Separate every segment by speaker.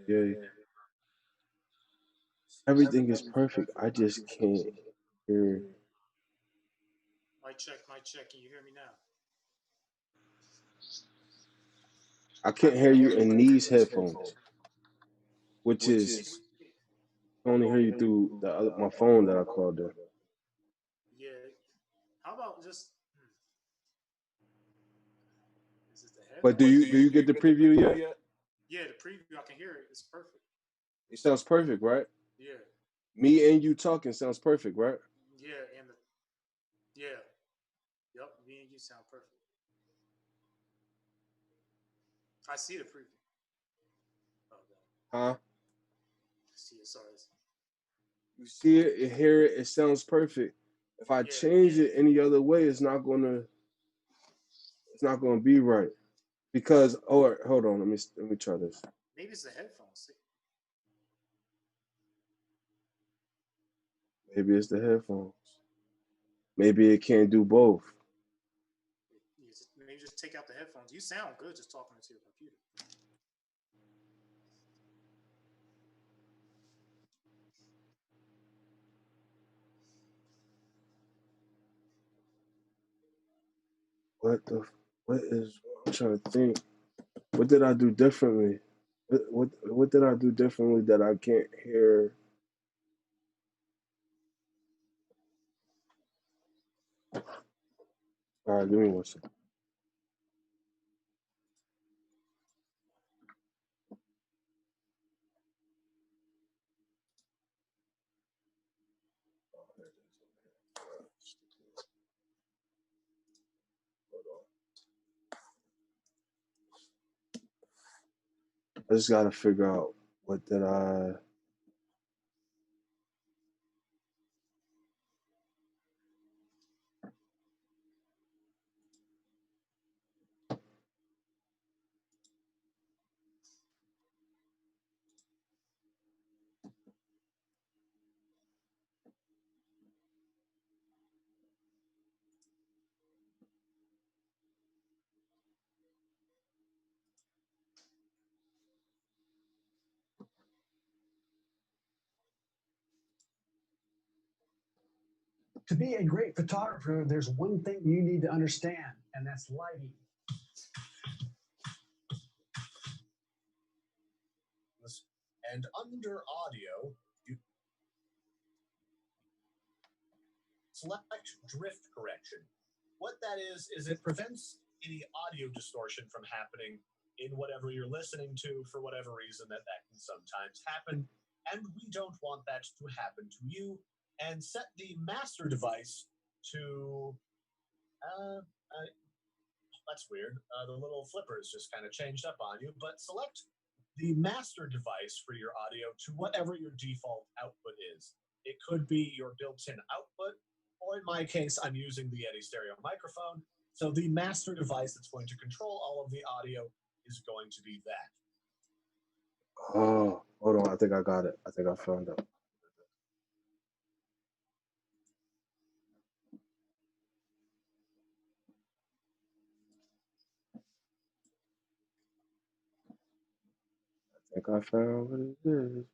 Speaker 1: Yeah, everything is perfect. I just can't hear.
Speaker 2: Mic check, mic check. Can you hear me now?
Speaker 1: I can't hear you in these headphones, which is I only hear you through the other, my phone that I called in.
Speaker 2: Yeah. How about just is it the
Speaker 1: But
Speaker 2: headphones?
Speaker 1: do you get the preview yet?
Speaker 2: Yeah, the preview. I can hear it. It's perfect.
Speaker 1: It sounds perfect, right?
Speaker 2: Yeah.
Speaker 1: Me and you talking sounds perfect, right?
Speaker 2: Yeah, and the yeah. Yep, me and you sound perfect. I see the preview. Oh god.
Speaker 1: Huh?
Speaker 2: I see it. Sorry.
Speaker 1: You see it, you hear it, it sounds perfect. If I
Speaker 2: Yeah.
Speaker 1: change it any other way, it's not gonna be right. Because oh hold on, let me try this.
Speaker 2: Maybe it's the headphones. See?
Speaker 1: Maybe it's the headphones. Maybe it can't do both.
Speaker 2: Maybe just take out the headphones. You sound good just talking into your computer.
Speaker 1: What the what is I'm trying to think. What did I do differently? What did I do differently that I can't hear? All right, give me one second. I just gotta figure out what did I.
Speaker 3: To be a great photographer, there's one thing you need to understand, and that's lighting.
Speaker 4: And under audio, you select drift correction. What that is it prevents any audio distortion from happening in whatever you're listening to for whatever reason that can sometimes happen. And we don't want that to happen to you. And set the master device to, that's weird. The little flippers just kind of changed up on you, but select the master device for your audio to whatever your default output is. It could be your built-in output, or in my case, I'm using the Yeti stereo microphone. So the master device that's going to control all of the audio is going to be that.
Speaker 1: Oh, hold on. I think I got it. I think I found it. I think I found what it is.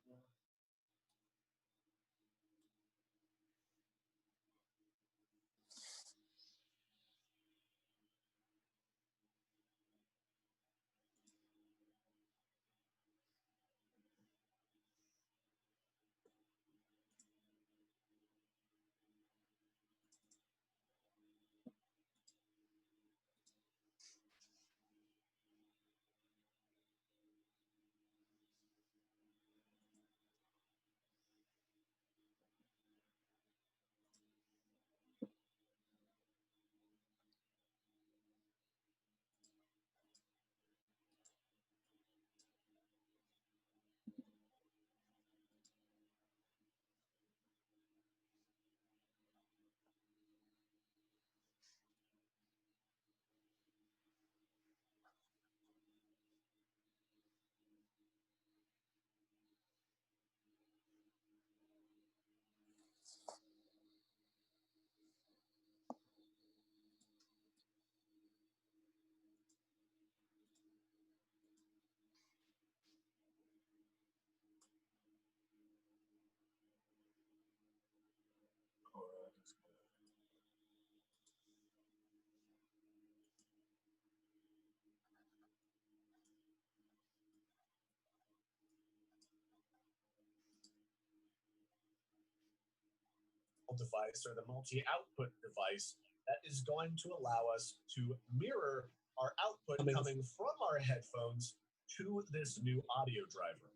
Speaker 4: device or the multi-output device that is going to allow us to mirror our output coming from our headphones to this new audio driver.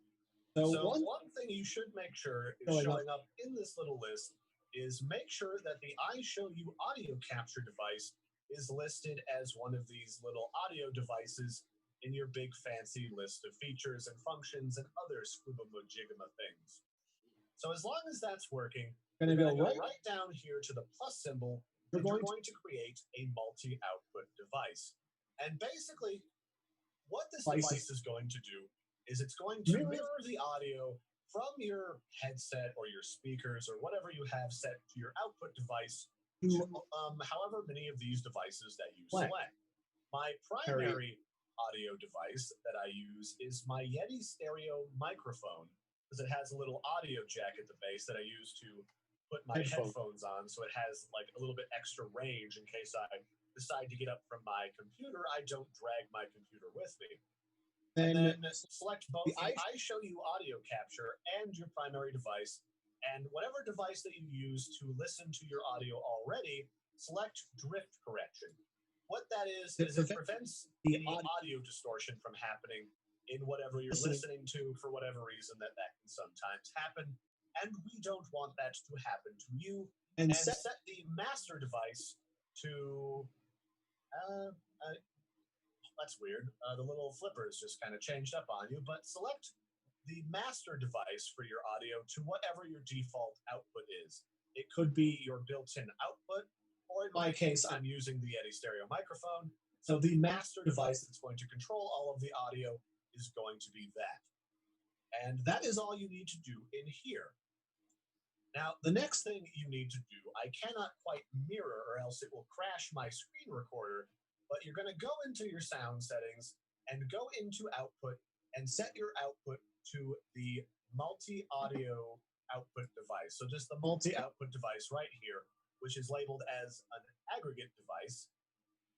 Speaker 4: So one thing you should make sure is showing up in this little list is make sure that the I Show You audio capture device is listed as one of these little audio devices in your big fancy list of features and functions and other scuba-majigama things. So as long as that's working, you're going to go right down here to the plus symbol, and you're going to create a multi-output device. And basically, what this device is going to do is it's going to mirror the audio from your headset or your speakers or whatever you have set to your output device to however many of these devices that you select. My primary audio device that I use is my Yeti stereo microphone, because it has a little audio jack at the base that I use to put my headphones on, so it has like a little bit extra range in case I decide to get up from my computer. I don't drag my computer with me. And then select both the I Show You audio capture and your primary device, and whatever device that you use to listen to your audio already, select drift correction. What that is it prevents the audio distortion from happening in whatever you're listening to for whatever reason that can sometimes happen. And we don't want that to happen to you. And set the master device to... that's weird. The little flippers just kind of changed up on you, but select the master device for your audio to whatever your default output is. It could be your built-in output, or in my case, I'm using the Yeti stereo microphone. So the master device that's going to control all of the audio is going to be that. And that is all you need to do in here. Now, the next thing you need to do, I cannot quite mirror or else it will crash my screen recorder, but you're going to go into your sound settings and go into output and set your output to the multi-audio output device. So just the multi-output device right here, which is labeled as an aggregate device.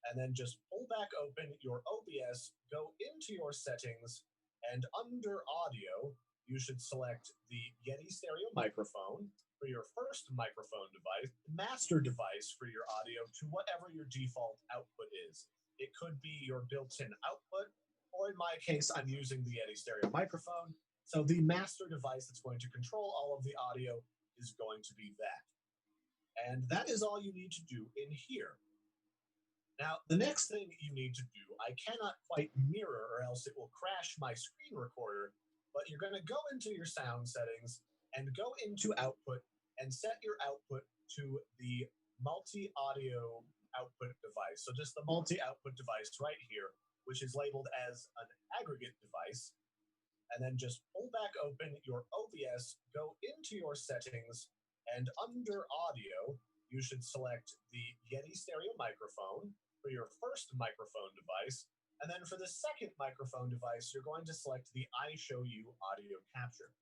Speaker 4: And then just pull back open your OBS, go into your settings, and under audio, you should select the Yeti stereo microphone for your first microphone device, master device for your audio to whatever your default output is. It could be your built-in output, or in my case, I'm using the Yeti stereo microphone. So the master device that's going to control all of the audio is going to be that. And that is all you need to do in here. Now, the next thing you need to do, I cannot quite mirror or else it will crash my screen recorder, but you're going to go into your sound settings and go into output and set your output to the multi-audio output device. So just the multi-output device right here, which is labeled as an aggregate device. And then just pull back open your OBS, go into your settings, and under audio, you should select the Yeti stereo microphone for your first microphone device. And then for the second microphone device, you're going to select the I Show You audio capture.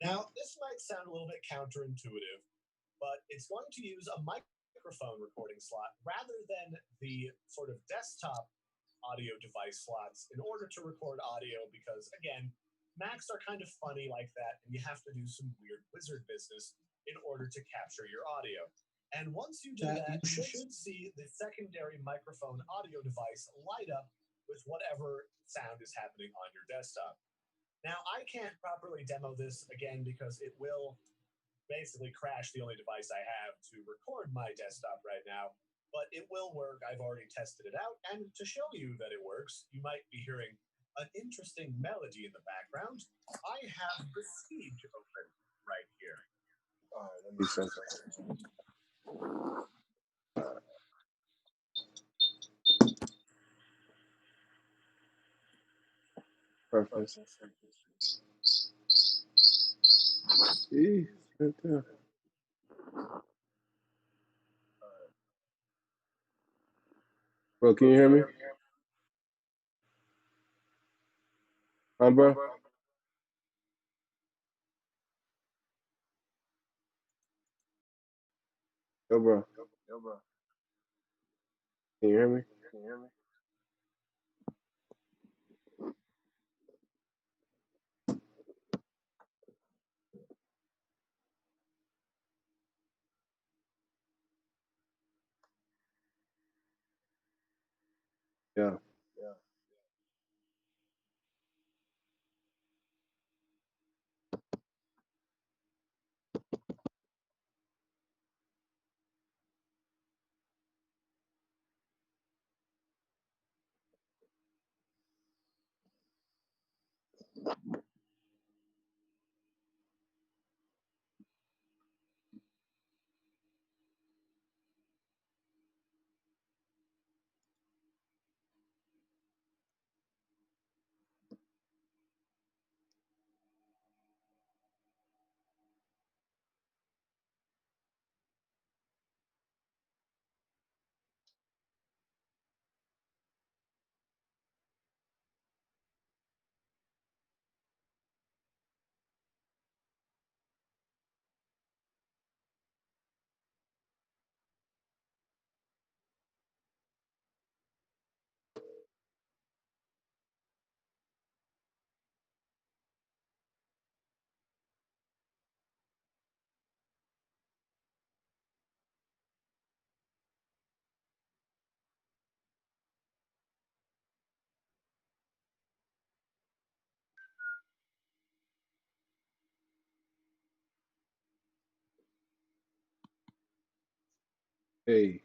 Speaker 4: Now, this might sound a little bit counterintuitive, but it's going to use a microphone recording slot rather than the sort of desktop audio device slots in order to record audio because, again, Macs are kind of funny like that, and you have to do some weird wizard business in order to capture your audio. And once you do that, you should see the secondary microphone audio device light up with whatever sound is happening on your desktop. Now, I can't properly demo this again because it will basically crash the only device I have to record my desktop right now, but it will work. I've already tested it out, and to show you that it works, you might be hearing an interesting melody in the background. I have the Siege open right here.
Speaker 1: All right, let me set that. Perfect. See, right there. Bro, can you hear me? Bro? Yo, bro. Can you hear me? Yeah. Hey.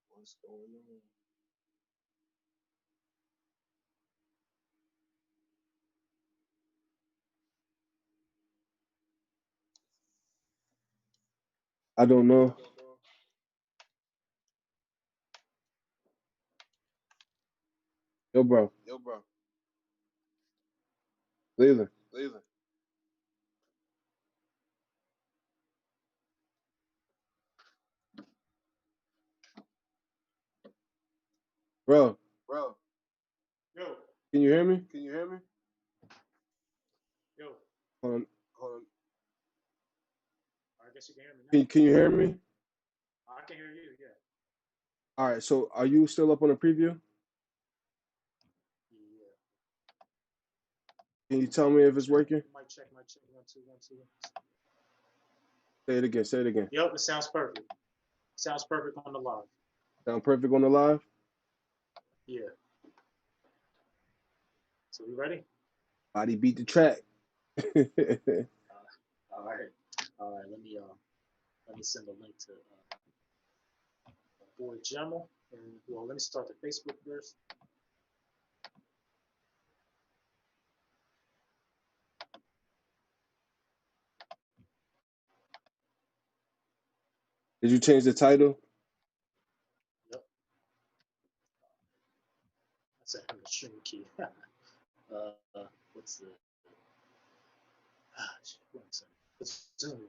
Speaker 1: What's going on? I don't know. Yo, bro. Leland. Bro,
Speaker 2: Yo,
Speaker 1: can you hear me?
Speaker 2: yo.
Speaker 1: Hold
Speaker 2: I guess you can hear me now.
Speaker 1: Can you hear me?
Speaker 2: I can hear you. Yeah.
Speaker 1: All right. So, are you still up on the preview?
Speaker 2: Yeah.
Speaker 1: Can you tell me if it's working?
Speaker 2: Mic check. 1, 2, 1, 2.
Speaker 1: Say it again.
Speaker 2: Yep, it sounds perfect. Sounds perfect on the live.
Speaker 1: Sound perfect on the live?
Speaker 2: Yeah. So we ready?
Speaker 1: Body beat the track.
Speaker 2: All right. All right. Let me send a link to boy Jamal. And well, let me start the Facebook first.
Speaker 1: Did you change the title?
Speaker 2: Yep. I sent him the stream key. What's the? One second. What's Zoom link?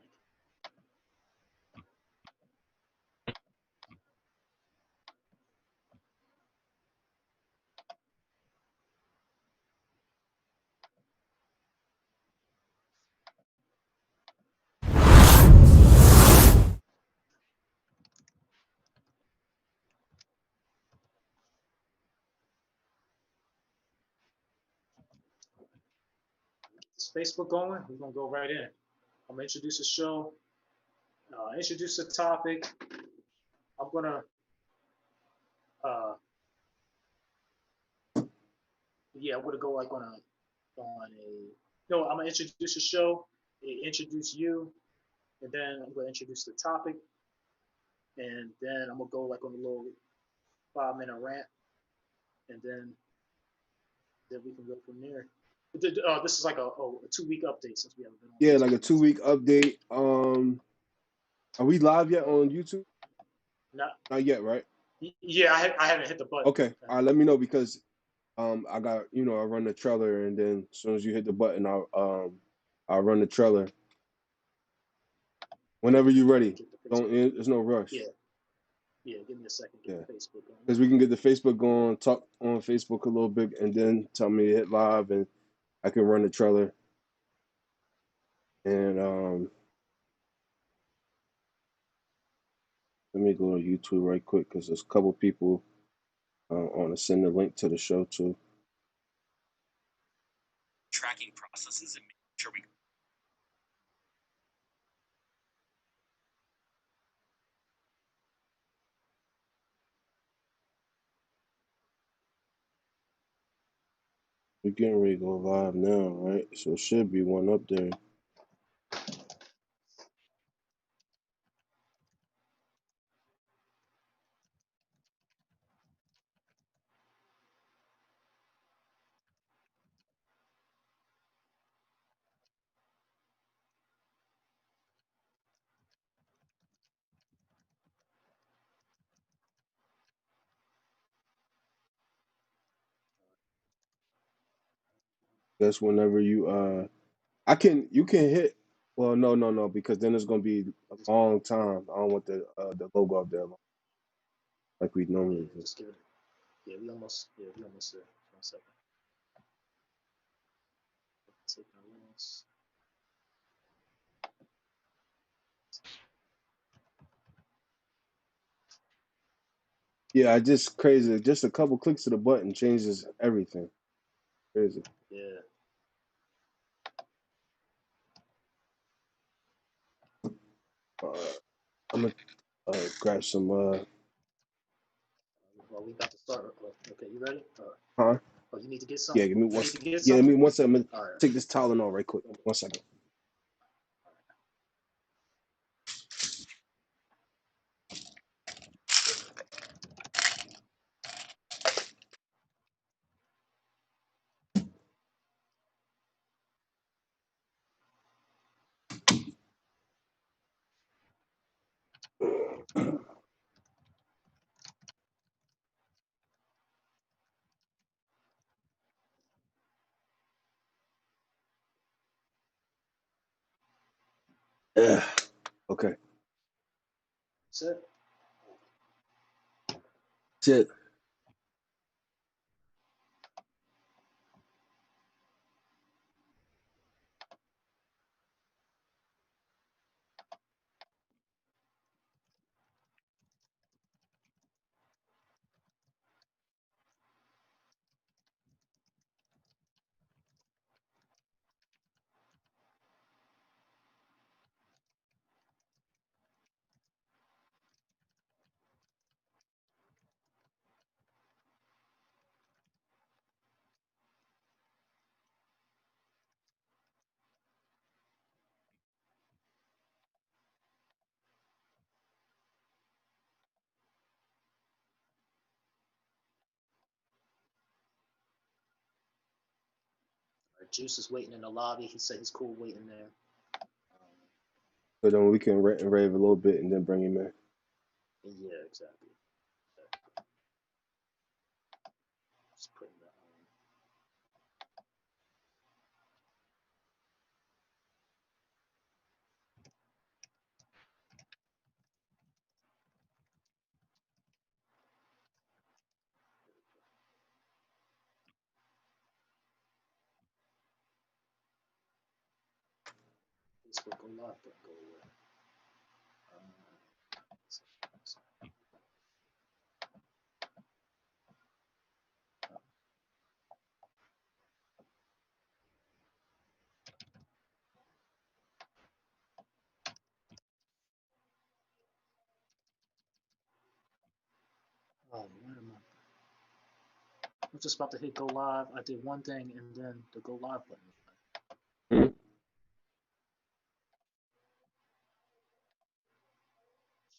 Speaker 2: Is Facebook going? We're gonna go right in. I'm gonna introduce the show. Introduce the topic. I'm gonna I'm gonna go like on a no. I'm gonna introduce the show, introduce you, and then I'm gonna introduce the topic, and then I'm gonna go like on a little 5 minute rant, and then we can go from there. This is like a 2 week update since we haven't been on.
Speaker 1: Yeah, like a 2-week update. Are we live yet on YouTube? Not yet, right?
Speaker 2: Yeah, I haven't hit the button.
Speaker 1: Okay. All right, let me know because I got I run the trailer and then as soon as you hit the button, I'll run the trailer. Whenever you're ready. There's no rush.
Speaker 2: Yeah, give me a second. Get the Facebook going.
Speaker 1: Because we can get the Facebook going, talk on Facebook a little bit, and then tell me to hit live, and I can run the trailer. And let me go to YouTube right quick because there's a couple people want to send the link to the show too.
Speaker 5: Tracking processes and making sure we
Speaker 1: We're getting ready to go live now, right? So it should be one up there. Guess whenever you you can hit. Well, no, because then it's gonna be a long time. I don't want the logo up there like we normally do.
Speaker 2: Just give it. Yeah, we almost there. 1 second. Take my links.
Speaker 1: Yeah, I just crazy. Just a couple clicks of the button changes everything. Crazy.
Speaker 2: Yeah.
Speaker 1: I'm gonna grab some.
Speaker 2: Well, we about to start. Okay, you ready?
Speaker 1: Huh?
Speaker 2: Oh, you need to get
Speaker 1: Yeah,
Speaker 2: something.
Speaker 1: give me
Speaker 2: You
Speaker 1: one.
Speaker 2: need to get
Speaker 1: Yeah, give me
Speaker 2: something?
Speaker 1: 1 second.
Speaker 2: All right.
Speaker 1: Take this Tylenol right quick. 1 second. Yeah. Okay.
Speaker 2: That's it.
Speaker 1: That's it.
Speaker 2: All right, Juice is waiting in the lobby. He said he's cool waiting there.
Speaker 1: So then we can rant and rave a little bit and then bring him in.
Speaker 2: Yeah, exactly. Just putting that on. Facebook go live, don't go away. Oh, where am I? I'm just about to hit go live. I did one thing and then the go live button.
Speaker 1: Hmm?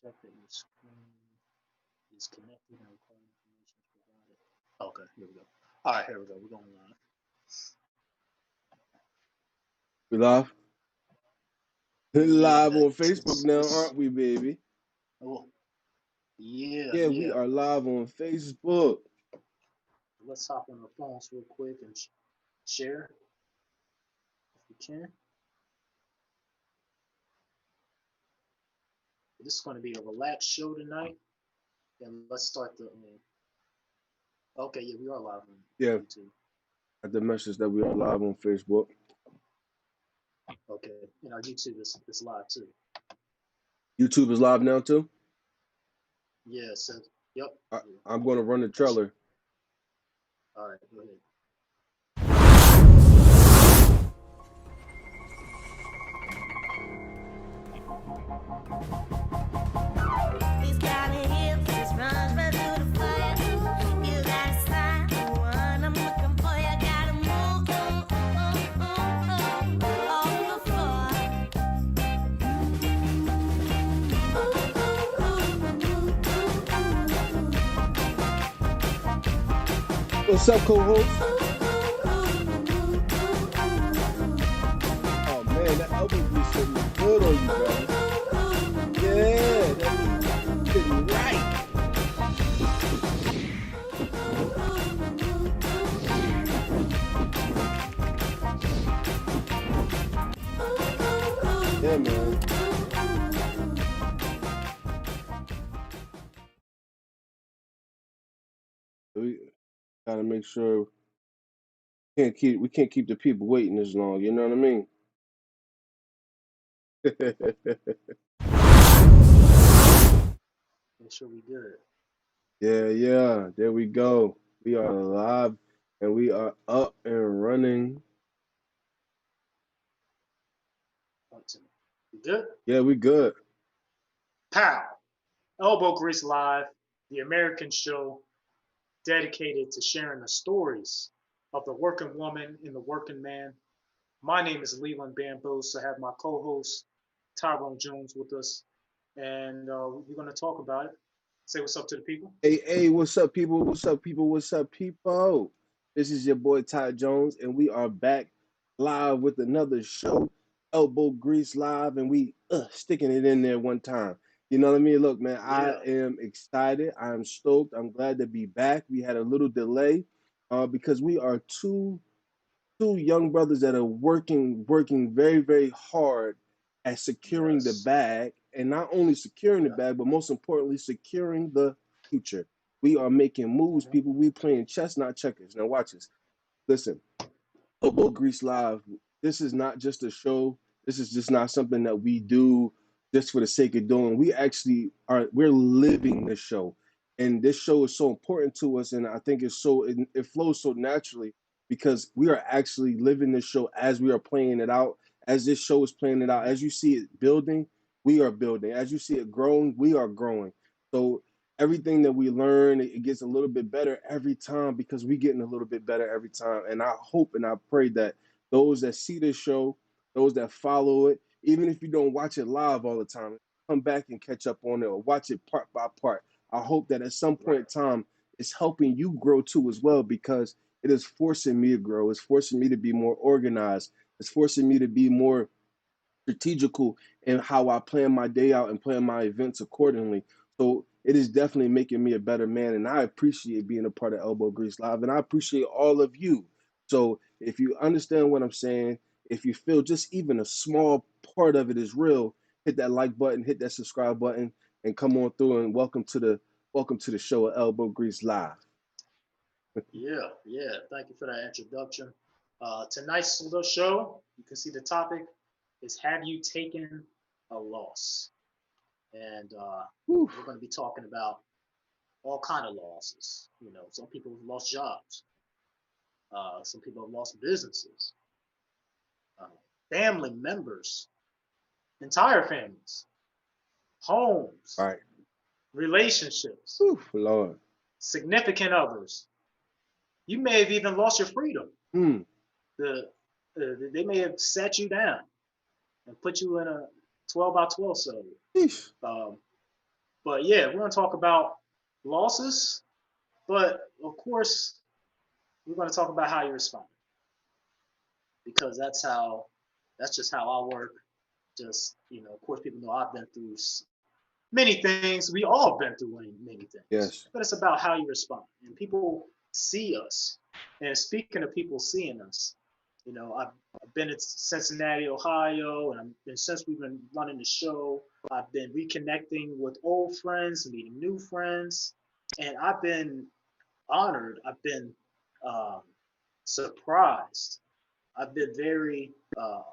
Speaker 2: Check that your screen is connected and required information is provided. Okay, here we go. All right, here we go. We're going live.
Speaker 1: We live?
Speaker 2: Yeah,
Speaker 1: Live on Facebook now, aren't we, baby?
Speaker 2: Oh, yeah,
Speaker 1: Yeah, we
Speaker 2: yeah.
Speaker 1: are live on Facebook.
Speaker 2: Let's hop on the phones real quick and share if we can. This is going to be a relaxed show tonight. And let's start the. Okay, yeah, we are live on YouTube.
Speaker 1: At the message that we are live on Facebook.
Speaker 2: Okay, and our YouTube is live too.
Speaker 1: YouTube is live now too?
Speaker 2: Yeah, so, yep.
Speaker 1: I'm going to run the trailer.
Speaker 2: All right, go ahead.
Speaker 5: He's got a hip, just runs right through the fire. You got a sign, the one I'm looking for. You gotta move.
Speaker 1: What's up, co-host? Oh man, that elbow grease sitting good on you, brother. Yeah, that means sitting right. Yeah, man. We gotta make sure we can't keep the people waiting this long. You know what I mean?
Speaker 2: Make sure we good.
Speaker 1: Yeah. There we go. We are live and we are up and running.
Speaker 2: We good?
Speaker 1: Yeah, we good.
Speaker 2: Pow! Elbow Grease Live, the American show dedicated to sharing the stories of the working woman and the working man. My name is Leland Bambos. I have my co-host Tyrone Jones with us, and we're going to talk about it. Say what's up to the people.
Speaker 1: Hey, what's up, people? What's up, people? What's up, people? This is your boy Ty Jones, and we are back live with another show, Elbow Grease Live, and we sticking it in there one time. You know what I mean? Look, man, I
Speaker 2: Yeah,
Speaker 1: am excited. I am stoked. I'm glad to be back. We had a little delay because we are two young brothers that are working very, very hard at securing the
Speaker 2: yes,
Speaker 1: bag, and not only securing the
Speaker 2: yeah,
Speaker 1: bag, but most importantly, securing the future. We are making moves,
Speaker 2: hmm
Speaker 1: people. We playing chess, not checkers. Now watch this. Listen, Elbow Grease Live. This is not just a show. This is just not something that we do just for the sake of doing. We actually are. We're living this show, and this show is so important to us. And I think it flows so naturally because we are actually living this show as we are playing it out. As this show is playing it out,
Speaker 2: hmm
Speaker 1: as you see it building, we are building. As you see it growing, we are growing. So everything that we learn, it gets a little bit better every time because we're getting a little bit better every time. And I hope and I pray that those that see this show, those that follow it, even if you don't watch it live all the time, come back and catch up on it or watch it part by part. I hope that at some point
Speaker 2: right,
Speaker 1: in time, it's helping you grow too as well because it is forcing me to grow. It's forcing me to be more organized. It's forcing me to be more strategical in how I plan my day out and plan my events accordingly. So it is definitely making me a better man, and I appreciate being a part of Elbow Grease Live, and I appreciate all of you. So if you understand what I'm saying, if you feel just even a small part of it is real, hit that like button, hit that subscribe button, and come on through and welcome to the show of Elbow Grease Live.
Speaker 2: yeah. Thank you for that introduction. Tonight's little show, you can see the topic is Have You Taken a Loss? And
Speaker 1: Whew.
Speaker 2: we're going to be talking about all kind of losses. You know, some people have lost jobs. Some people have lost businesses, uh, family members, entire families, homes,
Speaker 1: All right.
Speaker 2: relationships,
Speaker 1: Whew, Lord.
Speaker 2: significant others. You may have even lost your freedom.
Speaker 1: Mm.
Speaker 2: The, they may have sat you down and put you in a 12 by 12 cell.
Speaker 1: Eesh.
Speaker 2: Um, but yeah, we're going to talk about losses, but of course, we're going to talk about how you respond because that's just how I work. Just, you know, of course, people know I've been through many things. We all been through many things,
Speaker 1: Yes.
Speaker 2: but it's about how you respond. And people see us. And speaking of people seeing us, you know, I've been in Cincinnati, Ohio, and since we've been running the show, I've been reconnecting with old friends, meeting new friends, and I've been honored. I've been um, surprised. I've been very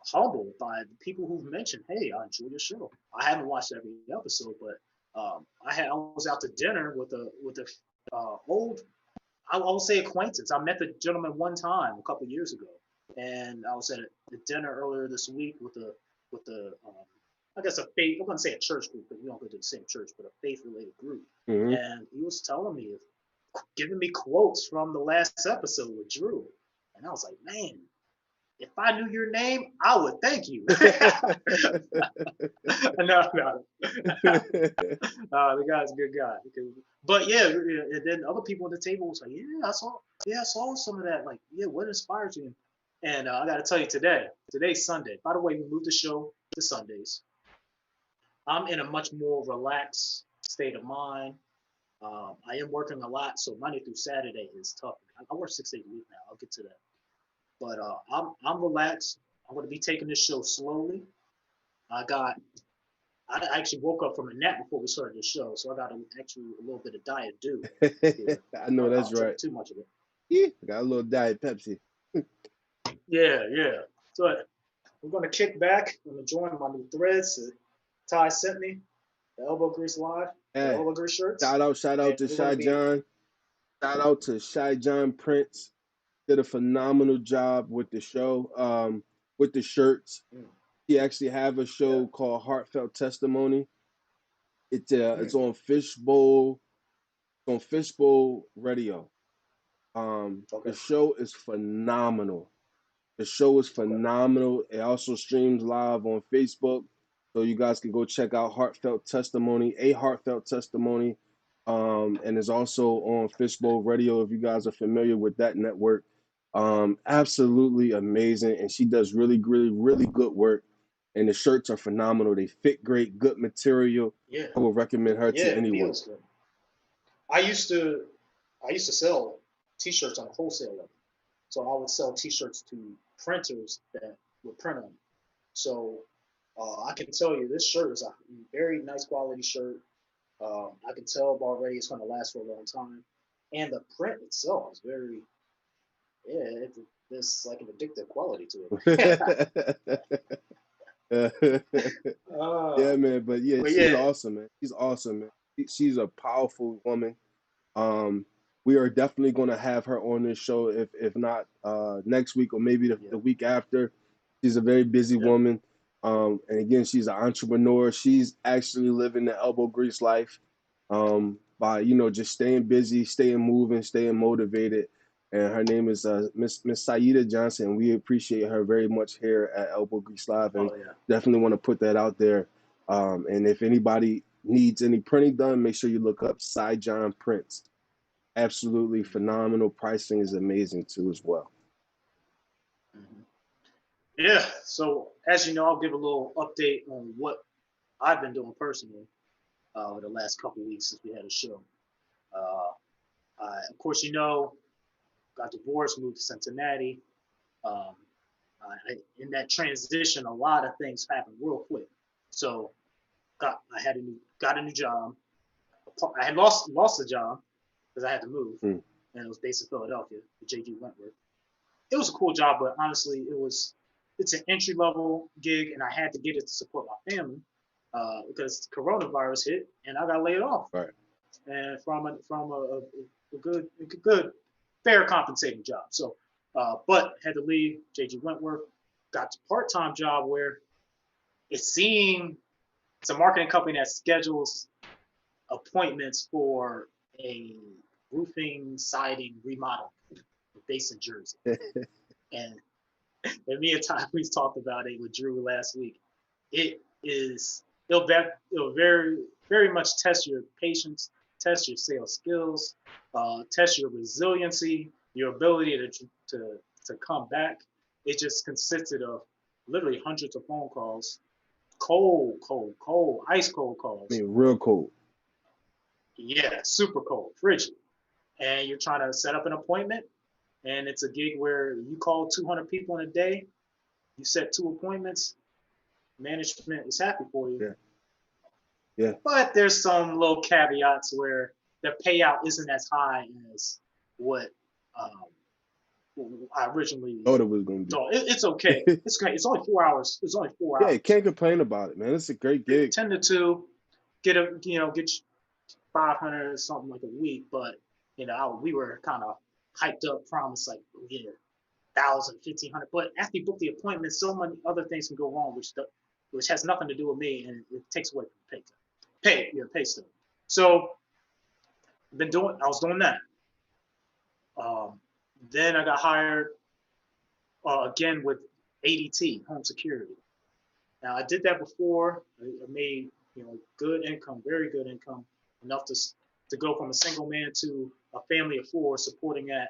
Speaker 2: humbled by the people who've mentioned, "Hey, I enjoy your show." I haven't watched every episode, but I was out to dinner with a old, I will say acquaintance. I met the gentleman one time a couple of years ago, and I was at a dinner earlier this week with a I guess a faith. I'm gonna say a church group because we don't go to the same church, but a faith related group.
Speaker 1: Mm-hmm.
Speaker 2: And he was telling me, giving me quotes from the last episode with Drew, and I was like, man, if I knew your name, I would thank you. No. The guy's a good guy. But yeah, and then other people at the table was like, yeah, I saw. yeah, I saw some of that. Like, yeah, what inspires you? And I got to tell you today's Sunday. By the way, we moved the show to Sundays. I'm in a much more relaxed state of mind. I am working a lot, so Monday through Saturday is tough. I work 6 days a week now. I'll get to that. But I'm relaxed. I'm going to be taking this show slowly. I got I actually woke up from a nap before we started the show, so I got actually a little bit of diet due here.
Speaker 1: I know
Speaker 2: I
Speaker 1: that's
Speaker 2: don't drink
Speaker 1: right.
Speaker 2: too much of it.
Speaker 1: Yeah, got a little Diet Pepsi.
Speaker 2: Yeah, yeah. So we're gonna kick back. I'm enjoying my new threads. Ty sent me the elbow grease live, the
Speaker 1: Hey,
Speaker 2: elbow grease shirts,
Speaker 1: shout out
Speaker 2: and
Speaker 1: to
Speaker 2: we're gonna
Speaker 1: Shy
Speaker 2: be
Speaker 1: John. Shout out to Shy John Prince. Did a phenomenal job with the show, with the shirts.
Speaker 2: mm,
Speaker 1: He actually have a
Speaker 2: yeah,
Speaker 1: show called Heartfelt Testimony. It's
Speaker 2: mm,
Speaker 1: on Fishbowl Radio.
Speaker 2: okay,
Speaker 1: The show is phenomenal. The show is
Speaker 2: okay,
Speaker 1: phenomenal. It also streams live on Facebook, so you guys can go check out Heartfelt Testimony, a Heartfelt Testimony, and it's also on Fishbowl Radio if you guys are familiar with that network. Absolutely amazing, and she does really, really, really good work. And the shirts are phenomenal. They fit great, good material.
Speaker 2: yeah,
Speaker 1: I would recommend her
Speaker 2: yeah.
Speaker 1: to
Speaker 2: It
Speaker 1: anyone.
Speaker 2: feels good. I used to I used to sell T-shirts on a wholesale level, so I would sell T-shirts to printers that would print on them. So I can tell you this shirt is a very nice quality shirt. I can tell already it's going to last for a long time, and the print itself is very yeah. There's like an addictive quality to it. uh,
Speaker 1: Yeah, man. But yeah,
Speaker 2: but
Speaker 1: she's
Speaker 2: yeah,
Speaker 1: awesome, man. She's awesome, man. She's a powerful woman. Um, we are definitely going to have her on this show, if not next week or maybe
Speaker 2: yeah,
Speaker 1: the week after. She's a very busy
Speaker 2: yep.
Speaker 1: woman, and again, she's an entrepreneur. She's actually living the elbow grease life, by just staying busy, staying moving, staying motivated. And her name is Miss Saida Johnson. We appreciate her very much here at Elbow Grease Live, and
Speaker 2: Oh yeah.
Speaker 1: definitely want to put that out there. And if anybody needs any printing done, make sure you look up Side John Prince. Absolutely phenomenal. Pricing is amazing too as well.
Speaker 2: Hmm. Yeah. So as you know, I'll give a little update on what I've been doing personally over the last couple weeks since we had a show. Uh, of course, got divorced, moved to Cincinnati. Um, in that transition, a lot of things happened real quick. So got a new job. I had lost the job because I had to move,
Speaker 1: Mm.
Speaker 2: and it was based in Philadelphia, the JG Wentworth. It was a cool job, but honestly, it's an entry level gig, and I had to get it to support my family because coronavirus hit, and I got laid off,
Speaker 1: Right.
Speaker 2: and a good fair compensating job. So, but had to leave JG Wentworth, got a part time job where it seemed it's a marketing company that schedules appointments for a roofing siding remodel based in Jersey. And, me and Ty, we talked about it with Drew last week. It'll very much test your patience, test your sales skills, test your resiliency, your ability to come back. It just consisted of literally hundreds of phone calls, cold, ice cold
Speaker 1: I
Speaker 2: calls.
Speaker 1: mean, real cool.
Speaker 2: Yeah, super cold, frigid. And you're trying to set up an appointment, and it's a gig where you call 200 people in a day, you set 2 appointments, management is happy for you.
Speaker 1: Yeah. Yeah.
Speaker 2: But there's some little caveats where the payout isn't as high as what I originally
Speaker 1: Thought it was gonna be.
Speaker 2: thought. It's okay. It's great. It's only 4 hours. It's only 4
Speaker 1: Yeah,
Speaker 2: hours.
Speaker 1: can't complain about it, man. It's a great gig.
Speaker 2: 10 to 2, get 500 or something like a week. But we were kind of hyped up, promised like we'll get 1,000, 1,500. But after you book the appointment, so many other things can go wrong, which has nothing to do with me, and it takes away from pay stub. So I was doing that. Um, then I got hired again with ADT, home security. Now I did that before. I made good income, very good income, enough to go from a single man to a family of four, supporting that.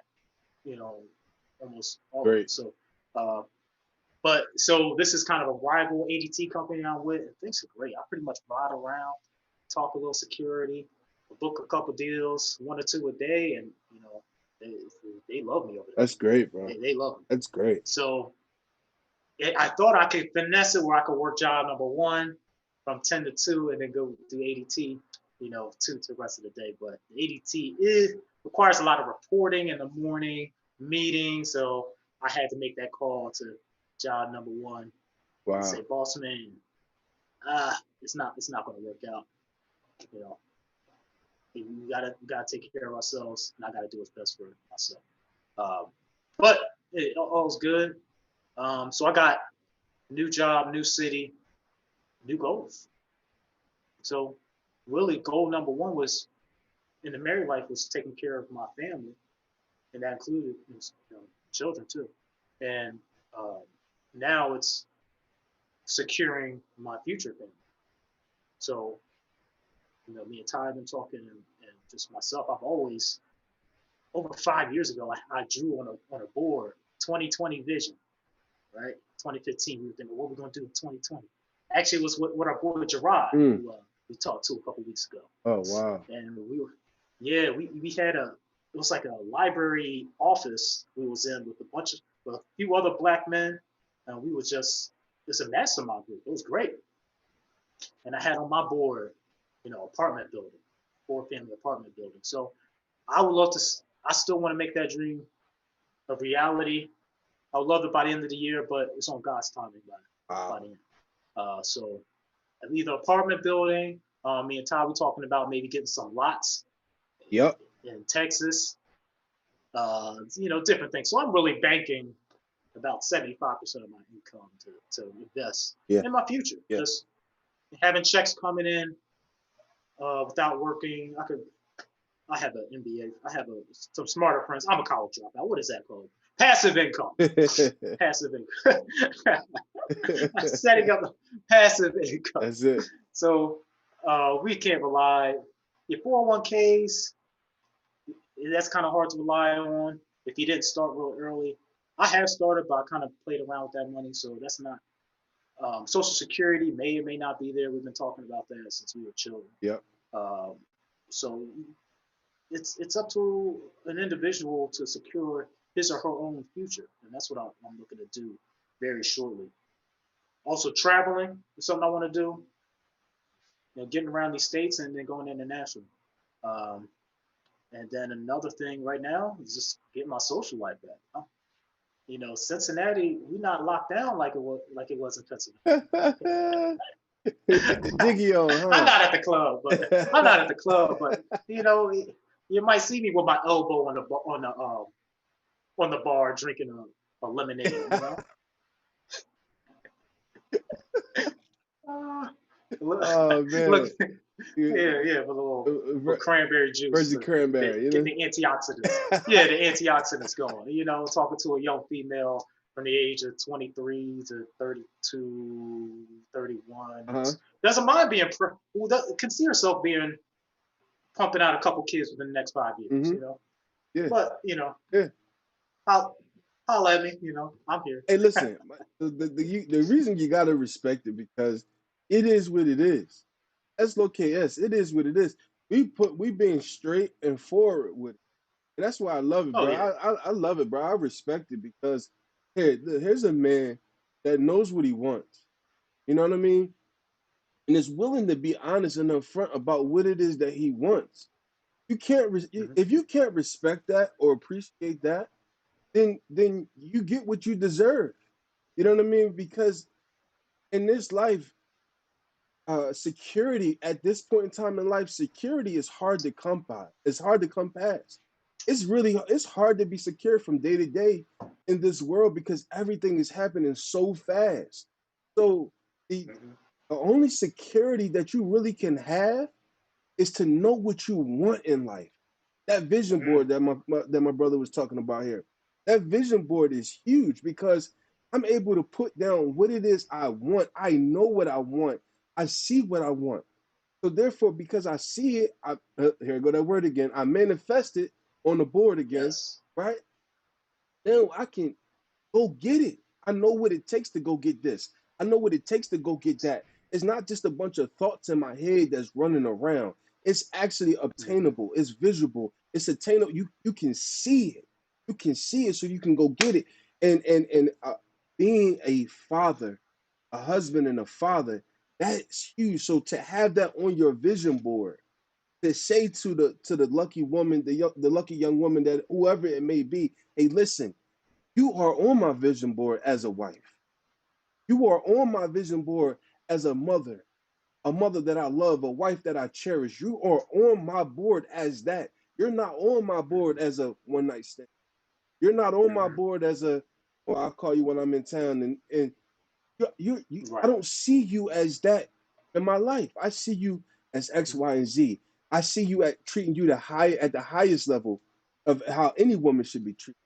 Speaker 2: you know, almost all of them.
Speaker 1: Great.
Speaker 2: So, uh, but so this is kind of a rival ADT company I'm with, and things are great. I pretty much ride around, talk a little security, book a couple deals, one or two a day, and you know, they, they love me over there.
Speaker 1: That's great, bro.
Speaker 2: They love me.
Speaker 1: That's great.
Speaker 2: So I thought I could finesse it where I could work job number one from 10 to 2 and then go do ADT, you know, 2 to the rest of the day. But ADT requires a lot of reporting in the morning, meetings. So I had to make that call to job number one and
Speaker 1: Wow.
Speaker 2: say, boss man, it's not going to work out. You know, we gotta take care of ourselves, and I gotta do what's best for myself. But all's good. So I got new job, new city, new goals. So really, goal number one was in the married life was taking care of my family, and that included you know, children too. And uh, now it's securing my future family. So you know, me and Ty have been talking, and just myself. I've always over 5 years ago, I drew on a board 2020 vision, right? 2015, we were thinking, what are we gonna do in 2020? Actually, it was what our boy Gerard, who we talked to a couple weeks ago.
Speaker 1: Oh wow.
Speaker 2: And we had it was like a library office we was in with a few other black men, and we was it's a mastermind group. It was great. And I had on my board, you know, apartment building, 4-family apartment building. So I would love to. I still want to make that dream a reality. I would love it by the end of the year, but it's on God's timing by the end. So either apartment building. Me and Ty, we talking about maybe getting some lots.
Speaker 1: Yep.
Speaker 2: In Texas. You know, different things. So I'm really banking about 75% of my income to invest in my future.
Speaker 1: Yeah.
Speaker 2: Just having checks coming in without working. I have an MBA. I have some smarter friends. I'm a college dropout. What is that called? Passive income. Passive income. Setting up passive income.
Speaker 1: That's it.
Speaker 2: So we can't rely. Your 401ks, that's kind of hard to rely on if you didn't start real early. I have started, but I kind of played around with that money, so that's not. Social Security may or may not be there. We've been talking about that since we were children.
Speaker 1: Yep.
Speaker 2: So it's up to an individual to secure his or her own future, and that's what I'm looking to do very shortly. Also, traveling is something I want to do. You know, getting around these states and then going international. And then another thing right now is just getting my social life back. You know, Cincinnati, we're not locked down like it was in Pennsylvania.
Speaker 1: Jiggy on, huh?
Speaker 2: I'm not at the club, but you know, you might see me with my elbow on the bar drinking a lemonade. You know?
Speaker 1: Oh man.
Speaker 2: Look, with a little cranberry juice.
Speaker 1: Virgin cranberry, you know?
Speaker 2: Get the antioxidants. Yeah, the antioxidants going. You know, talking to a young female from the age of 23 to 32, 31. Doesn't mind being, consider herself being pumping out a couple kids within the next 5 years, you know?
Speaker 1: Yeah.
Speaker 2: But, you know, holla at me, you know, I'm here.
Speaker 1: Hey, listen, the reason you got to respect it because it is what it is. SLOKS, it is what it is. We being straight and forward with it. And that's why I love it, bro. Yeah. I love it, bro. I respect it because here's a man that knows what he wants. You know what I mean? And is willing to be honest and upfront about what it is that he wants. You can't if you can't respect that or appreciate that, then you get what you deserve. You know what I mean? Because in this life, security at this point in time in life, security is hard to come by. It's hard to come past. It's hard to be secure from day to day in this world because everything is happening so fast. So the only security that you really can have is to know what you want in life. That vision board that my brother was talking about here, that vision board is huge because I'm able to put down what it is I want. I know what I want. I see what I want. So therefore, because I see it, here I go that word again. I manifest it on the board again, right? Now I can go get it. I know what it takes to go get this. I know what it takes to go get that. It's not just a bunch of thoughts in my head that's running around. It's actually
Speaker 2: Mm-hmm.
Speaker 1: obtainable. It's visible. It's attainable. You can see it. You can see it, so you can go get it. And being a father, a husband, and a father, that's huge. So to have that on your vision board, to say to the lucky woman, the lucky young woman, that whoever it may be, hey, listen, you are on my vision board as a wife. You are on my vision board as a mother that I love, a wife that I cherish. You are on my board as that. You're not on my board
Speaker 2: Mm-hmm.
Speaker 1: as a one night stand. You're not on my
Speaker 2: Mm-hmm.
Speaker 1: board as a, well, I'll call you when I'm in town. And I
Speaker 2: Right.
Speaker 1: don't see you as that in my life. I see you as X,
Speaker 2: Mm-hmm.
Speaker 1: Y, and Z. I see you at treating you at the highest level of how any woman should be treated.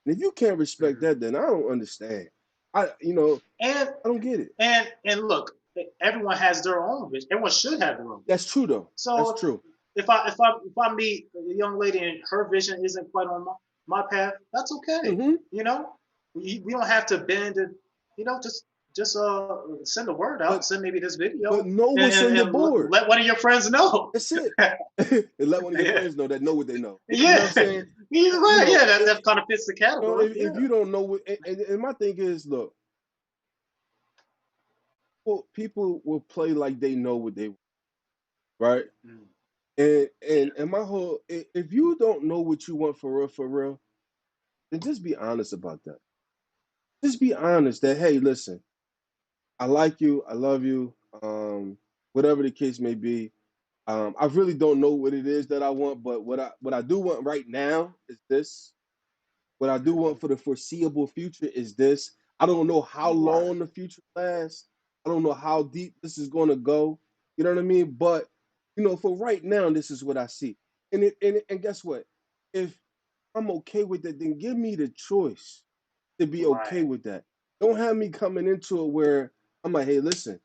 Speaker 1: And if you can't respect
Speaker 2: Mm-hmm.
Speaker 1: that, then I don't understand.
Speaker 2: And
Speaker 1: I don't get it.
Speaker 2: and look, everyone has their own vision. Everyone should have their own
Speaker 1: That's
Speaker 2: vision.
Speaker 1: true though. That's
Speaker 2: So
Speaker 1: true.
Speaker 2: if I meet a young lady and her vision isn't quite on my path, that's okay.
Speaker 1: Hmm.
Speaker 2: You know, we don't have to bend it. Just send the word out.
Speaker 1: But
Speaker 2: Send maybe this
Speaker 1: but
Speaker 2: video
Speaker 1: know
Speaker 2: and,
Speaker 1: what's
Speaker 2: and,
Speaker 1: on your
Speaker 2: and
Speaker 1: board.
Speaker 2: let one of your friends know.
Speaker 1: That's it. And let one of your
Speaker 2: Yeah,
Speaker 1: friends know that know what they know. You know what I'm
Speaker 2: yeah,
Speaker 1: saying?
Speaker 2: yeah,
Speaker 1: You
Speaker 2: right.
Speaker 1: know,
Speaker 2: Yeah, that kind of fits the category.
Speaker 1: if
Speaker 2: Yeah,
Speaker 1: you don't know what, and my thing is, look, people will play like they know what they want, right?
Speaker 2: mm, yeah,
Speaker 1: And my whole, if you don't know what you want for real, then just be honest about that. Just be honest that, hey, listen, I like you, I love you, whatever the case may be. I really don't know what it is that I want, but what I do want right now is this. What I do
Speaker 2: hmm,
Speaker 1: want for the foreseeable future is this. I don't know how
Speaker 2: right,
Speaker 1: long the future lasts. I don't know how deep this is going to go. You know what I mean? But for right now, this is what I see. And guess what? If I'm okay with it, then give me the choice to be okay
Speaker 2: right.
Speaker 1: with that. Don't have me coming into it where I'm like, hey, listen,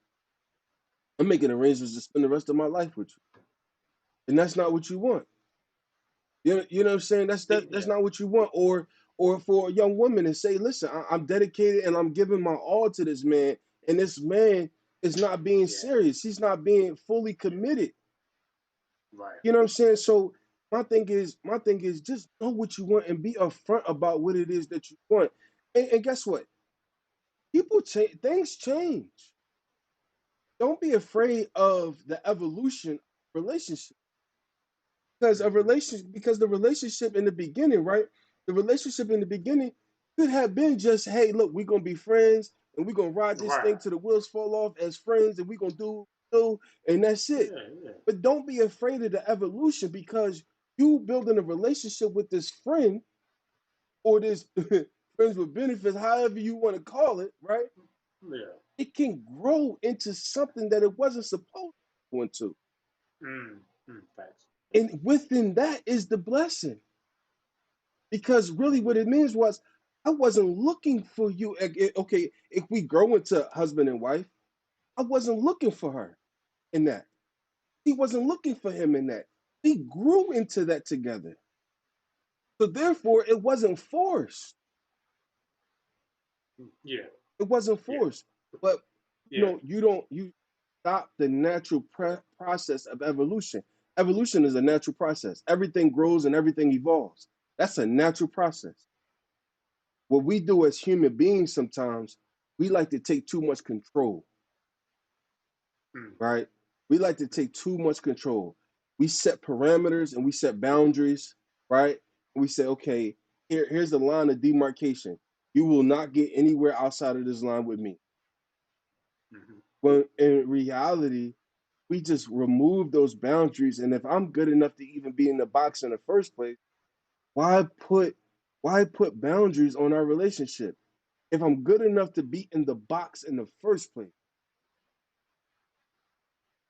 Speaker 1: I'm making arrangements to spend the rest of my life with you, and that's not what you want. You know what I'm saying? That's
Speaker 2: Yeah,
Speaker 1: not what you want. Or for a young woman to say, listen, I'm dedicated and I'm giving my all to this man, and this man is not being
Speaker 2: yeah,
Speaker 1: serious. He's not being fully
Speaker 2: yeah,
Speaker 1: committed.
Speaker 2: right,
Speaker 1: You know what I'm saying? So my thing is just know what you want and be upfront about what it is that you want. And guess what? People change, things change. Don't be afraid of the evolution of relationship.
Speaker 2: hmm,
Speaker 1: Because the relationship in the beginning, right? The relationship in the beginning could have been just, hey, look, we're gonna be friends and we're gonna ride this
Speaker 2: right.
Speaker 1: thing till the wheels fall off as friends, and we're gonna do, and that's it.
Speaker 2: Yeah, yeah,
Speaker 1: But don't be afraid of the evolution, because you building a relationship with this friend, or this friends with benefits, however you want to call it, right?
Speaker 2: yeah.
Speaker 1: It can grow into something that it wasn't supposed to go into.
Speaker 2: Facts.
Speaker 1: And within that is the blessing. Because
Speaker 2: I
Speaker 1: really what
Speaker 2: agree.
Speaker 1: it means was, I wasn't looking for you. Okay, if we grow into husband and wife, I wasn't looking for her in that. He wasn't looking for him in that. We grew into that together. So therefore, it wasn't forced.
Speaker 2: Yeah,
Speaker 1: It wasn't
Speaker 2: yeah,
Speaker 1: forced. But
Speaker 2: yeah.
Speaker 1: you stop the natural process of evolution. Evolution is a natural process. Everything grows and everything evolves. That's a natural process. What we do as human beings sometimes, we like to take too much control,
Speaker 2: Mm,
Speaker 1: right? We like to take too much control. We set parameters and we set boundaries, right? And we say, okay, here's the line of demarcation. You will not get anywhere outside of this line with me.
Speaker 2: hmm,
Speaker 1: When in reality, we just remove those boundaries. And if I'm good enough to even be in the box in the first place, why put why put boundaries on our relationship? If I'm good enough to be in the box in the first place.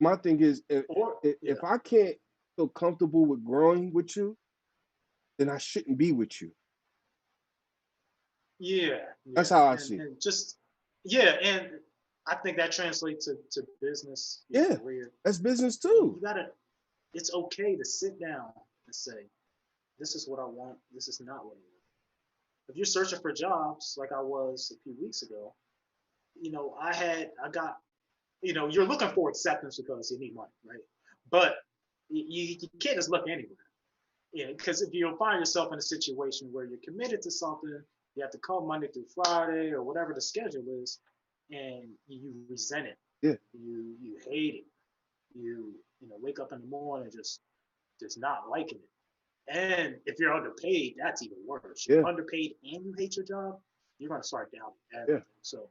Speaker 1: My thing is, if,
Speaker 2: Or
Speaker 1: if
Speaker 2: yeah,
Speaker 1: I can't feel comfortable with growing with you, then I shouldn't be with you.
Speaker 2: yeah,
Speaker 1: That's
Speaker 2: yeah,
Speaker 1: how I
Speaker 2: and
Speaker 1: see it.
Speaker 2: and just yeah, and I think that translates to business, your
Speaker 1: Yeah,
Speaker 2: career.
Speaker 1: that's business
Speaker 2: You
Speaker 1: too.
Speaker 2: gotta. It's okay to sit down and say, "This is what I want. This is not what I want." if you're searching for jobs like I was a few weeks ago, I got, you're looking for acceptance because you need money, right? But you can't just look anywhere. Yeah, because if you find yourself in a situation where you're committed to something, you have to come Monday through Friday or whatever the schedule is, and you resent it,
Speaker 1: Yeah.
Speaker 2: you hate it, wake up in the morning just not liking it. And if you're underpaid, that's even worse. You're
Speaker 1: Yeah.
Speaker 2: underpaid and you hate your job, you're gonna start doubting
Speaker 1: Yeah.
Speaker 2: everything. So,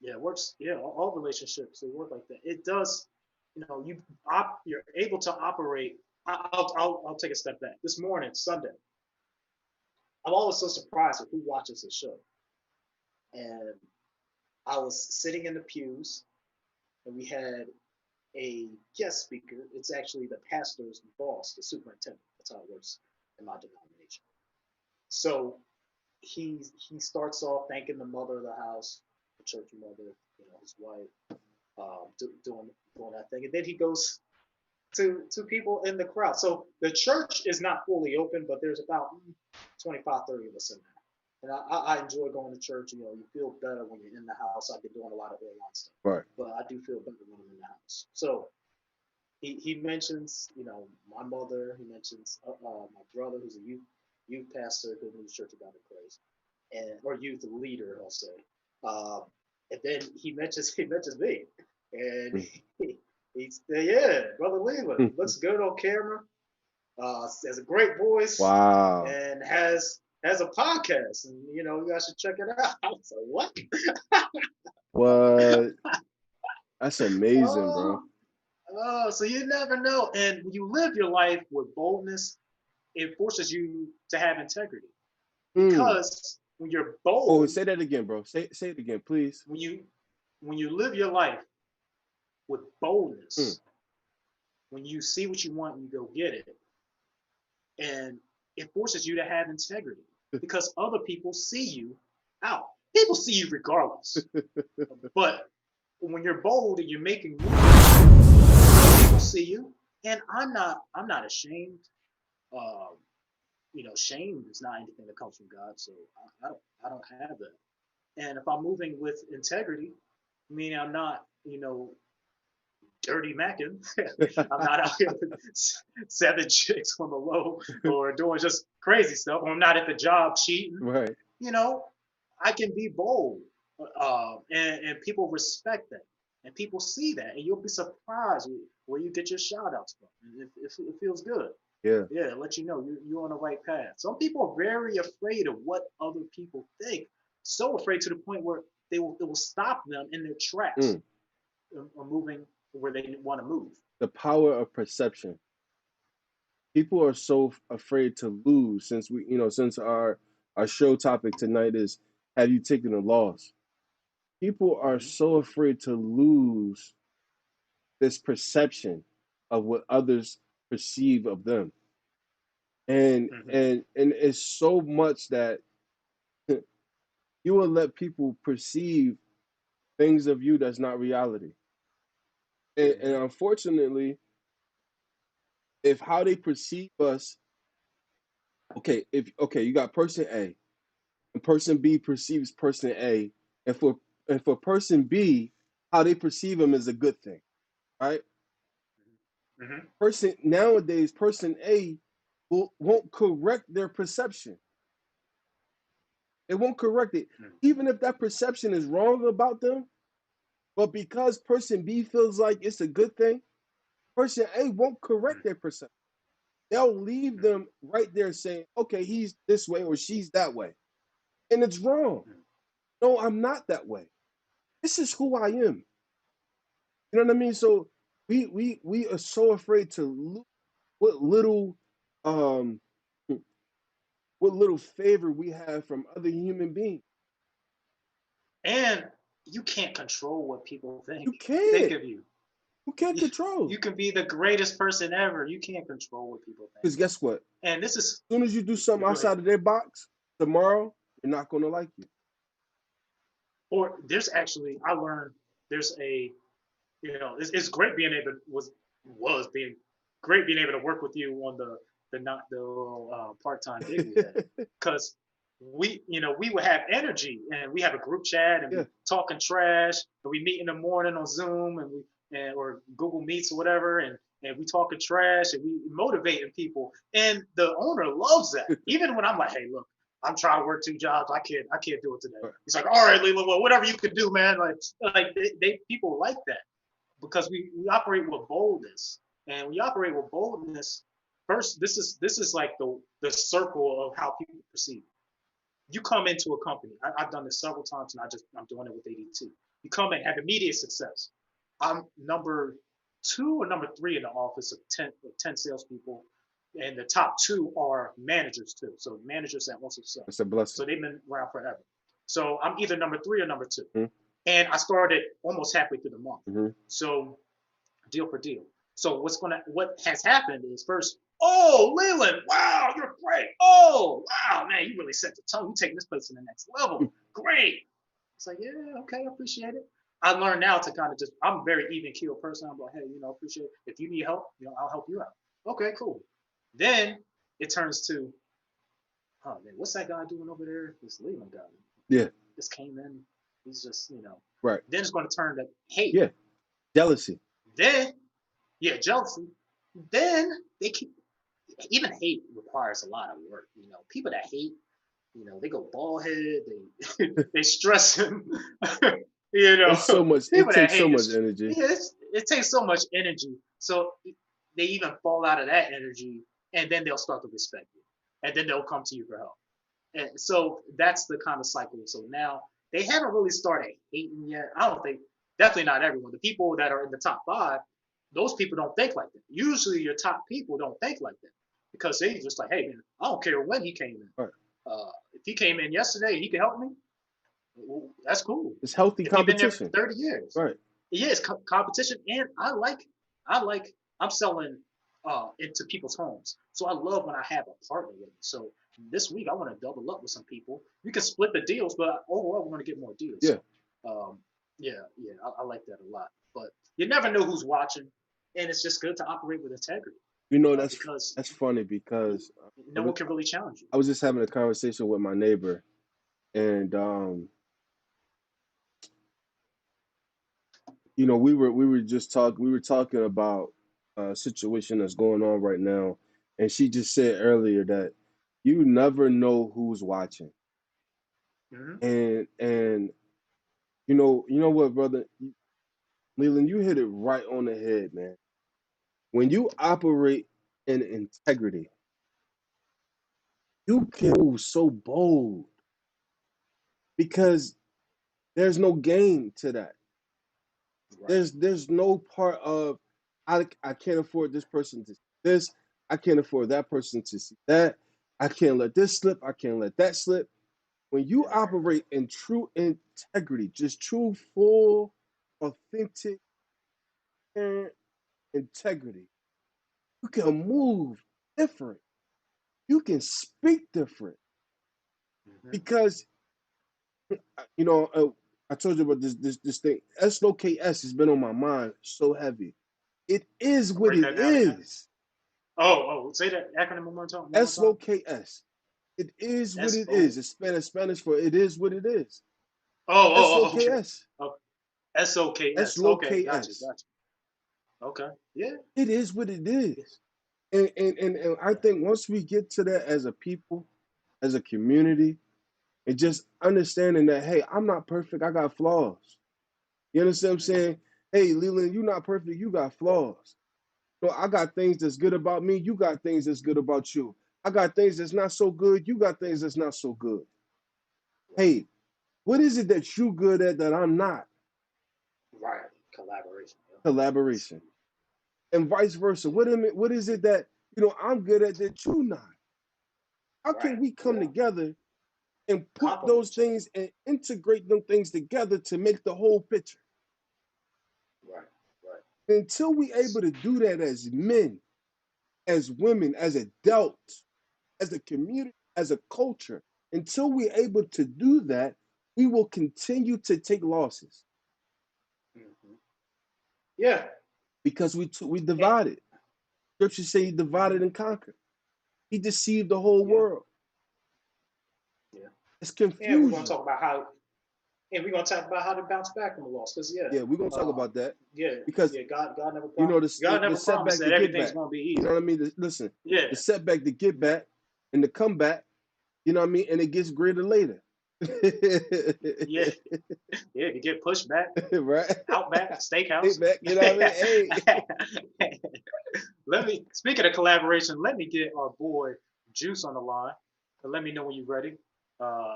Speaker 2: yeah, it works. Yeah, all relationships, they work like that. It does. You're able to operate. I'll take a step back. This morning, Sunday, I'm always so surprised with who watches the show. And I was sitting in the pews, and we had a guest speaker. It's actually the pastor's boss, the superintendent. That's how it works in my denomination. So he starts off thanking the mother of the house, the church mother, his wife, doing that thing, and then he goes to people in the crowd. So the church is not fully open, but there's about 25, 30 of us in there. And I enjoy going to church. You feel better when you're in the house. I've been doing a lot of online stuff,
Speaker 1: Right.
Speaker 2: but I do feel better when I'm in the house. So he mentions, my mother. He mentions my brother, who's a youth pastor, who moves Church of God in Christ, or youth leader, I'll say. And then he mentions me, and he's yeah, brother Leland looks good on camera. Has a great voice.
Speaker 1: Wow.
Speaker 2: And has a podcast, and you guys should check it out. I was like, what?
Speaker 1: What? That's amazing, bro.
Speaker 2: Oh, so you never know. And when you live your life with boldness, it forces you to have integrity. Because when you're bold.
Speaker 1: Oh, say that again, bro. Say it again, please.
Speaker 2: When you live your life with boldness, when you see what you want and you go get it, and it forces you to have integrity because other people see you out. People see you regardless. But when you're bold and you're making moves, people see you. And I'm not ashamed. Shame is not anything that comes from God, so I don't have that. And if I'm moving with integrity, meaning I'm not, dirty macking. I'm not out here with 7 chicks on the low or doing just crazy stuff. Or I'm not at the job cheating.
Speaker 1: Right.
Speaker 2: I can be bold, and people respect that, and people see that, and you'll be surprised where you get your shout outs from. And it feels good.
Speaker 1: Yeah.
Speaker 2: Yeah, it lets you know you're on the right path. Some people are very afraid of what other people think. So afraid to the point where it will stop them in their tracks of moving where they want to move.
Speaker 1: The power of perception. People are so afraid to lose since since our show topic tonight is, have you taken a loss? People are so afraid to lose this perception of what others perceive of them. And it's so much that you will let people perceive things of you that's not reality. And unfortunately, if how they perceive us, you got person A, and person B perceives person A, and for person B, how they perceive him is a good thing, right? Nowadays, person A won't correct their perception. It won't correct it, even if that perception is wrong about them. But because person B feels like it's a good thing, person A won't correct their perception. They'll leave them right there saying, okay, he's this way or she's that way. And it's wrong. No, I'm not that way. This is who I am. You know what I mean? So we are so afraid to lose what little favor we have from other human beings.
Speaker 2: And you can't control what people think.
Speaker 1: You can't.
Speaker 2: Think of you.
Speaker 1: You can't control.
Speaker 2: You can be the greatest person ever. You can't control what people think.
Speaker 1: Because guess what?
Speaker 2: And this is,
Speaker 1: as soon as you do something outside of their box, tomorrow they're not going to like you.
Speaker 2: Or there's actually, I learned there's a, it's great being able being great being able to work with you on the part-time gig we had. Because we would have energy, and we have a group chat, and
Speaker 1: Yeah.
Speaker 2: we talking trash, and we meet in the morning on Zoom, or Google Meets or whatever, and we talking trash, and we motivating people, and the owner loves that. Even when I'm like, hey, look, I'm trying to work 2 jobs, I can't do it today.
Speaker 1: Right.
Speaker 2: He's like, all right, Leland, well, whatever you can do, man. Like they people like that because we operate with boldness, and we operate with boldness. First, this is like the circle of how people perceive. You come into a company. I've done this several times, and I'm doing it with AD2. You come in, have immediate success. I'm number 2 or number 3 in the office of 10 salespeople, and the top 2 are managers too. So managers that also sell.
Speaker 1: It's a blessing.
Speaker 2: So they've been around forever. So I'm either number 3 or number 2,
Speaker 1: mm-hmm.
Speaker 2: and I started almost halfway through the month.
Speaker 1: Mm-hmm.
Speaker 2: So deal for deal. So what has happened is first, oh, Leland, wow, you're great. Oh, wow, man, you really set the tone. You're taking this place to the next level. Great. It's like, yeah, okay, I appreciate it. I learned now to kind of I'm a very even keeled person. I'm like, hey, appreciate it. If you need help, I'll help you out. Okay, cool. Then it turns to, oh man, what's that guy doing over there? This Leland guy.
Speaker 1: Yeah.
Speaker 2: Just came in. He's just,
Speaker 1: Right.
Speaker 2: Then it's going to turn to hate.
Speaker 1: Yeah. Jealousy.
Speaker 2: Then, jealousy. Then they keep, even hate requires a lot of work. People that hate, they go bald headed, they stress him.
Speaker 1: It's so much. It takes so much
Speaker 2: energy.
Speaker 1: energy.
Speaker 2: Yeah, it takes so much energy. So they even fall out of that energy, and then they'll start to respect you, and then they'll come to you for help. And so that's the kind of cycle. So now they haven't really started hating yet. I don't think, definitely not everyone. The people that are in the top 5, those people don't think like that. Usually your top people don't think like that because they just like, hey man, I don't care when he came in.
Speaker 1: Right.
Speaker 2: If he came in yesterday and he can help me, well, that's cool.
Speaker 1: It's healthy
Speaker 2: if
Speaker 1: competition.
Speaker 2: You've been there for 30 years.
Speaker 1: Right.
Speaker 2: Yeah, it's competition, and I'm selling into people's homes. So I love when I have a partner with me. So this week I want to double up with some people. We can split the deals, but overall we're going to get more deals.
Speaker 1: Yeah.
Speaker 2: I like that a lot. But you never know who's watching, and it's just good to operate with integrity.
Speaker 1: That's funny because
Speaker 2: no one can really challenge you.
Speaker 1: I was just having a conversation with my neighbor, and we were talking about a situation that's going on right now, and she just said earlier that you never know who's watching.
Speaker 2: Mm-hmm.
Speaker 1: And you know what, brother Leland, you hit it right on the head, man. When you operate in integrity, you can move so bold because there's no game to that. Right. There's no part of I can't afford this person to see this. I can't afford that person to see that. I can't let this slip. I can't let that slip. When you operate in true integrity, just true, full, authentic integrity, you can move different. You can speak different. Mm-hmm. Because I told you about this thing. SLOKS has been on my mind so heavy. It is what it is.
Speaker 2: Oh, say that acronym one more time.
Speaker 1: SLOKS. It is what it is. It's Spanish for it is what it is.
Speaker 2: SLOKS. SOKS. Okay, gotcha. Okay, yeah.
Speaker 1: It is what it is. And I think once we get to that as a people, as a community, and just understanding that, hey, I'm not perfect. I got flaws. You understand what I'm saying? Hey, Leland, you're not perfect. You got flaws. So I got things that's good about me. You got things that's good about you. I got things that's not so good. You got things that's not so good. Hey, what is it that you good at that I'm not?
Speaker 2: Right.
Speaker 1: Collaboration. And vice versa. What is it that I'm good at that you're not? How can we come together and put those things and integrate them things together to make the whole picture?
Speaker 2: Right.
Speaker 1: Until we able to do that as men, as women, as adults, as a community, as a culture, until we're able to do that, we will continue to take losses.
Speaker 2: Mm-hmm. Yeah.
Speaker 1: Because we divided. Scripture say he divided and conquered. He deceived the whole world.
Speaker 2: Yeah.
Speaker 1: It's
Speaker 2: And we're gonna
Speaker 1: confusion.
Speaker 2: talk about how, and we're gonna talk about how to bounce back from the loss. Cause
Speaker 1: Yeah, we're gonna talk
Speaker 2: um,
Speaker 1: about that
Speaker 2: yeah,
Speaker 1: because
Speaker 2: yeah. God never
Speaker 1: you know
Speaker 2: God
Speaker 1: the
Speaker 2: never promised
Speaker 1: setback
Speaker 2: that
Speaker 1: to get
Speaker 2: everything's
Speaker 1: back.
Speaker 2: gonna be
Speaker 1: You know
Speaker 2: easy.
Speaker 1: what I mean? Listen,
Speaker 2: Yeah,
Speaker 1: the setback to get back and the comeback. You know what I mean? And it gets greater later.
Speaker 2: yeah, yeah. To get pushed back,
Speaker 1: Right?
Speaker 2: Outback
Speaker 1: Hey,
Speaker 2: Steakhouse.
Speaker 1: back, you know what I mean? Hey.
Speaker 2: Let me, speaking of collaboration, let me get our boy Juice on the line. Let me know when you're ready.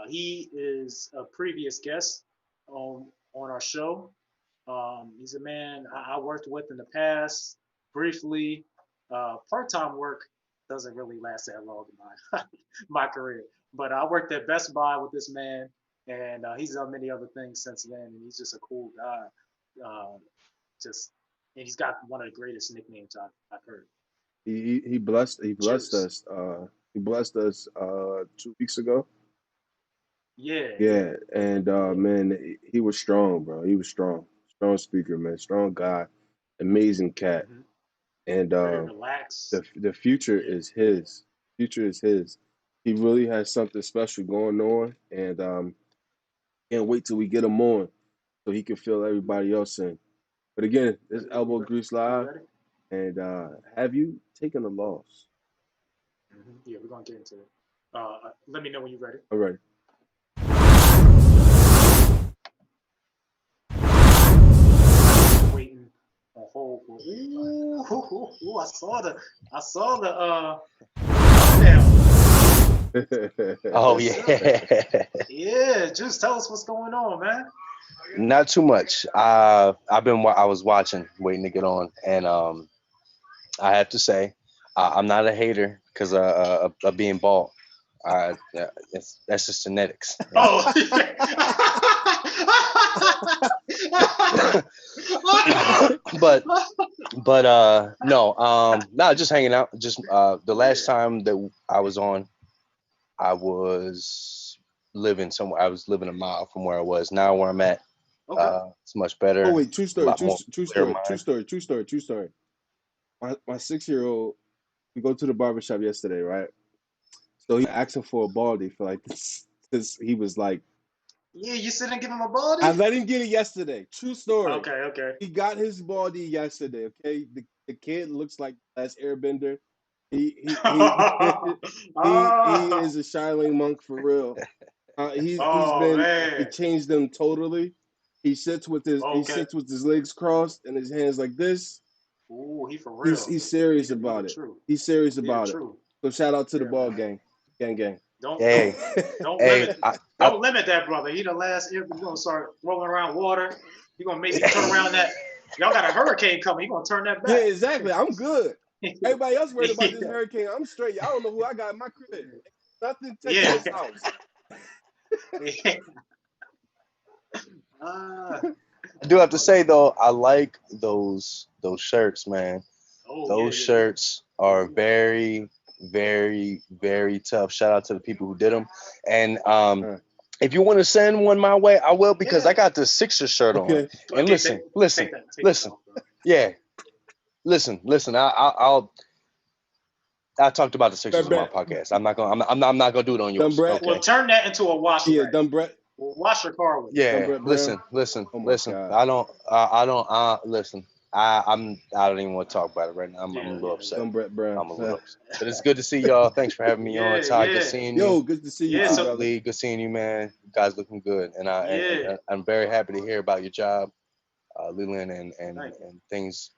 Speaker 2: He is a previous guest on our show. He's a man I worked with in the past briefly. Part-time work doesn't really last that long in my my career, but I worked at Best Buy with this man, and he's done many other things since then. And he's just a cool guy. Uh, just and he's got one of the greatest nicknames I've heard.
Speaker 1: He blessed
Speaker 2: Juice.
Speaker 1: us. He blessed us 2 weeks ago.
Speaker 2: Yeah, yeah,
Speaker 1: Yeah, and
Speaker 2: yeah.
Speaker 1: man, he was strong, bro. He was strong. Strong speaker, man. Strong guy. Amazing cat.
Speaker 2: Hmm.
Speaker 1: And
Speaker 2: Very relaxed.
Speaker 1: the future
Speaker 2: Yeah.
Speaker 1: is his. Future is his. He really has something special going on, and can't wait till we get him on so he can fill everybody else in. But again, this
Speaker 2: Let me know when
Speaker 1: Elbow
Speaker 2: you're ready.
Speaker 1: Grease
Speaker 2: You
Speaker 1: Live,
Speaker 2: ready?
Speaker 1: and have you taken a loss?
Speaker 2: Yeah, we're gonna get into it. Let me know when you're ready.
Speaker 1: All right.
Speaker 2: Waiting on hold for. Ooh, I saw the thumbnail.
Speaker 6: Oh
Speaker 2: Yes, sir.
Speaker 6: yeah,
Speaker 2: Yeah, just tell us what's going on, man.
Speaker 6: not too much. I was watching, waiting to get on, and I have to say, I'm not a hater because of being bald. That's just genetics, you know.
Speaker 2: Oh.
Speaker 6: but no, no, just hanging out. Just the last
Speaker 2: Yeah.
Speaker 6: time that I was on, I was living somewhere. I was living a mile from where I was. Now where I'm at,
Speaker 2: Okay.
Speaker 6: it's much
Speaker 1: Oh
Speaker 6: better,
Speaker 1: wait, true
Speaker 6: a
Speaker 1: story,
Speaker 6: lot more clear mind.
Speaker 1: true story. My 6-year-old, we go to the barbershop yesterday, right? So he asking for a baldy for like this. He was like,
Speaker 2: Yeah, you sit and give him a
Speaker 1: I
Speaker 2: body?
Speaker 1: let him get it yesterday. True story.
Speaker 2: Okay, okay.
Speaker 1: He got his baldy yesterday. Okay, the kid looks like the last Airbender. He he
Speaker 2: Ah,
Speaker 1: is a Shining monk for real. He's
Speaker 2: oh
Speaker 1: been he
Speaker 2: man.
Speaker 1: changed them totally. He
Speaker 2: Okay.
Speaker 1: sits with his legs crossed and his hands like this.
Speaker 2: Ooh, he for
Speaker 1: He's
Speaker 2: real.
Speaker 1: he's serious
Speaker 2: He the
Speaker 1: about it.
Speaker 2: true.
Speaker 1: He's serious
Speaker 2: He the
Speaker 1: about it.
Speaker 2: true.
Speaker 1: So shout out to the
Speaker 2: Yeah,
Speaker 1: ball
Speaker 2: man.
Speaker 1: gang, gang gang.
Speaker 2: Don't don't
Speaker 6: Hey,
Speaker 2: don't
Speaker 6: hey,
Speaker 2: limit
Speaker 6: I
Speaker 2: don't limit that brother. He the last. He's gonna start throwing around water. He gonna make you turn around that. Y'all got a hurricane coming. He gonna turn that
Speaker 1: Yeah,
Speaker 2: back.
Speaker 1: exactly. I'm good. Everybody else worried about this
Speaker 2: Yeah.
Speaker 1: hurricane. I'm straight. I don't know who I got in my crib. Nothing touching
Speaker 2: Yeah.
Speaker 1: this house.
Speaker 2: Yeah. Ah.
Speaker 6: do have to
Speaker 2: Oh,
Speaker 6: say though, I like those shirts, man.
Speaker 2: oh yeah,
Speaker 6: Those
Speaker 2: yeah, yeah.
Speaker 6: shirts are very, very, very tough. Shout out to the people who did them. And
Speaker 1: Uh,
Speaker 6: if you want to send one my way, I will because I
Speaker 2: Yeah.
Speaker 6: got the Sixers shirt on.
Speaker 1: okay.
Speaker 6: And
Speaker 2: Okay, take that
Speaker 6: listen.
Speaker 2: off, bro.
Speaker 6: Yeah, listen. I talked about the Sixers on my
Speaker 1: Brett,
Speaker 6: podcast. I'm not gonna do it on
Speaker 1: Dumb
Speaker 6: yours.
Speaker 1: Brett.
Speaker 2: Well,
Speaker 6: Okay.
Speaker 2: turn that into a wash
Speaker 1: Yeah,
Speaker 2: rag.
Speaker 1: Dumb Brett.
Speaker 2: Well, wash your car with it.
Speaker 1: Dumb
Speaker 6: Yeah.
Speaker 1: Brett Brown.
Speaker 6: Listen.
Speaker 1: Oh my God.
Speaker 6: Listen. I don't even want to talk about it right now. I'm a
Speaker 2: Yeah,
Speaker 6: little
Speaker 2: yeah,
Speaker 6: upset.
Speaker 2: yeah.
Speaker 1: Dumb Brett Brown.
Speaker 6: I'm a little upset. But it's good to see y'all. Thanks for having me on,
Speaker 2: Yeah,
Speaker 6: Todd. Good
Speaker 2: yeah,
Speaker 6: seeing you.
Speaker 1: Yo, good to see you
Speaker 2: yeah.
Speaker 1: too,
Speaker 2: So
Speaker 1: brother.
Speaker 6: Lee, good seeing you, man. You guys looking good, and
Speaker 2: yeah,
Speaker 6: I'm very happy to hear about your job, Leland,
Speaker 2: thank you.
Speaker 6: and things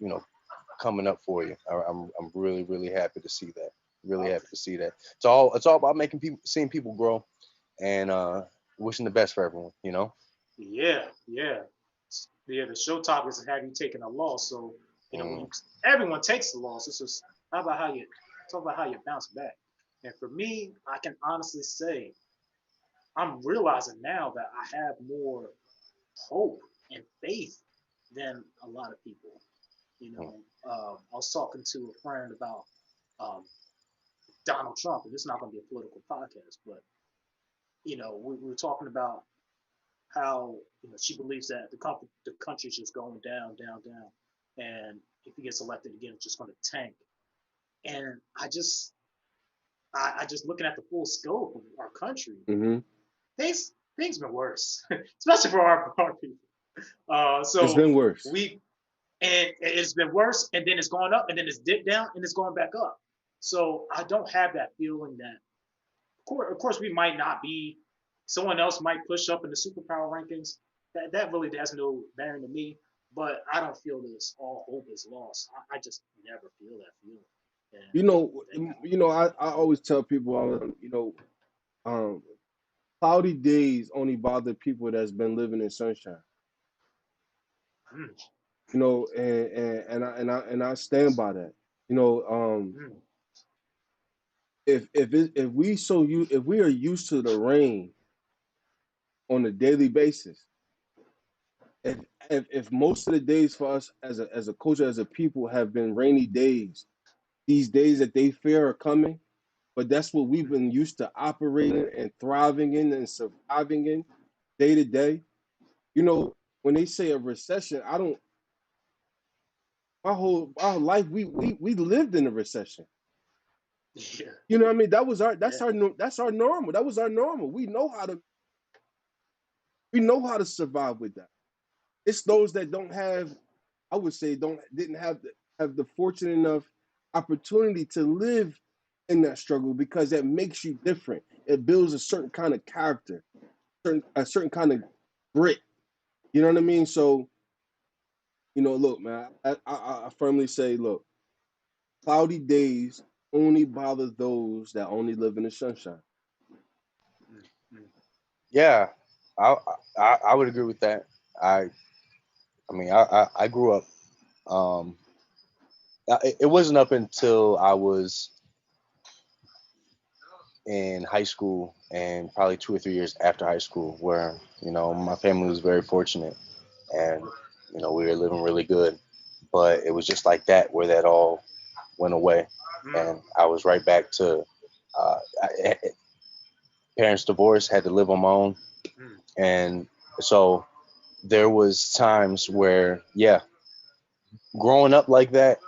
Speaker 6: coming up for you. I'm really really happy to see that.
Speaker 2: I
Speaker 6: Really happy to
Speaker 2: appreciate
Speaker 6: see that. It's all about making people, seeing people grow, and wishing the best for everyone. You know.
Speaker 2: it. Yeah, yeah, yeah. The show topic is have you taken a loss? So when
Speaker 6: Mm,
Speaker 2: you everyone takes a loss. It's just how about how you talk about how you bounce back. And for me, I can honestly say I'm realizing now that I have more hope and faith than a lot of people.
Speaker 6: mm,
Speaker 2: I was talking to a friend about um, Donald Trump, and this is not going to be a political podcast, but we were talking about how she believes that the country's just going down, down, down, and if he gets elected again, it's just going to tank. And I just looking at the full scope of our country,
Speaker 1: Mm-hmm.
Speaker 2: things been worse, especially for our people.
Speaker 1: It's
Speaker 2: So
Speaker 1: been worse.
Speaker 2: it's been worse, and then it's gone up, and then it's dipped down, and it's going back up. So I don't have that feeling that, of course, we might not be. Someone else might push up in the superpower rankings. That really has no bearing to me. But I don't feel this all hope is lost. I just never feel that feeling. And
Speaker 1: I always tell people, um, cloudy days only bother people that's been living in sunshine.
Speaker 2: mm,
Speaker 1: And I stand by that. You know,
Speaker 2: mm,
Speaker 1: if we are used to the rain on a daily basis, if if most of the days for us as a culture, as a people, have been rainy days, these days that they fear are coming, but that's what we've
Speaker 2: mm,
Speaker 1: been used to operating and thriving in and surviving in day to day. You know, when they say a recession, I don't. My whole life we lived in a recession.
Speaker 2: yeah,
Speaker 1: You know what I mean?
Speaker 2: yeah,
Speaker 1: That's our normal. That was our normal. We know how to survive with that. It's those that don't have, I would say, don't didn't have the fortunate enough opportunity to live in that struggle, because that makes you different. It builds a certain kind of character, a certain kind of grit. You know what I mean? So, look, man, I firmly say, look, cloudy days only bother those that only live in the sunshine.
Speaker 2: mm, mm,
Speaker 6: Yeah, I, I would agree with that. I I mean I grew up. Um, it wasn't up until I was in high school and probably 2 or 3 years after high school where my family was very fortunate and we were living really good. But it was just like that where that all went away,
Speaker 2: mm,
Speaker 6: and I was right back to parents divorced, had to live on my own,
Speaker 2: mm,
Speaker 6: and so there was times where growing up like that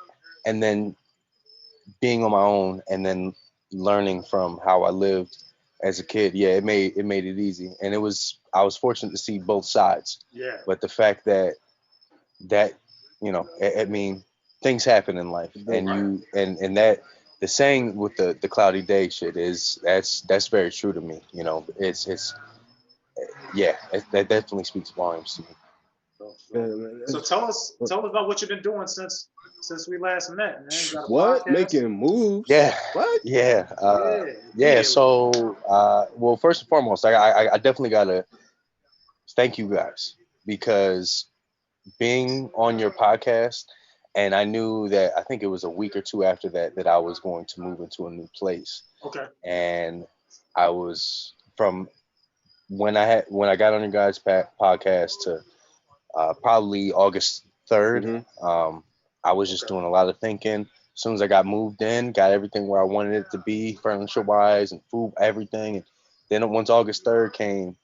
Speaker 6: and then being on my own and then learning from how I lived as a kid, it made it easy, and I was fortunate to see both sides.
Speaker 2: yeah,
Speaker 6: But the fact that I mean, things happen in life,
Speaker 1: It
Speaker 6: and
Speaker 1: does.
Speaker 2: right,
Speaker 6: that the saying with the cloudy day shit is that's very true to me. It's that definitely speaks volumes to me.
Speaker 1: Yeah,
Speaker 2: so,
Speaker 1: man,
Speaker 2: so tell us about what you've been doing since we last met, man. You got a
Speaker 1: what?
Speaker 2: podcast?
Speaker 1: Making moves?
Speaker 6: Yeah,
Speaker 1: What?
Speaker 6: yeah,
Speaker 2: Yeah,
Speaker 6: yeah.
Speaker 2: immediately.
Speaker 6: So, well, first and foremost, I definitely gotta thank you guys because being on your podcast, and I knew that I think it was a week or two after that I was going to move into a new place,
Speaker 2: Okay.
Speaker 6: and I was from when I got on your guys' podcast to probably August 3rd.
Speaker 1: Mm-hmm.
Speaker 6: I was just
Speaker 2: Okay.
Speaker 6: doing a lot of thinking. As soon as I got moved in, got everything where I wanted it to be, furniture wise and food, everything. And then once August 3rd came,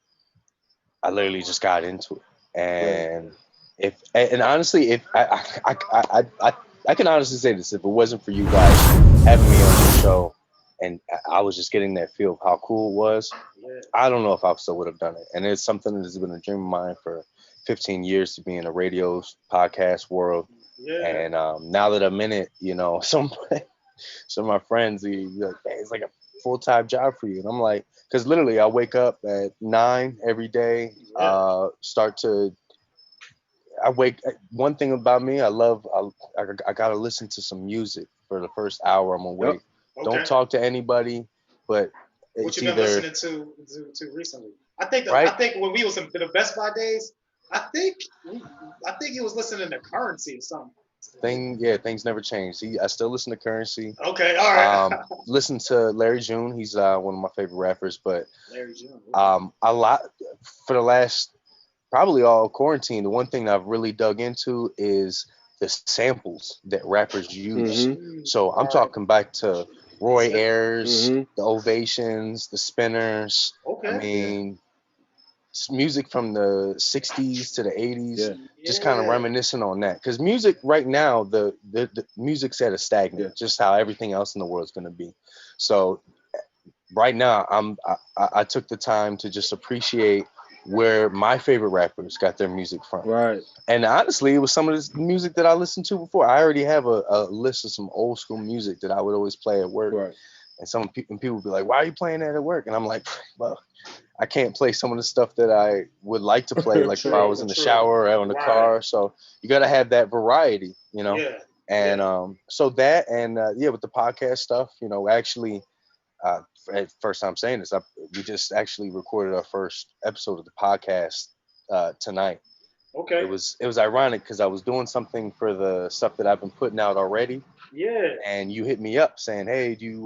Speaker 6: I literally just got into it.
Speaker 1: Right.
Speaker 6: And honestly, if I can honestly say this, if it wasn't for you guys having me on your show, and I was just getting that feel of how cool it was,
Speaker 2: Yeah.
Speaker 6: I don't know if I still would have done it. And it's something that's been a dream of mine for 15 years to be in a radio podcast world.
Speaker 2: Yeah.
Speaker 6: And now that I'm in it, some of my friends, they're like, "Man, it's like a full-time job for you." And I'm like, because literally I wake up at 9 every day,
Speaker 2: Yeah.
Speaker 6: start to, one thing about me, I got to listen to some music for the first hour I'm
Speaker 1: Yep.
Speaker 6: awake. Don't
Speaker 2: Okay.
Speaker 6: talk to anybody, but
Speaker 2: What
Speaker 6: it's
Speaker 2: you been
Speaker 6: either,
Speaker 2: listening to recently? I
Speaker 6: right?
Speaker 2: think when we was in the Best Buy days, I think I think he was listening to Currency or something.
Speaker 6: Things never change. I still listen to Currency.
Speaker 2: Okay. All right.
Speaker 6: Listen to Larry June. He's one of my favorite rappers. But
Speaker 2: Larry June. Okay.
Speaker 6: a lot for the last probably all quarantine. The one thing I've really dug into is the samples that rappers use.
Speaker 1: Mm-hmm.
Speaker 6: So I'm
Speaker 2: All right.
Speaker 6: talking back to Roy Ayers,
Speaker 1: Mm-hmm.
Speaker 6: the Ovations, the Spinners. I
Speaker 2: Okay.
Speaker 1: Yeah.
Speaker 6: mean, music from the 60s to the 80s,
Speaker 1: Yeah.
Speaker 6: just kind of
Speaker 2: Yeah.
Speaker 6: reminiscing on that, because music right now, the music's at a
Speaker 1: Yeah.
Speaker 6: stagnant, just how everything else in the world's going to be. So right now I took the time to just appreciate where my favorite rappers got their music from.
Speaker 1: Right.
Speaker 6: And honestly, it was some of this music that I listened to before. I already have a list of some old school music that I would always play at work.
Speaker 1: Right.
Speaker 6: And people would be like, "Why are you playing that at work?" And I'm like, "Well, I can't play some of the stuff that I would like to play, like if I was in the shower or out in the car." So you got to have that variety, you know.
Speaker 2: Yeah.
Speaker 6: And so that, and yeah, with the podcast stuff, you know, actually, first time saying this, we just actually recorded our first episode of the podcast tonight.
Speaker 2: Okay.
Speaker 6: It was ironic because I was doing something for the stuff that I've been putting out already,
Speaker 2: Yeah.
Speaker 6: and you hit me up saying, "Hey, do you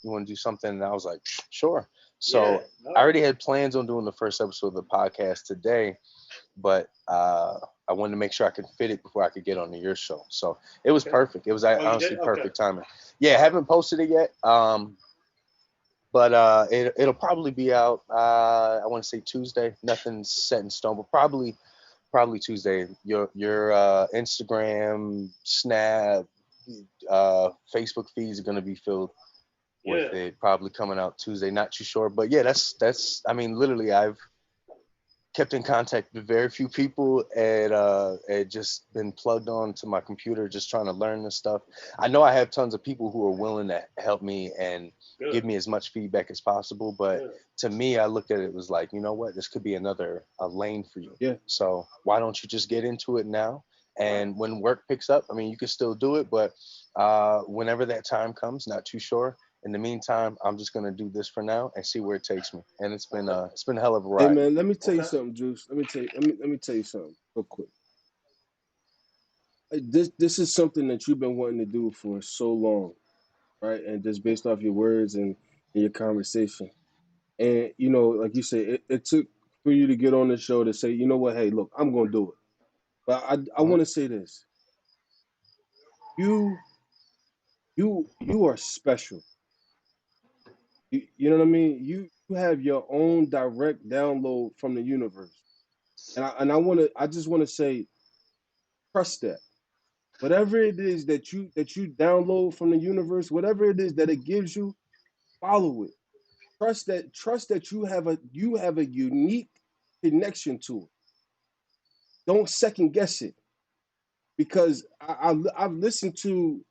Speaker 6: want to do something?" And I was like, "Sure." So
Speaker 2: Yeah. No.
Speaker 6: I already had plans on doing the first episode of the podcast today, but I wanted to make sure I could fit it before I could get on your show. So it was
Speaker 2: Okay.
Speaker 6: perfect. It was
Speaker 2: you
Speaker 6: honestly
Speaker 2: did? Okay.
Speaker 6: perfect timing. Yeah, I haven't posted it yet, but it'll probably be out. I want to say Tuesday. Nothing's set in stone, but probably Tuesday. Your Instagram, Snap, Facebook feeds are gonna be filled with
Speaker 2: Yeah.
Speaker 6: it. Probably coming out Tuesday. Not too sure, but yeah, that's. I mean, literally, I've kept in contact with very few people and just been plugged on to my computer, just trying to learn this stuff. I know I have tons of people who are willing to help me and
Speaker 2: Good.
Speaker 6: give me as much feedback as possible, but
Speaker 2: Good.
Speaker 6: to me, I looked at it was like, you know what, this could be a lane for you.
Speaker 1: Yeah.
Speaker 6: So why don't you just get into it now? And when work picks up, I mean, you can still do it, but whenever that time comes, not too sure. In the meantime, I'm just gonna do this for now and see where it takes me. And it's been a hell of a
Speaker 1: Hey
Speaker 6: ride.
Speaker 1: man, let me tell you
Speaker 2: Okay.
Speaker 1: something, Juice. Let me tell you something real quick. This is something that you've been wanting to do for so long, right? And just based off your words and your conversation. And you know, like you said, it took for you to get on the show to say, you know what, hey, look, I'm gonna do it. But I want to say this. You you are special. You know what I mean? You have your own direct download from the universe. I just want to say trust that. Whatever it is that you download from the universe, whatever it is that it gives you, follow it. Trust that you have a unique connection to it. Don't second guess it because I've listened to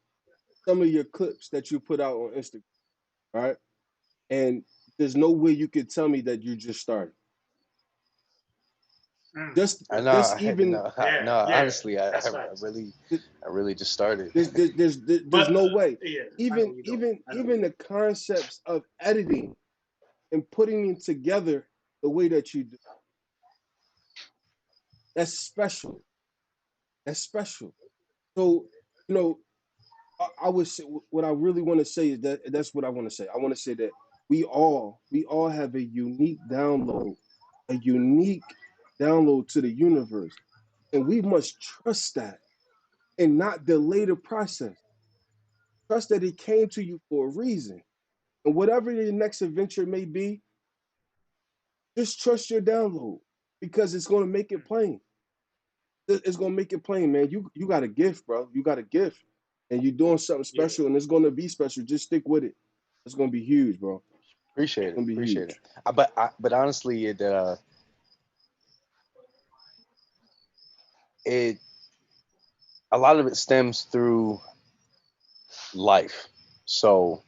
Speaker 1: some of your clips that you put out on Instagram, right? And there's no way you could tell me that you just started. Just
Speaker 6: I know,
Speaker 1: just even
Speaker 6: no,
Speaker 2: Yeah.
Speaker 6: no.
Speaker 2: Yeah.
Speaker 6: Honestly, I
Speaker 2: That's facts.
Speaker 6: really just started.
Speaker 1: there's
Speaker 2: But
Speaker 1: no way.
Speaker 2: yeah. I know
Speaker 1: Even
Speaker 2: you don't.
Speaker 1: even
Speaker 2: I know
Speaker 1: even
Speaker 2: you
Speaker 1: the concepts of editing and putting it together the way that you do, that's special. That's special. So, you know, I would say what I really want to say is that's what I want to say. I want to say that we all have a unique download to the universe, and we must trust that and not delay the process. Trust that it came to you for a reason, and whatever your next adventure may be, just trust your download because it's going to make it plain. It's going to make it plain, man. You got a gift, bro. You got a gift, and you're doing something
Speaker 2: Yeah.
Speaker 1: special, and it's going to be special. Just stick with it. It's going to be huge, bro.
Speaker 6: Appreciate
Speaker 1: It's
Speaker 6: it,
Speaker 1: going to be
Speaker 6: appreciate
Speaker 1: huge.
Speaker 6: it. But honestly, it a lot of it stems through life. So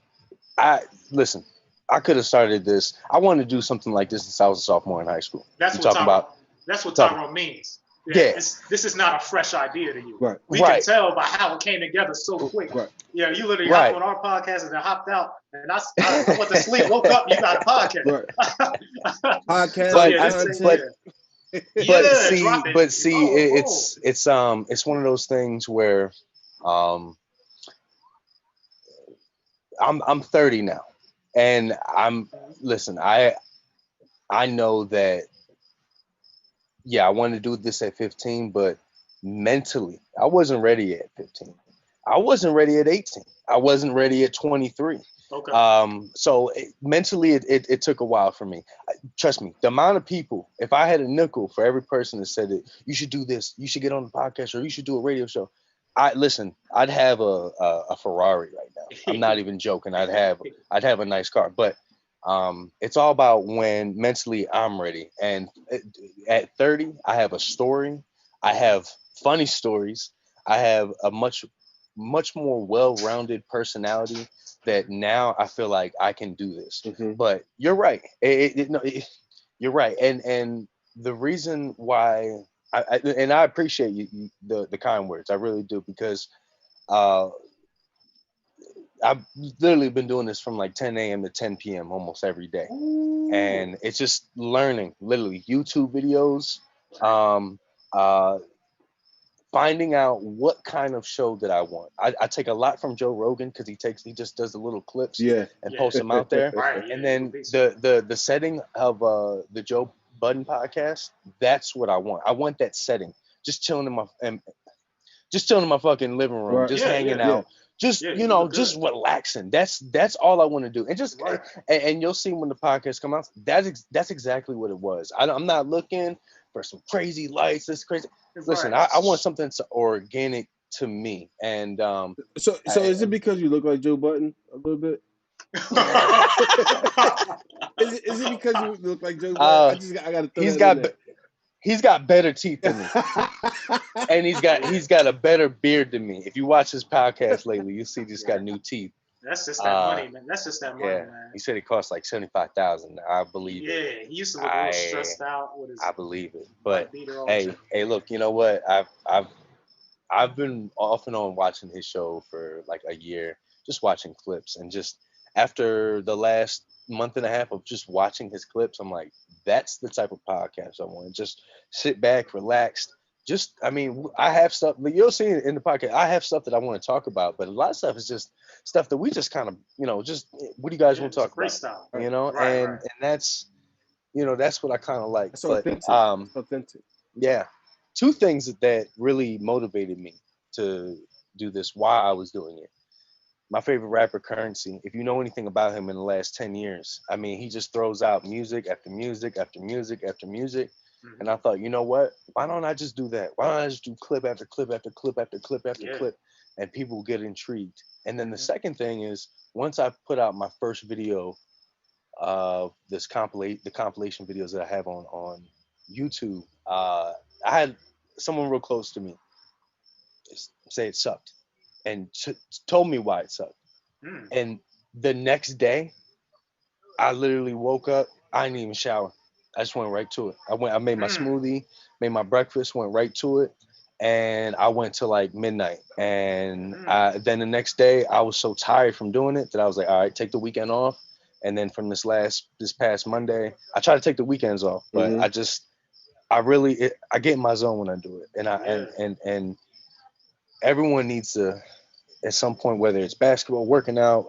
Speaker 6: I listen. I could have started this. I wanted to do something like this since I was a sophomore in high school.
Speaker 2: That's
Speaker 6: We
Speaker 2: what
Speaker 6: talk about
Speaker 2: That's what
Speaker 6: talk-
Speaker 2: Tyrone means.
Speaker 6: Yeah.
Speaker 2: This is not a fresh idea to you.
Speaker 1: Right.
Speaker 2: We
Speaker 6: Right.
Speaker 2: can tell by how it came together so quick.
Speaker 1: Right.
Speaker 2: Yeah, you literally
Speaker 6: Right.
Speaker 2: hopped on our podcast and then hopped out, and I went to sleep, woke up, and you got a podcast.
Speaker 1: Right. Podcast
Speaker 6: But-
Speaker 2: yeah,
Speaker 1: content.
Speaker 6: but see,
Speaker 2: Oh,
Speaker 6: it's one of those things where I'm 30 now, and I know that, yeah, I wanted to do this at 15, but mentally I wasn't ready at 15. I wasn't ready at 18. I wasn't ready at 23.
Speaker 2: Okay.
Speaker 6: So mentally it took a while for me. Trust me, the amount of people, if I had a nickel for every person that said that you should do this, you should get on the podcast, or you should do a radio show, I'd have a Ferrari right now. I'm not even joking. I'd have a nice car. But It's all about when mentally I'm ready. And at 30, I have a story. I have funny stories. I have a much more well-rounded personality that now I feel like I can do this.
Speaker 1: Mhm.
Speaker 6: But you're right. You're right. And the reason why and I appreciate the kind words. I really do because uh, I've literally been doing this from like 10 a.m. to 10 p.m. almost every day, and it's just learning, literally YouTube videos, um, uh, finding out what kind of show that I want. I take a lot from Joe Rogan because he just does the little clips
Speaker 1: Yeah.
Speaker 6: and
Speaker 2: Yeah.
Speaker 6: posts them out there,
Speaker 2: Right. Yeah.
Speaker 6: and then the setting of the Joe Budden podcast, that's what I want. I want that setting, just chilling in my just chilling in my fucking living room,
Speaker 1: Right.
Speaker 6: just
Speaker 2: Yeah.
Speaker 6: hanging
Speaker 2: Yeah.
Speaker 1: Yeah.
Speaker 6: out, just
Speaker 2: Yeah. You look
Speaker 6: just
Speaker 2: good.
Speaker 6: relaxing. That's all I want to do, and just
Speaker 2: Right.
Speaker 6: and you'll see when the podcast come out. That's exactly what it was. I'm not looking for some crazy lights. This crazy. Listen,
Speaker 2: Right.
Speaker 6: I want something that's organic to me, and
Speaker 1: So is it because you look like Joe Button a little bit? Is it because you look like Joe Button? I gotta throw
Speaker 6: he's
Speaker 1: that in
Speaker 6: got
Speaker 1: there.
Speaker 6: he's got better teeth than me. And he's got a better beard than me. If you watch his podcast lately, you see he's got new teeth.
Speaker 2: That's just that
Speaker 6: Uh,
Speaker 2: money, man. That's just that money,
Speaker 6: yeah,
Speaker 2: man.
Speaker 6: he said it cost like 75,000. I believe it.
Speaker 2: Yeah, he used to look a little stressed out with his
Speaker 6: I believe it. But
Speaker 2: white beater all the
Speaker 6: hey,
Speaker 2: time.
Speaker 6: hey, look, you know what? I've been off and on watching his show for like a year, just watching clips, and just after the last month and a half of just watching his clips, I'm like, that's the type of podcast I want. Just sit back, relaxed. Just, I mean, I have stuff. You'll see it in the podcast. I have stuff that I want to talk about, but a lot of stuff is just stuff that we just kind of, just what do you guys
Speaker 2: Yeah,
Speaker 6: want to
Speaker 2: it's
Speaker 6: talk about?
Speaker 2: freestyle.
Speaker 6: And
Speaker 2: Right.
Speaker 6: and that's that's what I kind of like.
Speaker 1: It's
Speaker 6: But
Speaker 1: authentic. It's authentic.
Speaker 6: yeah, two things that really motivated me to do this while I was doing it. My favorite rapper, Currency. If you know anything about him in the last 10 years, I mean, he just throws out music after music after music after music.
Speaker 2: Mhm.
Speaker 6: And I thought, you know what? Why don't I just do that? Why don't I just do clip after clip after clip after clip after
Speaker 2: Yeah.
Speaker 6: clip? And people get intrigued. And then the
Speaker 2: Mhm.
Speaker 6: second thing is, once I put out my first video of the compilation videos that I have on YouTube, I had someone real close to me say it sucked, and told me why it sucked.
Speaker 2: Mm.
Speaker 6: And the next day, I literally woke up. I didn't even shower. I just went right to it. I made my
Speaker 2: Mm.
Speaker 6: smoothie, made my breakfast, went right to it, and I went to like midnight. And
Speaker 2: Mm.
Speaker 6: then the next day, I was so tired from doing it that I was like, all right, take the weekend off. And then from this past Monday, I try to take the weekends off, but
Speaker 1: Mhm.
Speaker 6: I get in my zone when I do it, and
Speaker 2: Yeah.
Speaker 6: and everyone needs to at some point, whether it's basketball, working out,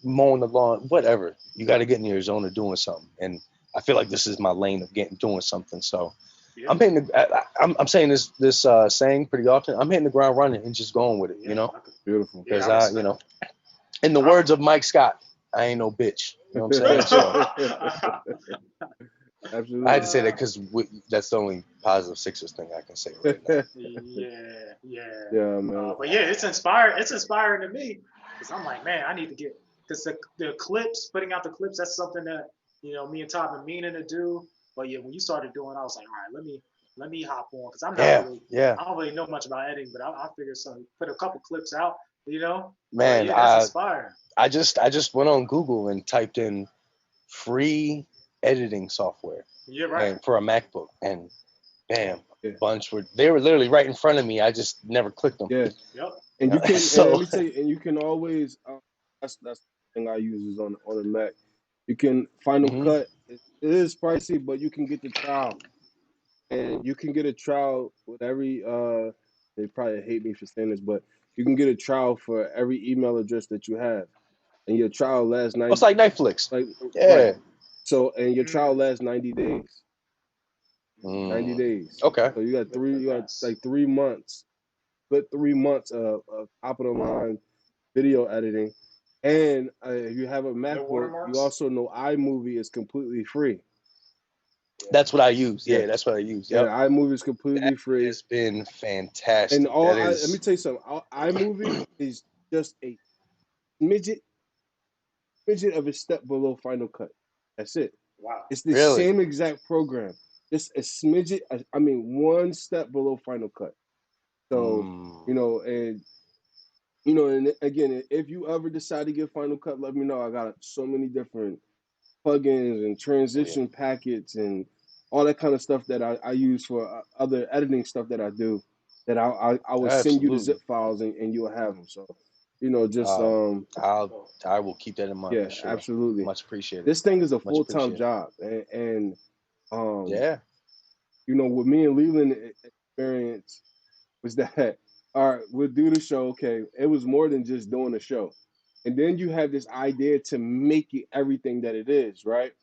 Speaker 6: mowing the lawn, whatever, you got to get in your zone of doing something. And I feel like this is my lane of doing something. So
Speaker 2: Yeah.
Speaker 6: I'm saying this saying pretty often. I'm hitting the ground running and just going with it,
Speaker 2: Yeah.
Speaker 1: Beautiful.
Speaker 6: because
Speaker 2: Yeah, I
Speaker 6: I,
Speaker 2: respect
Speaker 6: in the words of Mike Scott, I ain't no bitch. You know what I'm saying? So I had to say that
Speaker 1: Absolutely.
Speaker 6: because that's the only positive Sixers thing I can say right now.
Speaker 2: Yeah, yeah.
Speaker 1: Yeah, man.
Speaker 2: But yeah, it's inspired. It's inspiring to me because I'm like, man, I need to get because the clips, putting out the clips, that's something that me and Todd been meaning to do. But yeah, when you started doing, I was like, all right, let me hop on because
Speaker 6: Yeah,
Speaker 2: I don't really know much about editing, but I figured put a couple clips out, But
Speaker 6: man.
Speaker 2: yeah, that's inspiring.
Speaker 6: I just went on Google and typed in free editing software
Speaker 2: You're right.
Speaker 6: and for a MacBook, and bam,
Speaker 1: Yeah.
Speaker 6: they were literally right in front of me. I just never clicked them.
Speaker 1: Yeah.
Speaker 2: Yep.
Speaker 1: And you can, and let
Speaker 6: So
Speaker 1: me tell you, and you can always. That's the thing I use is on a Mac. You can Final
Speaker 6: mhm.
Speaker 1: Cut. It is pricey, but you can get the trial, and you can get a trial with every. They probably hate me for saying this, but you can get a trial for every email address that you have, and your trial lasts
Speaker 6: Well, it's
Speaker 1: 90.
Speaker 6: like Netflix.
Speaker 1: Like right.
Speaker 6: Yeah.
Speaker 1: So and your trial
Speaker 2: Mm.
Speaker 1: lasts 90 days. 90
Speaker 6: Mm.
Speaker 1: days.
Speaker 6: Okay.
Speaker 1: So you got
Speaker 2: The
Speaker 1: you got
Speaker 2: best.
Speaker 1: like 3 months. Good 3 months of top of the line video editing. And if you have a
Speaker 2: No
Speaker 1: MacBook, you
Speaker 2: watermarks.
Speaker 1: also know iMovie is completely free.
Speaker 6: That's what I use.
Speaker 1: Yeah,
Speaker 6: Yeah, that's what I use.
Speaker 1: yeah,
Speaker 6: Yep.
Speaker 1: iMovie is completely
Speaker 6: That
Speaker 1: free.
Speaker 6: has been
Speaker 1: And
Speaker 6: fantastic.
Speaker 1: all
Speaker 6: That
Speaker 1: let me
Speaker 6: is.
Speaker 1: tell you something. iMovie is just a midget, smidget of a step below Final Cut. That's it.
Speaker 2: Wow.
Speaker 1: It's the
Speaker 6: Really?
Speaker 1: same exact program. Just a smidget. I mean, one step below Final Cut. So
Speaker 6: Mm,
Speaker 1: and again, if you ever decide to get Final Cut, let me know. I got so many different plugins and
Speaker 6: oh yeah.
Speaker 1: transition packets and all that kind of stuff that I use for other editing stuff that I do. That I will send you the
Speaker 6: Absolutely.
Speaker 1: zip files and you'll have them. So, just
Speaker 6: Um,
Speaker 2: Oh,
Speaker 6: I will keep that in mind
Speaker 1: yeah,
Speaker 6: for sure.
Speaker 1: absolutely.
Speaker 6: Much appreciated.
Speaker 1: This thing is a
Speaker 6: Much
Speaker 1: full time
Speaker 6: appreciated.
Speaker 1: job, and um,
Speaker 6: Yeah.
Speaker 1: what me and Leland experienced was that all right, we'll do the show. Okay, it was more than just doing the show, and then you have this idea to make it everything that it is, right?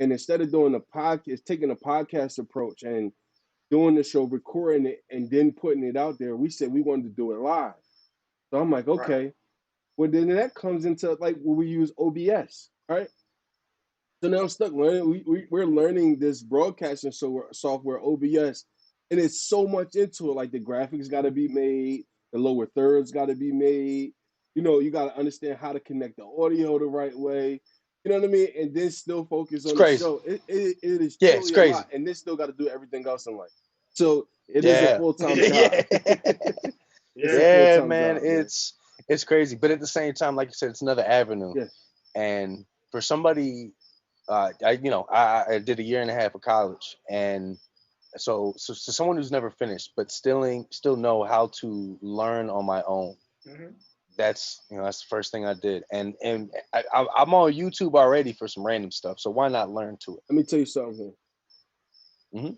Speaker 1: And instead of doing the podcast, taking a podcast approach and doing the show, recording it, and then putting it out there, we said we wanted to do it live. So I'm like,
Speaker 2: right.
Speaker 1: okay. Well, then that comes into like when we use OBS, right? So now I'm stuck learning. We're learning this broadcasting software OBS, and it's so much into it. Like the graphics got to be made, the lower thirds got to be made. You got to understand how to connect the audio the right way. You know what I mean? And then still focus
Speaker 6: It's
Speaker 1: on the
Speaker 6: crazy.
Speaker 1: show. It is
Speaker 6: Yeah, it's
Speaker 1: truly a
Speaker 6: crazy.
Speaker 1: lot, and then still got to do everything else in life. So it is a
Speaker 6: Yeah.
Speaker 1: full time job.
Speaker 6: Yeah.
Speaker 1: It's a
Speaker 2: Yeah.
Speaker 1: full
Speaker 6: Yeah,
Speaker 1: time
Speaker 6: man.
Speaker 1: job, man.
Speaker 6: It's crazy. But at the same time, like you said, it's another avenue.
Speaker 1: Yeah.
Speaker 6: And for somebody I did a year and a half of college, and so someone who's never finished but still know how to learn on my own.
Speaker 2: Hmm.
Speaker 6: That's the first thing I did, and I'm on YouTube already for some random stuff, so why not learn to it?
Speaker 1: Let me tell you something here.
Speaker 6: Hmm.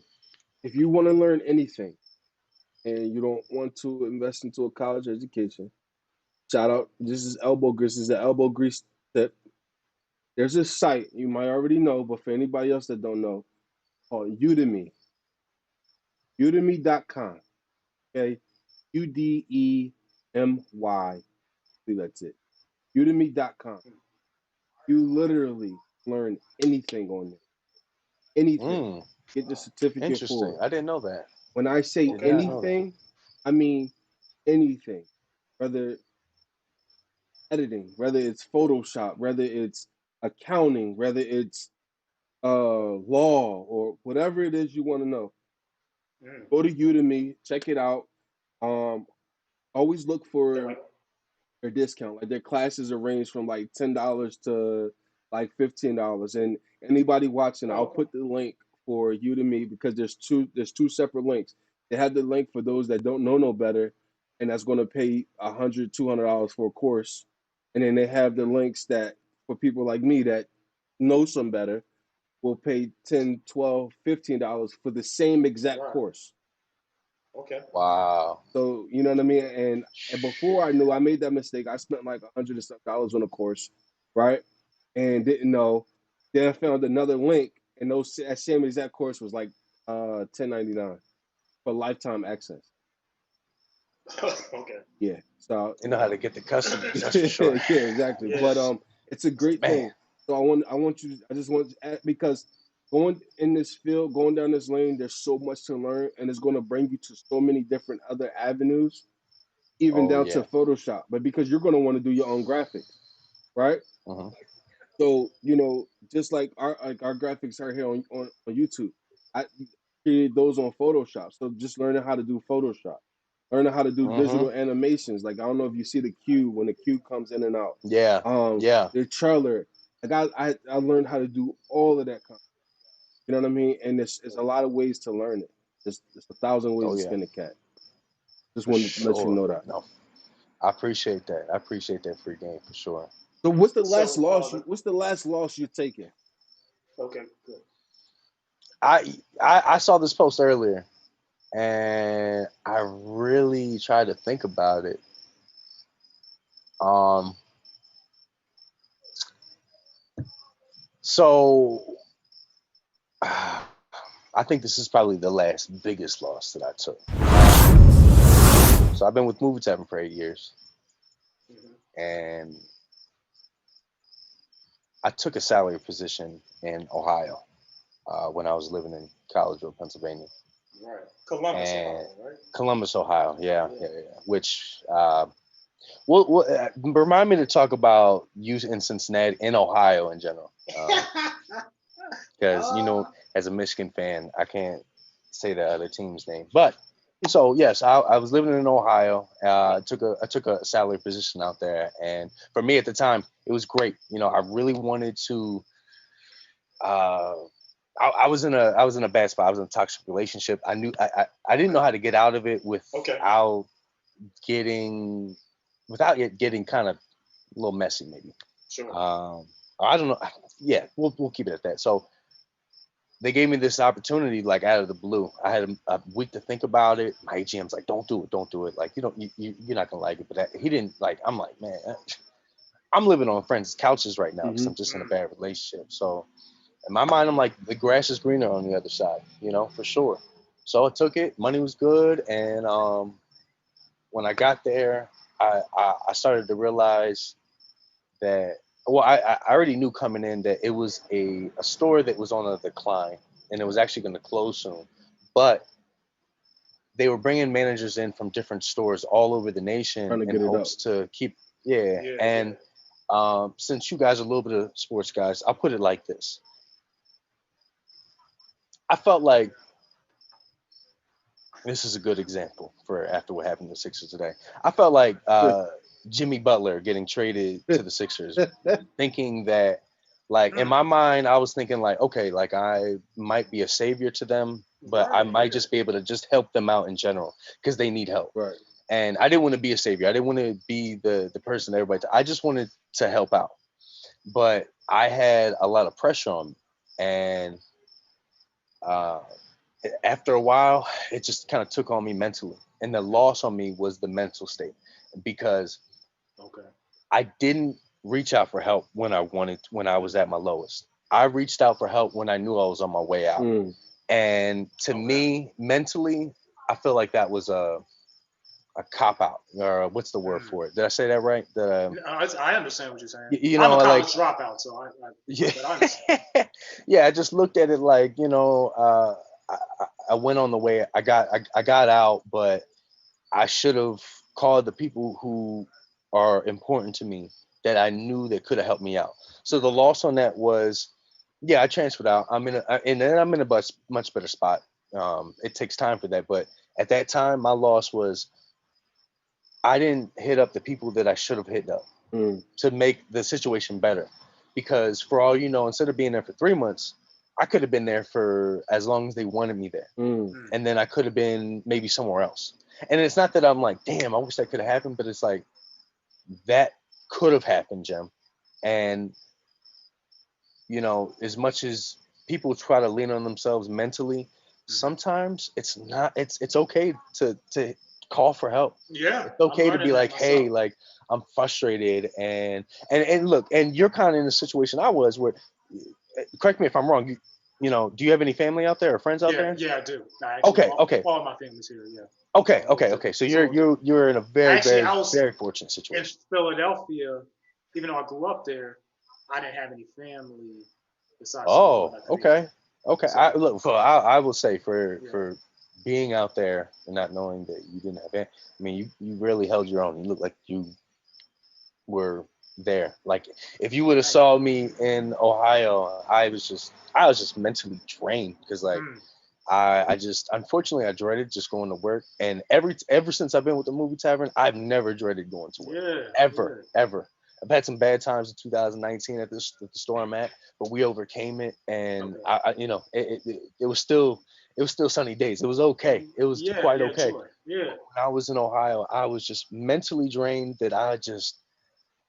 Speaker 1: If you want to learn anything, and you don't want to invest into a college education, shout out. This is elbow grease. This is the elbow grease tip. There's a site you might already know, but for anybody else that don't know, called Udemy. Udemy.com. Okay, Udemy. That's it. Udemy.com. You literally learn anything on there. Anything.
Speaker 6: Mm,
Speaker 1: Get the certificate for
Speaker 6: interesting.
Speaker 1: it.
Speaker 6: I didn't know that.
Speaker 1: When I say
Speaker 6: Did
Speaker 2: Okay.
Speaker 6: not know that.
Speaker 1: anything, I mean anything. Whether editing, whether it's Photoshop, whether it's accounting, whether it's law or whatever it is you want to know.
Speaker 2: Mm.
Speaker 1: Go to Udemy, check it out. Um, always look
Speaker 2: Yeah,
Speaker 1: for
Speaker 2: like,
Speaker 1: their discount. Like their classes are range from like $10 to like $15. And anybody watching,
Speaker 2: oh,
Speaker 1: I'll
Speaker 2: okay.
Speaker 1: put the link for Udemy because there's two separate links. They have the link for those that don't know no better, and that's going to pay $100, $200 for a course. And then they have the links that for people like me that know some better will pay 10, 12, $15 for the same exact
Speaker 2: Right.
Speaker 1: course.
Speaker 2: Okay.
Speaker 6: Wow.
Speaker 1: So you know what I mean. And before I knew, I made that mistake. I spent like $100 on a course, right? And didn't know. Then I found another link, and that same exact course was like $10.99 for lifetime access.
Speaker 2: Okay.
Speaker 1: Yeah. So
Speaker 6: You know how to get the customers, that's for sure.
Speaker 1: yeah, exactly. But
Speaker 2: Yes.
Speaker 1: it's a great
Speaker 6: Man.
Speaker 1: thing. So I want you. I just want because going in this field, going down this lane, there's so much to learn, and it's going to bring you to so many different other avenues, even
Speaker 6: Oh
Speaker 1: down to
Speaker 6: yeah.
Speaker 1: Photoshop. But because you're going to want to do your own graphics, right?
Speaker 6: Hmm.
Speaker 1: So just like our graphics are here on YouTube, I created those on Photoshop. So just learning how to do Photoshop, learning how to do
Speaker 6: Hmm.
Speaker 1: digital animations. Like I don't know if you see the cube when the cube comes in and out.
Speaker 6: Yeah. Yeah.
Speaker 1: The trailer. Like I learned how to do all of that. You know what I mean? And there's a lot of ways to learn it. There's a thousand ways
Speaker 6: Oh
Speaker 1: to
Speaker 6: yeah.
Speaker 1: skin a cat. Just
Speaker 6: For
Speaker 1: wanted to let you
Speaker 6: sure.
Speaker 1: know that.
Speaker 6: No, I appreciate that. I appreciate that free game for sure.
Speaker 1: So
Speaker 2: So,
Speaker 1: what's the last loss you're taking?
Speaker 2: okay, good.
Speaker 6: I saw this post earlier, and I really tried to think about it. Um, so I think this is probably the last biggest loss that I took. So I've been with Movie Tavern for 8 years,
Speaker 2: Hmm.
Speaker 6: and I took a salary position in Ohio when I was living in Collegeville, Pennsylvania,
Speaker 2: Right. Columbus,
Speaker 6: and
Speaker 2: Ohio, right?
Speaker 6: Columbus, Ohio. Yeah,
Speaker 2: Yeah.
Speaker 6: yeah, yeah. Which Remind me to talk about you in Cincinnati, in Ohio in general, because as a Michigan fan, I can't say the other team's name. But so yes, I was living in Ohio. I took a salary position out there, and for me at the time, it was great. I really wanted to. Uh, I was in a bad spot. I was in a toxic relationship. I didn't know how to get out of it
Speaker 2: Okay.
Speaker 6: getting without it getting kind of a little messy, maybe.
Speaker 2: Sure.
Speaker 6: I don't know. Yeah, we'll keep it at that. So they gave me this opportunity like out of the blue. I had a week to think about it. My GM's like, don't do it. Like you're not gonna like it. But he didn't like. I'm like, man, I'm living on friends' couches right now because I'm just in a bad relationship. So in my mind, I'm like, the grass is greener on the other side, for sure. So I took it. Money was good, and when I got there, I started to realize that. Well, I already knew coming in that it was a store that was on a decline, and it was actually going to close soon. But they were bringing managers in from different stores all over the nation
Speaker 1: Trying to
Speaker 6: in
Speaker 1: get it up.
Speaker 6: hopes to keep. Yeah. And since you guys are a little bit of sports guys, I'll put it like this. I felt like this is a good example for after what happened to the Sixers today. I felt like Jimmy Butler getting traded to the Sixers, thinking that, like, in my mind, I was thinking, like, okay, like, I might be a savior to them, but I might just be able to just help them out in general because they need help.
Speaker 1: Right.
Speaker 6: And I didn't want to be a savior. I didn't want to be the person everybody. I just wanted to help out. But I had a lot of pressure on me. And after a while, it just kind of took on me mentally. And the loss on me was the mental state because I didn't reach out for help when I was at my lowest. I reached out for help when I knew I was on my way out. And to me, mentally, I feel like that was a cop out, or what's the word for it? Did I say that right?
Speaker 2: I understand what you're saying.
Speaker 6: I'm
Speaker 2: a college dropout, so I
Speaker 6: yeah.
Speaker 2: understand.
Speaker 6: Yeah, I just looked at it like, I went on the way. I got out, but I should have called the people who are important to me that I knew that could have helped me out. So the loss on that was, yeah, I transferred out. I'm in a much better spot. It takes time for that, but at that time, my loss was I didn't hit up the people that I should have hit up to make the situation better. Because for all you know, instead of being there for 3 months, I could have been there for as long as they wanted me there. And then I could have been maybe somewhere else. And it's not that I'm like, damn, I wish that could have happened, but it's like that could have happened, Jim. And, as much as people try to lean on themselves mentally, sometimes it's okay to call for help.
Speaker 2: Yeah.
Speaker 6: It's okay to be like, hey, like, I'm frustrated and look, and you're kind of in the situation I was where, correct me if I'm wrong, do you have any family out there or friends out there?
Speaker 2: Yeah, I do.
Speaker 6: Okay.
Speaker 2: All my family's here, yeah.
Speaker 6: Okay. So you're in a very, very, very fortunate
Speaker 2: In
Speaker 6: situation.
Speaker 2: Philadelphia, even though I grew up there, I didn't have any family besides.
Speaker 6: Oh, okay.
Speaker 2: So,
Speaker 6: I will say for being out there and not knowing that you didn't have it, I mean, you really held your own. You looked like you were there. Like if you would have saw me in Ohio, I was just mentally drained because like I just unfortunately I dreaded just going to work, and ever since I've been with the Movie Tavern, I've never dreaded going to work. Ever. I've had some bad times in 2019 at the store I'm at, but we overcame it, and it was still sunny days. It was okay. It was quite okay.
Speaker 2: Sure. Yeah.
Speaker 6: When I was in Ohio, I was just mentally drained that I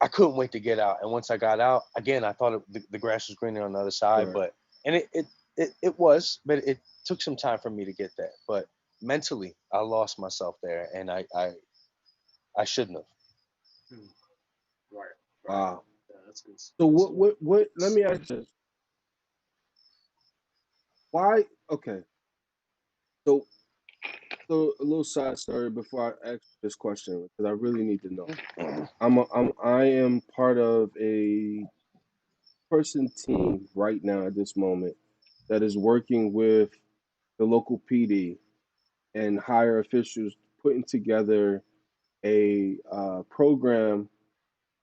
Speaker 6: couldn't wait to get out. And once I got out, again, I thought the grass was greener on the other side,
Speaker 1: Right.
Speaker 6: it was, but it took some time for me to get that. But mentally, I lost myself there, and I shouldn't have.
Speaker 2: Right.
Speaker 1: Wow.
Speaker 2: Yeah, that's good.
Speaker 1: So what? Let me ask you this. Why? Okay. So a little side story before I ask this question because I really need to know. I am part of a person team right now at this moment that is working with the local PD and higher officials putting together a program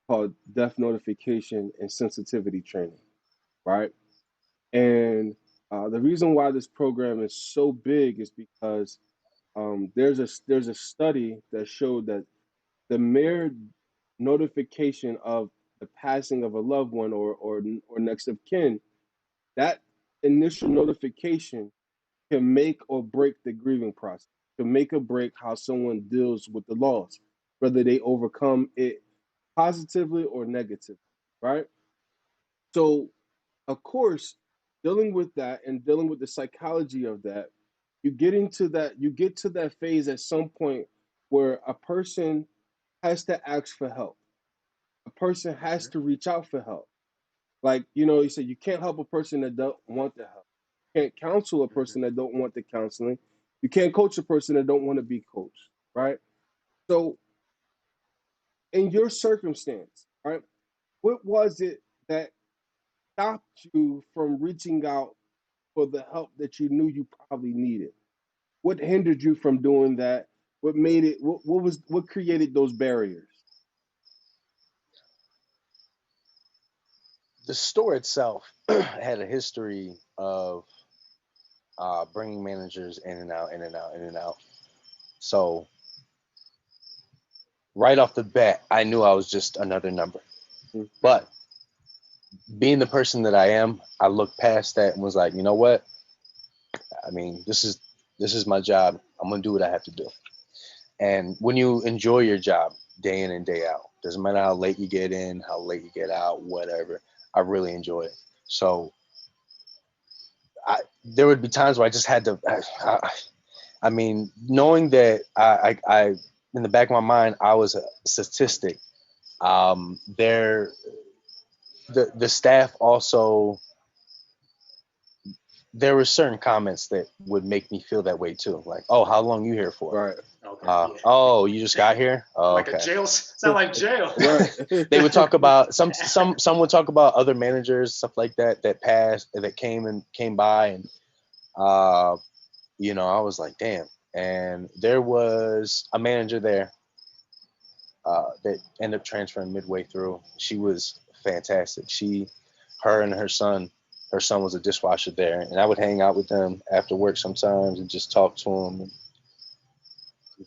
Speaker 1: called death notification and sensitivity training, right? And the reason why this program is so big is because there's a study that showed that the mere notification of the passing of a loved one or next of kin, that initial notification can make or break the grieving process, can make or break how someone deals with the loss, whether they overcome it positively or negatively, right? So, of course, dealing with that and dealing with the psychology of that, you get to that phase at some point where a person has to ask for help. A person has to reach out for help. Like, you said you can't help a person that don't want the help. You can't counsel a person that don't want the counseling. You can't coach a person that don't want to be coached, right? So, in your circumstance, right, what was it that stopped you from reaching out for the help that you knew you probably needed? What hindered you from doing that? What made it? What created those barriers?
Speaker 6: The store itself had a history of bringing managers in and out, in and out, in and out. So right off the bat, I knew I was just another number.
Speaker 1: Mhm.
Speaker 6: But being the person that I am, I looked past that and was like, you know what? I mean, this is my job. I'm gonna do what I have to do. And when you enjoy your job day in and day out, doesn't matter how late you get in, how late you get out, whatever. I really enjoy it. So there would be times where I just had to. I mean, knowing that in the back of my mind, I was a statistic. There, the staff also, there were certain comments that would make me feel that way too. Like, oh, how long you here for?
Speaker 1: Right.
Speaker 2: Okay. Yeah.
Speaker 6: Oh, you just got here? Oh,
Speaker 2: Like a
Speaker 6: okay.
Speaker 2: jail. Sound like jail.
Speaker 1: Right.
Speaker 6: They would talk about some would talk about other managers, stuff like that, that passed, that came by, and I was like, damn. And there was a manager there that ended up transferring midway through. She was fantastic. Her and her son was a dishwasher there, and I would hang out with them after work sometimes and just talk to them. And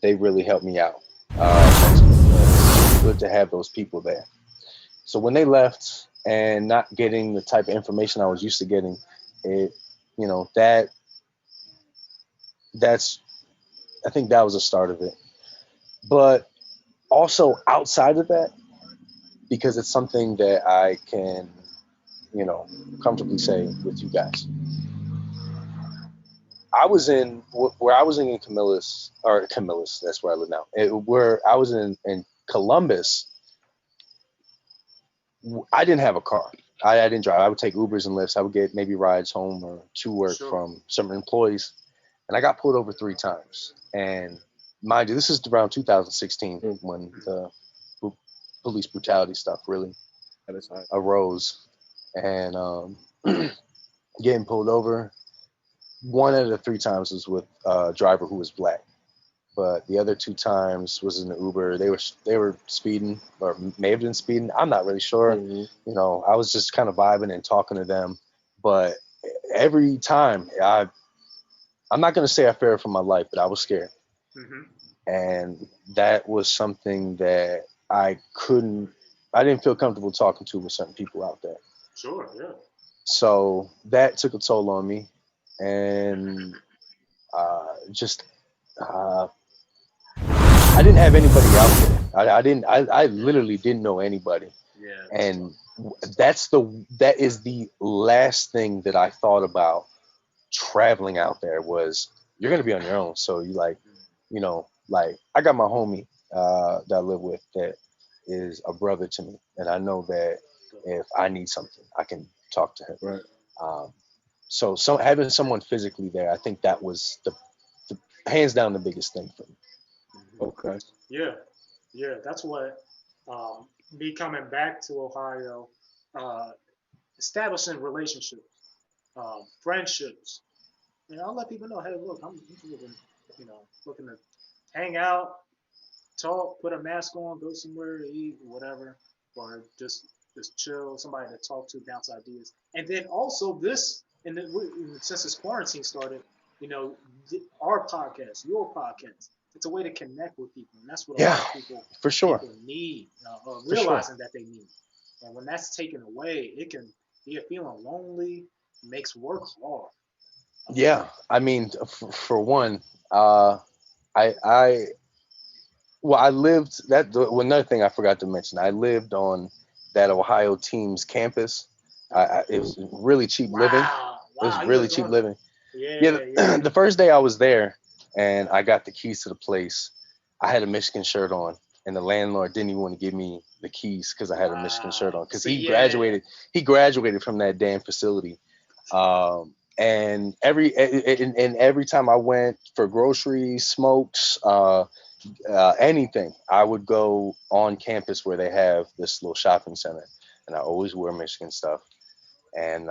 Speaker 6: they really helped me out. It's good to have those people there. So when they left and not getting the type of information I was used to getting, it, that's I think that was the start of it. But also outside of that, because it's something that I can, comfortably say with you guys. I was in where I was in Camillus, that's where I live now. Where I was in Columbus, I didn't have a car. I didn't drive. I would take Ubers and Lyfts. I would get maybe rides home or to work from some employees. And I got pulled over 3 times. And mind you, this is around 2016 when the police brutality stuff really arose. And getting pulled over, 1 out of the 3 times was with a driver who was black. But the other 2 times was in the Uber. They were speeding, or may have been speeding. I'm not really sure.
Speaker 1: Mm-hmm.
Speaker 6: I was just kind of vibing and talking to them. But every time, I'm not going to say I feared for my life, but I was scared.
Speaker 2: Mm-hmm.
Speaker 6: And that was something that I didn't feel comfortable talking to with certain people out there.
Speaker 2: Sure, yeah.
Speaker 6: So that took a toll on me. And just I didn't have anybody out there. I literally didn't know anybody.
Speaker 2: Yeah.
Speaker 6: And that is the last thing that I thought about traveling out there was you're going to be on your own. So I got my homie that I live with that is a brother to me. And I know that if I need something, I can talk to him.
Speaker 1: Right.
Speaker 6: So having someone physically there, I think that was the hands down the biggest thing for me.
Speaker 1: Okay.
Speaker 2: Yeah. That's what me coming back to Ohio, establishing relationships, friendships. And I'll let people know, hey, look, I'm looking to hang out, talk, put a mask on, go somewhere, eat, whatever, or just chill, somebody to talk to, bounce ideas. And then also this, and then since this quarantine started, you know, our podcast, your podcast, it's a way to connect with people, and that's what a
Speaker 6: Yeah,
Speaker 2: lot of people
Speaker 6: for sure.
Speaker 2: need, or
Speaker 6: For sure.
Speaker 2: realizing that they need. And when that's taken away, it can be a feeling lonely, makes work hard.
Speaker 6: Yeah. I mean, for one, uh, I well, I lived another thing I forgot to mention. I lived on that Ohio team's campus. It was really cheap living.
Speaker 2: Wow,
Speaker 6: It was
Speaker 2: wow, you
Speaker 6: really
Speaker 2: lived
Speaker 6: cheap
Speaker 2: on.
Speaker 6: living. Yeah,
Speaker 2: Yeah, yeah.
Speaker 6: the first day I was there and I got the keys to the place, I had a Michigan shirt on, and the landlord didn't even want to give me the keys because I had a Michigan shirt on
Speaker 2: Wow.
Speaker 6: because
Speaker 2: See, yeah.
Speaker 6: he graduated from that damn facility. And every time I went for groceries, smokes, anything, I would go on campus where they have this little shopping center, and I always wear Michigan stuff. And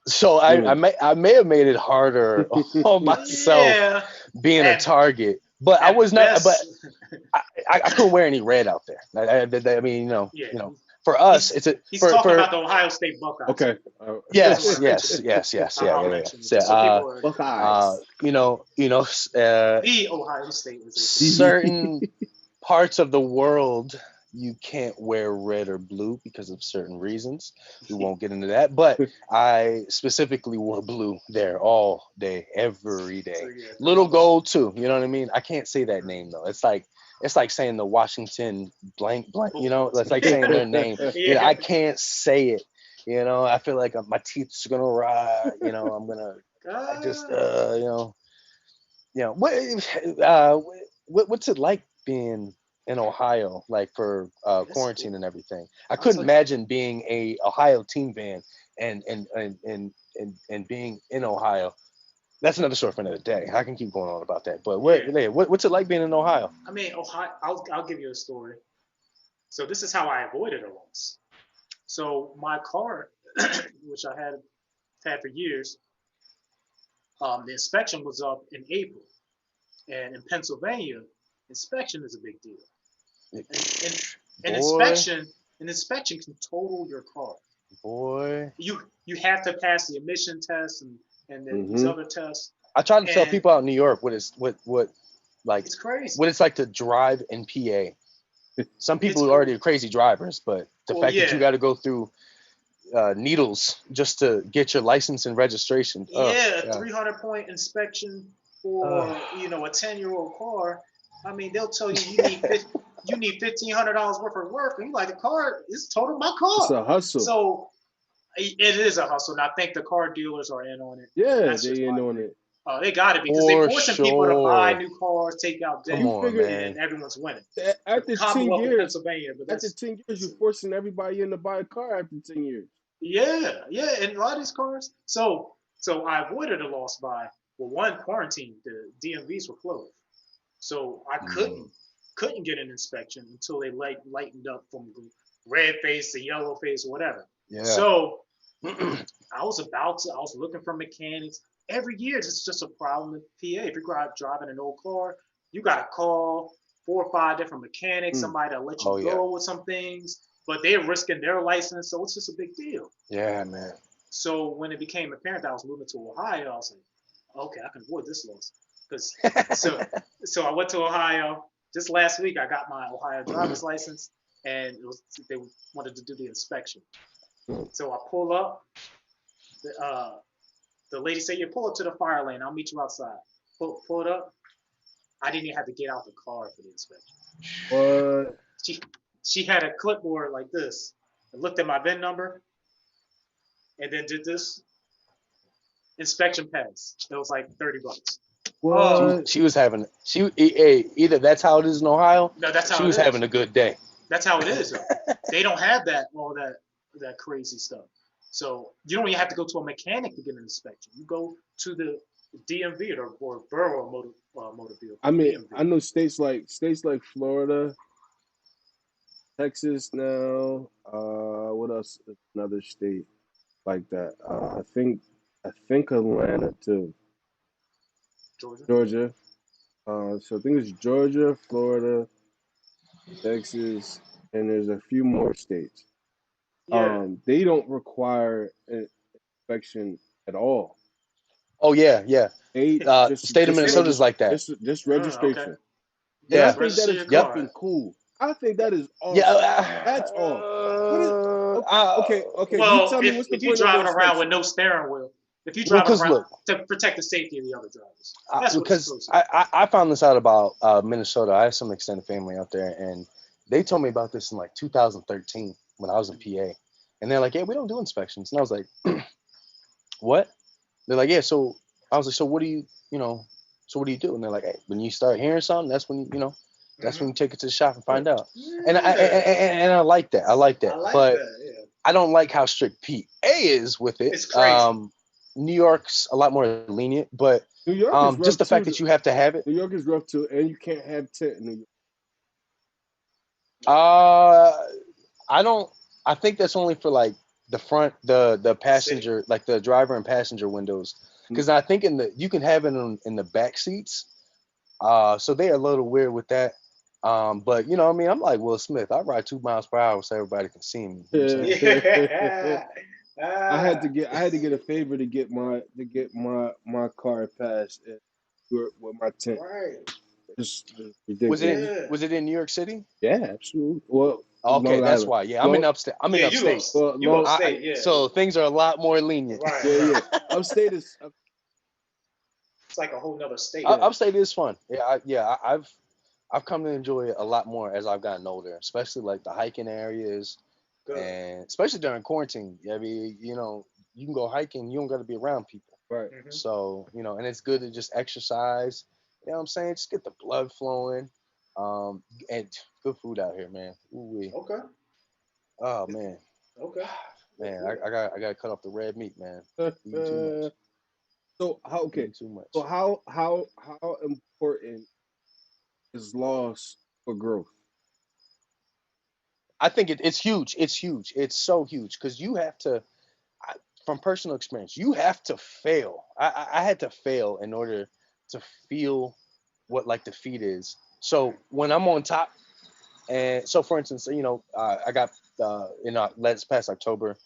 Speaker 6: so I may have made it harder on myself
Speaker 2: Yeah.
Speaker 6: being a
Speaker 2: At
Speaker 6: target, but I was
Speaker 2: at
Speaker 6: not. But
Speaker 2: best,
Speaker 6: I couldn't wear any red out there. I mean,
Speaker 2: yeah.
Speaker 6: for us,
Speaker 2: He's
Speaker 6: it's a
Speaker 2: he's talking
Speaker 6: for
Speaker 2: about the Ohio State Buckeyes.
Speaker 1: Okay.
Speaker 2: I just want
Speaker 6: yes,
Speaker 2: to mention
Speaker 6: yes,
Speaker 2: it.
Speaker 6: yes, yes, yeah,
Speaker 2: I'll
Speaker 6: yeah, yeah.
Speaker 2: mention it
Speaker 6: So,
Speaker 2: just so people are
Speaker 1: Buckeyes.
Speaker 2: the Ohio State, as they say.
Speaker 6: certain parts of the world you can't wear red or blue because of certain reasons. We won't get into that, but I specifically wore blue there all day, every
Speaker 2: So
Speaker 6: day.
Speaker 2: yeah,
Speaker 6: Little gold too. You know what I mean? I can't say that name though. It's like saying the Washington blank blank. You know,
Speaker 2: Bulldogs.
Speaker 6: it's like saying their name. You know,
Speaker 2: Yeah.
Speaker 6: I can't say it. You know, I feel like my teeth's gonna rot. You know, I just,
Speaker 2: Ah,
Speaker 6: what, what's it like being in Ohio, like for
Speaker 2: that's
Speaker 6: quarantine
Speaker 2: cool.
Speaker 6: and everything? I
Speaker 2: I'll
Speaker 6: couldn't
Speaker 2: tell you.
Speaker 6: imagine being a Ohio team fan and being in Ohio. That's another story for another day. I can keep going on about that. But
Speaker 2: Yeah.
Speaker 6: what's it like being in Ohio?
Speaker 2: I mean, Ohio. I'll give you a story. So this is how I avoided a loss. So my car, which I had for years, the inspection was up in April, and in Pennsylvania, inspection is a big deal. And an
Speaker 6: Boy,
Speaker 2: inspection can total your car.
Speaker 6: boy.
Speaker 2: You have to pass the emission test and these
Speaker 1: hmm
Speaker 2: other tests,
Speaker 6: I try to tell
Speaker 2: and
Speaker 6: people out in New York like
Speaker 2: it's crazy.
Speaker 6: what it's like to drive in PA. Some
Speaker 2: It's
Speaker 6: people already
Speaker 2: crazy.
Speaker 6: are crazy drivers, but the
Speaker 2: Well,
Speaker 6: fact that you
Speaker 2: yeah,
Speaker 6: got to go through needles just to get your license and registration. Oh
Speaker 2: yeah, a
Speaker 6: God.
Speaker 2: 300-point inspection
Speaker 6: Uh,
Speaker 2: for a 10-year-old car. I mean, they'll tell you you need $1,500 worth of work, and you like the car is total my
Speaker 1: It's
Speaker 2: car.
Speaker 1: a hustle.
Speaker 2: So it is a hustle, and I think the car dealers are in on it.
Speaker 1: Yeah,
Speaker 2: That's just
Speaker 1: they
Speaker 2: my
Speaker 1: ain't on
Speaker 2: opinion.
Speaker 1: it.
Speaker 2: They got to be because they're
Speaker 6: for
Speaker 2: forcing people to buy
Speaker 6: sure.
Speaker 2: new cars, take out
Speaker 6: Come
Speaker 2: debt,
Speaker 1: You
Speaker 6: on,
Speaker 1: figure
Speaker 6: man.
Speaker 2: and everyone's winning. The
Speaker 1: after 10
Speaker 2: Commonwealth of
Speaker 1: years,
Speaker 2: Pennsylvania, but
Speaker 1: after
Speaker 2: that's
Speaker 1: 10 years,
Speaker 2: that's
Speaker 1: you're
Speaker 2: it.
Speaker 1: forcing everybody in to buy a car after 10 years.
Speaker 2: Yeah, yeah, and a lot of these cars. So I avoided a loss by one quarantine. The DMVs were closed, so I
Speaker 6: Mm,
Speaker 2: couldn't get an inspection until they lightened up from red face to yellow face or whatever.
Speaker 6: yeah.
Speaker 2: So I was looking for mechanics. Every year, it's just a problem with PA. If you're driving an old car, you got to call 4 or 5 different mechanics,
Speaker 1: Mm.
Speaker 2: somebody to let you
Speaker 6: Oh yeah.
Speaker 2: go with some things, but they're risking their license, so it's just a big deal.
Speaker 6: Yeah, man.
Speaker 2: So when it became apparent that I was moving to Ohio, I was like, okay, I can avoid this loss. Because so so I went to Ohio just last week. I got my Ohio driver's license, and they wanted to do the inspection. So I pull up. The, uh, the lady said, "You pull up to the fire lane. I'll meet you outside." Pull it up. I didn't even have to get out the car for the inspection.
Speaker 1: What?
Speaker 2: She she had a clipboard like this and looked at my VIN number and then did this inspection pass. It was like $30. Oh
Speaker 1: What?
Speaker 6: She was having either that's how it is in Ohio,
Speaker 2: no, that's
Speaker 6: or she
Speaker 2: how it
Speaker 6: was having
Speaker 2: is.
Speaker 6: a good day.
Speaker 2: That's how it is though. They don't have that crazy stuff. So you don't even have to go to a mechanic to get an inspection. You go to the DMV or Borough Motor Vehicle
Speaker 1: I mean,
Speaker 2: BMV.
Speaker 1: I know states like Florida, Texas now. What else? Another state like that. I think Atlanta too.
Speaker 2: Georgia.
Speaker 1: Georgia. So I think it's Georgia, Florida. Texas, and there's a few more states.
Speaker 2: Yeah.
Speaker 1: They don't require an inspection at all.
Speaker 6: Oh yeah.
Speaker 1: They
Speaker 6: State of Minnesota's like that.
Speaker 1: just
Speaker 2: Okay.
Speaker 1: registration, and I
Speaker 6: Yeah.
Speaker 1: think that
Speaker 2: Register
Speaker 1: is
Speaker 2: your
Speaker 6: Yep.
Speaker 2: car.
Speaker 1: fucking cool. I think that is
Speaker 6: Yeah.
Speaker 1: awesome. That's all. What is okay? You
Speaker 2: Well,
Speaker 1: tell me what's the
Speaker 2: if you're
Speaker 1: point of the
Speaker 2: driving around with
Speaker 1: inspection?
Speaker 2: no steering wheel, if you're
Speaker 6: Well,
Speaker 2: driving
Speaker 6: cause
Speaker 2: around
Speaker 6: look,
Speaker 2: to protect the safety of the other drivers, that's what it's
Speaker 6: because
Speaker 2: supposed to be.
Speaker 6: I found this out about Minnesota. I have some extended family out there, and they told me about this in like 2013 when I was in PA, and they're like, "Yeah, we don't do inspections," and I was like, "What?" They're like, "Yeah." So I was like, "So what do you know? So what do you do?" And they're like, "Hey, when you start hearing something, that's when that's when you take it to the shop and find out." And I like that. I like that, but
Speaker 2: Yeah.
Speaker 6: I don't like how strict PA is with it.
Speaker 2: It's crazy.
Speaker 6: New York's a lot more lenient, but
Speaker 1: New York is
Speaker 6: just
Speaker 1: rough
Speaker 6: the fact
Speaker 1: too.
Speaker 6: that you have to have it.
Speaker 1: New York is rough too, and you can't have tent in New York.
Speaker 6: Uh, I don't. I think that's only for like the front, the passenger, like the driver and passenger windows. Because I think you can have it in the back seats. So they're a little weird with that. But you know, what I mean, I'm like Will Smith. I ride 2 miles per hour so everybody can see me. You know what I'm saying?
Speaker 2: Yeah.
Speaker 1: I had to get a favor to get my car passed with my tent.
Speaker 2: Right.
Speaker 1: It's
Speaker 6: Was
Speaker 1: ridiculous.
Speaker 6: it was it in New York City?
Speaker 1: Yeah, absolutely. Well,
Speaker 6: Okay,
Speaker 1: Long
Speaker 6: that's
Speaker 1: Island.
Speaker 6: why. Yeah, I'm in
Speaker 1: Well,
Speaker 6: upstate. I'm in
Speaker 2: Yeah,
Speaker 6: upstate.
Speaker 1: well,
Speaker 2: you
Speaker 1: long.
Speaker 2: upstate, yeah.
Speaker 6: So things are a lot more lenient.
Speaker 2: Right,
Speaker 1: Yeah,
Speaker 2: right.
Speaker 1: yeah. Upstate is
Speaker 2: It's like a whole nother state.
Speaker 1: yeah.
Speaker 6: Upstate is fun. I've come to enjoy it a lot more as I've gotten older, especially like the hiking areas,
Speaker 2: Good.
Speaker 6: and especially during quarantine. I mean, you can go hiking. You don't got to be around people.
Speaker 1: Right.
Speaker 6: So and it's good to just exercise. You know what I'm saying? Just get the blood flowing. And good food out here, man. Ooh-wee.
Speaker 2: Okay.
Speaker 6: Oh man,
Speaker 2: Okay.
Speaker 6: man, I got to cut off the red meat, man. Eating too much.
Speaker 1: So how
Speaker 6: Eating too much.
Speaker 1: So how important is loss for growth?
Speaker 6: I think it's huge. It's huge. It's so huge because you have to, from personal experience, you have to fail. I had to fail in order to feel what like defeat is. So when I'm on top, and so for instance, I got last past October,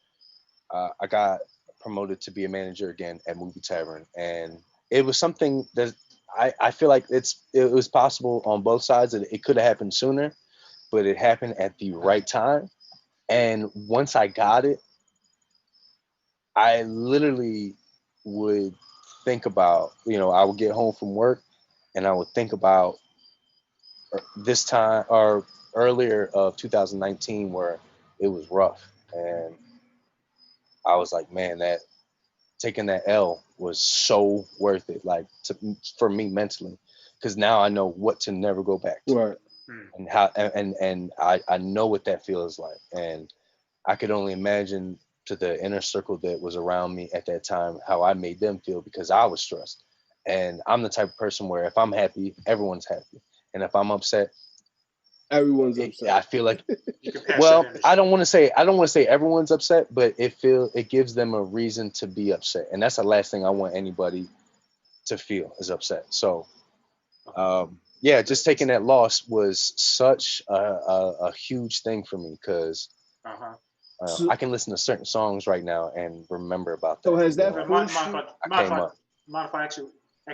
Speaker 6: I got promoted to be a manager again at Movie Tavern, and it was something that I feel like it was possible on both sides. That it could have happened sooner, but it happened at the right time. And once I got it, I literally would think about, I would get home from work and I would think about this time or earlier of 2019 where it was rough. And I was like, man, that taking that L was so worth it, like for me mentally, because now I know what to never go back to.
Speaker 1: Right.
Speaker 6: And how and I know what that feels like, and I could only imagine to the inner circle that was around me at that time how I made them feel because I was stressed. And I'm the type of person where if I'm happy, everyone's happy, and if I'm upset,
Speaker 1: Everyone's upset.
Speaker 6: I feel like,
Speaker 2: You can pass
Speaker 6: well,
Speaker 2: that energy.
Speaker 6: I don't want to say everyone's upset, but it gives them a reason to be upset, and that's the last thing I want anybody to feel is upset. So yeah, just taking that loss was such a huge thing for me because
Speaker 1: So,
Speaker 6: I can listen to certain songs right now and remember about that.
Speaker 1: so has that
Speaker 2: Mind,
Speaker 1: forced
Speaker 2: mind,
Speaker 1: you?
Speaker 2: if I,
Speaker 6: I
Speaker 2: mind, if
Speaker 6: came
Speaker 2: I,
Speaker 6: up.
Speaker 2: mind if I ask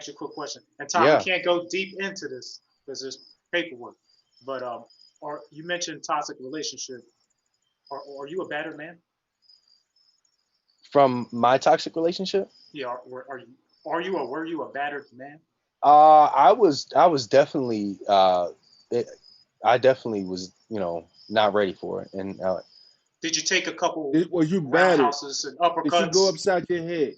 Speaker 2: you a quick question? And Tom,
Speaker 6: Yeah.
Speaker 2: we can't go deep into this because there's paperwork. But or you mentioned toxic relationship. Are you a battered man?
Speaker 6: From my toxic relationship,
Speaker 2: Yeah. Are you or were you a battered man?
Speaker 6: I was definitely I definitely was not ready for it, and
Speaker 2: Did you take a couple
Speaker 1: Was you battered?
Speaker 2: roundhouses and
Speaker 1: Did she go
Speaker 2: uppercuts?
Speaker 1: upside your head?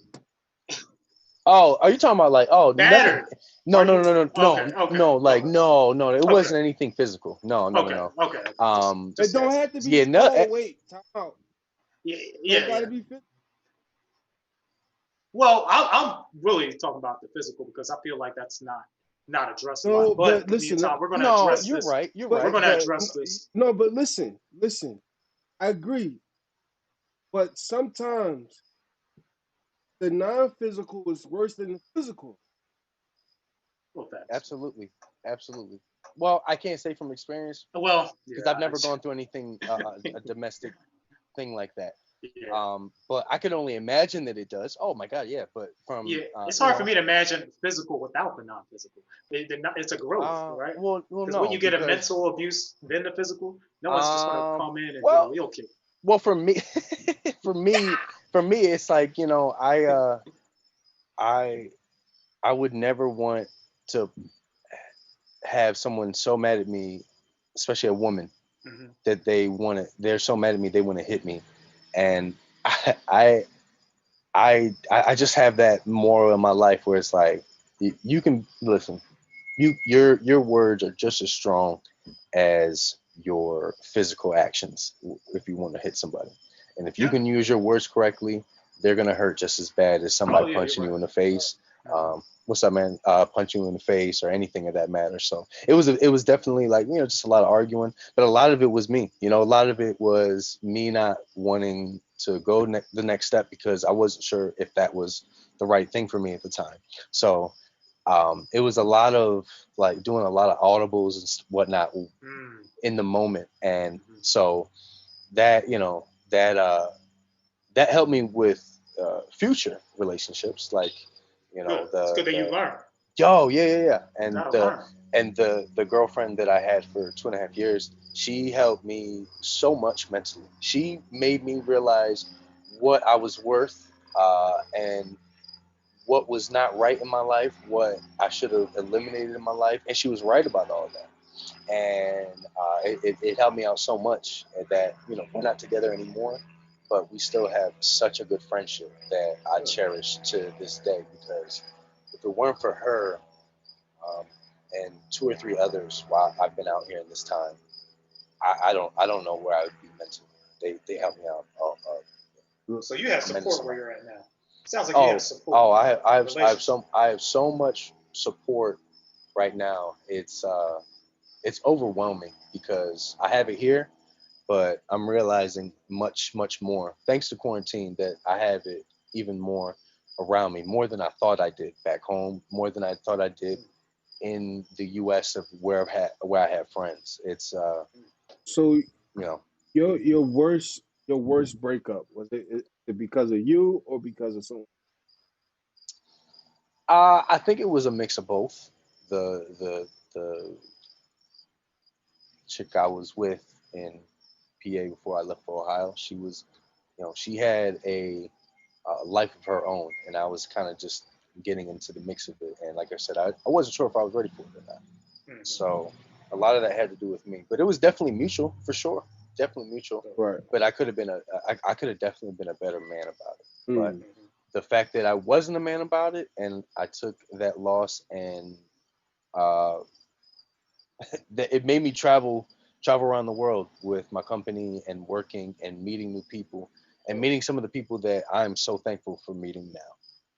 Speaker 6: oh, are you talking about like nothing?
Speaker 2: Battered.
Speaker 6: No,
Speaker 2: Are
Speaker 6: no,
Speaker 2: you?
Speaker 6: no, no,
Speaker 2: Okay.
Speaker 6: no,
Speaker 2: Okay.
Speaker 6: no, like
Speaker 2: Okay.
Speaker 6: no, it
Speaker 2: Okay.
Speaker 6: wasn't anything physical. No, no, no,
Speaker 2: Okay.
Speaker 6: no.
Speaker 2: Okay. Just,
Speaker 1: It
Speaker 2: just
Speaker 1: don't
Speaker 2: asking.
Speaker 1: have to be.
Speaker 6: Yeah, no,
Speaker 1: Oh wait, time out.
Speaker 2: Yeah.
Speaker 1: Don't
Speaker 2: Yeah.
Speaker 1: gotta
Speaker 2: Yeah.
Speaker 1: be fit.
Speaker 2: Well, I'm really talking about the physical because I feel like that's not addressed a lot.
Speaker 1: No, but
Speaker 2: But me and
Speaker 1: listen.
Speaker 2: Tom, we're going to
Speaker 6: no,
Speaker 2: address
Speaker 6: you're
Speaker 2: this.
Speaker 6: right, you're
Speaker 1: But
Speaker 2: We're
Speaker 6: right,
Speaker 2: going to
Speaker 6: but
Speaker 2: address this.
Speaker 1: no, but listen. I agree, but sometimes the non-physical is worse than the physical.
Speaker 2: Well, thanks.
Speaker 6: absolutely, absolutely. Well, I can't say from experience
Speaker 2: Well,
Speaker 6: because
Speaker 2: yeah,
Speaker 6: I've never gone through anything a domestic thing like that.
Speaker 2: yeah,
Speaker 6: But I can only imagine that it does. Oh my God, yeah. But from
Speaker 2: yeah. It's hard for me to imagine physical without the non-physical. It's a growth, right?
Speaker 6: well,
Speaker 2: Because when
Speaker 6: no,
Speaker 2: you get a
Speaker 6: because
Speaker 2: mental abuse, then the physical, no one's just gonna come in and get a
Speaker 6: well,
Speaker 2: wheel kick.
Speaker 6: well, for me, for me, for me, it's like I I would never want to have someone so mad at me, especially a woman,
Speaker 2: Hmm.
Speaker 6: that they're so mad at me they want to hit me, and I I I just have that moral in my life where it's like you can listen, your words are just as strong as your physical actions if you want to hit somebody, and if you
Speaker 2: Yeah.
Speaker 6: can use your words correctly, they're gonna hurt just as bad as
Speaker 2: Oh
Speaker 6: somebody
Speaker 2: yeah, you're
Speaker 6: punching
Speaker 2: right.
Speaker 6: you in the face.
Speaker 2: Mhm.
Speaker 6: What's up, man? Punching you in the face or anything of that matter. So it was definitely like just a lot of arguing, but a lot of it was me. A lot of it was me not wanting to go the next step because I wasn't sure if that was the right thing for me at the time. So it was a lot of like doing a lot of audibles and whatnot
Speaker 2: Mm.
Speaker 6: in the moment, and
Speaker 2: Mhm.
Speaker 6: so that that helped me with future relationships, like
Speaker 2: Good. It's good that you
Speaker 6: the
Speaker 2: learn.
Speaker 6: yo yeah,
Speaker 2: You
Speaker 6: and
Speaker 2: gotta learn.
Speaker 6: the girlfriend that I had for 2.5 years, she helped me so much mentally. She made me realize what I was worth, and what was not right in my life, what I should have eliminated in my life, and she was right about all that. And it helped me out so much that we're not together anymore, but we still have such a good friendship that I
Speaker 2: Good.
Speaker 6: cherish to this day. Because if it weren't for her, um, and two or three others while I've been out here in this time, I don't know where I would be mentally. They helped me out
Speaker 2: So you have
Speaker 6: tremendous
Speaker 2: support where
Speaker 6: amount.
Speaker 2: you're at now. Sounds like you have
Speaker 6: Oh,
Speaker 2: support
Speaker 6: oh,
Speaker 2: relationship.
Speaker 6: I have so much support right now. It's overwhelming because I have it here, but I'm realizing much, much more thanks to quarantine that I have it even more around me, more than I thought I did back home, more than I thought I did in the U.S. of where I have friends. It's
Speaker 1: So
Speaker 6: you know,
Speaker 1: your worst breakup was it because of you or because of someone?
Speaker 6: I think it was a mix of both. The chick I was with in PA before I left for Ohio, she was, she had a life of her own, and I was kind of just getting into the mix of it. And like I said, I wasn't sure if I was ready for it or not.
Speaker 2: Hmm.
Speaker 6: So a lot of that had to do with me, but it was definitely mutual for sure, definitely mutual.
Speaker 1: Right.
Speaker 6: But I could have been I could have definitely been a better man about it. But
Speaker 1: Mm.
Speaker 2: Hmm.
Speaker 6: the fact that I wasn't a man about it, and I took that loss, and uh, that it made me travel around the world with my company and working and meeting new people and meeting some of the people that I'm so thankful for meeting now.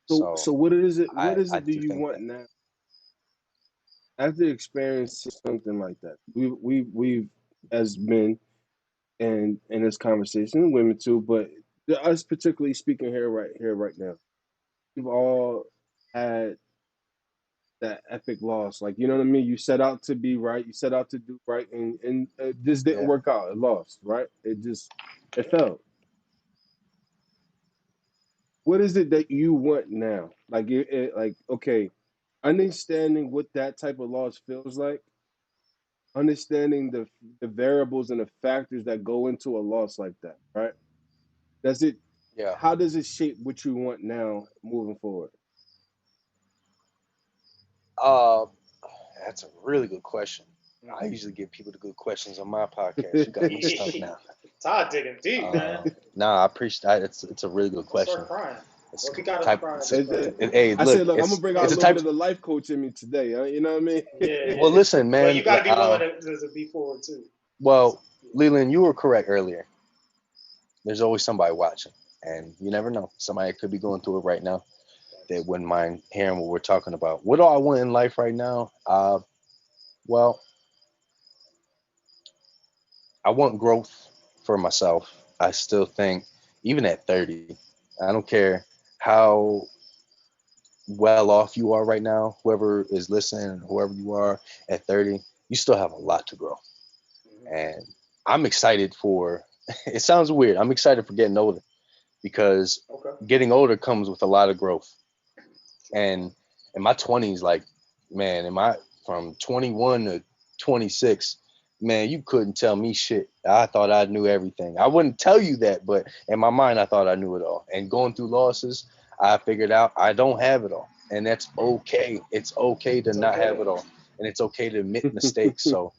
Speaker 1: So
Speaker 6: So
Speaker 1: what is it? What is
Speaker 6: I
Speaker 1: it? Do
Speaker 6: do
Speaker 1: you
Speaker 6: think
Speaker 1: want
Speaker 6: that.
Speaker 1: now after experiencing something like that? We've as men and in this conversation, women too, but us particularly speaking here right now, we've all had that epic loss. Like you know what I mean? You set out to be right, you set out to do right, and this didn't
Speaker 6: Yeah.
Speaker 1: work out. It lost, right? It failed. What is it that you want now? Like like okay, understanding what that type of loss feels like, understanding the variables and the factors that go into a loss like that, right? Does it
Speaker 6: Yeah.
Speaker 1: how does it shape what you want now moving forward?
Speaker 6: Uh, that's a really good question. I
Speaker 2: Hmm.
Speaker 6: usually give people the good questions on my podcast. You got me stumped now.
Speaker 2: Todd digging deep, man.
Speaker 6: Nah, I appreciate that. It's a really good
Speaker 2: I'll start
Speaker 6: question.
Speaker 2: crying.
Speaker 6: It's
Speaker 2: Well, if he got us
Speaker 6: type.
Speaker 2: crying,
Speaker 6: It's,
Speaker 2: just
Speaker 1: It-
Speaker 2: cry.
Speaker 1: it-
Speaker 6: hey,
Speaker 1: I
Speaker 6: look,
Speaker 1: said, look, I'm gonna bring out a
Speaker 6: it's a
Speaker 1: little bit
Speaker 6: type.
Speaker 1: of the life coach in me today. You know what I mean?
Speaker 6: Well,
Speaker 2: Yeah.
Speaker 6: listen,
Speaker 2: But you
Speaker 6: man.
Speaker 2: got to be willing to be forward too.
Speaker 6: Well,
Speaker 2: Yeah.
Speaker 6: Leland, you were correct earlier. There's always somebody watching, and you never know. Somebody could be going through it right now. They wouldn't mind hearing what we're talking about. What do I want in life right now? Well, I want growth for myself. I still think, even at 30, I don't care how well off you are right now, whoever is listening, whoever you are at 30, you still have a lot to grow.
Speaker 2: Mhm.
Speaker 6: And I'm excited for, it sounds weird. I'm excited for getting older because
Speaker 2: Okay.
Speaker 6: getting older comes with a lot of growth. And in my 20s, like, man, from 21 to 26, man, you couldn't tell me shit. I thought I knew everything. I wouldn't tell you that, but in my mind, I thought I knew it all. And going through losses, I figured out I don't have it all. And that's okay. It's okay to not have it all. And it's okay to admit mistakes. So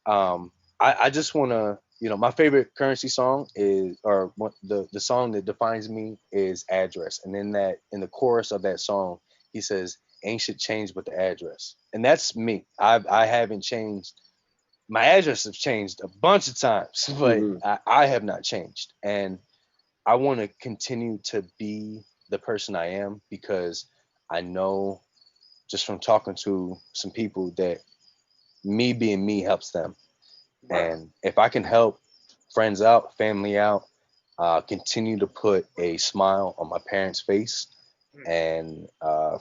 Speaker 6: I just want to, my favorite Currency song is, or the song that defines me is Address. And in the chorus of that song, he says, ain't shit changed but the address. And that's me. I haven't changed. My address has changed a bunch of times, but
Speaker 1: Mhm.
Speaker 6: I have not changed. And I want to continue to be the person I am because I know just from talking to some people that me being me helps them.
Speaker 2: Right.
Speaker 6: And if I can help friends out, family out, continue to put a smile on my parents' face
Speaker 2: Mhm.
Speaker 6: and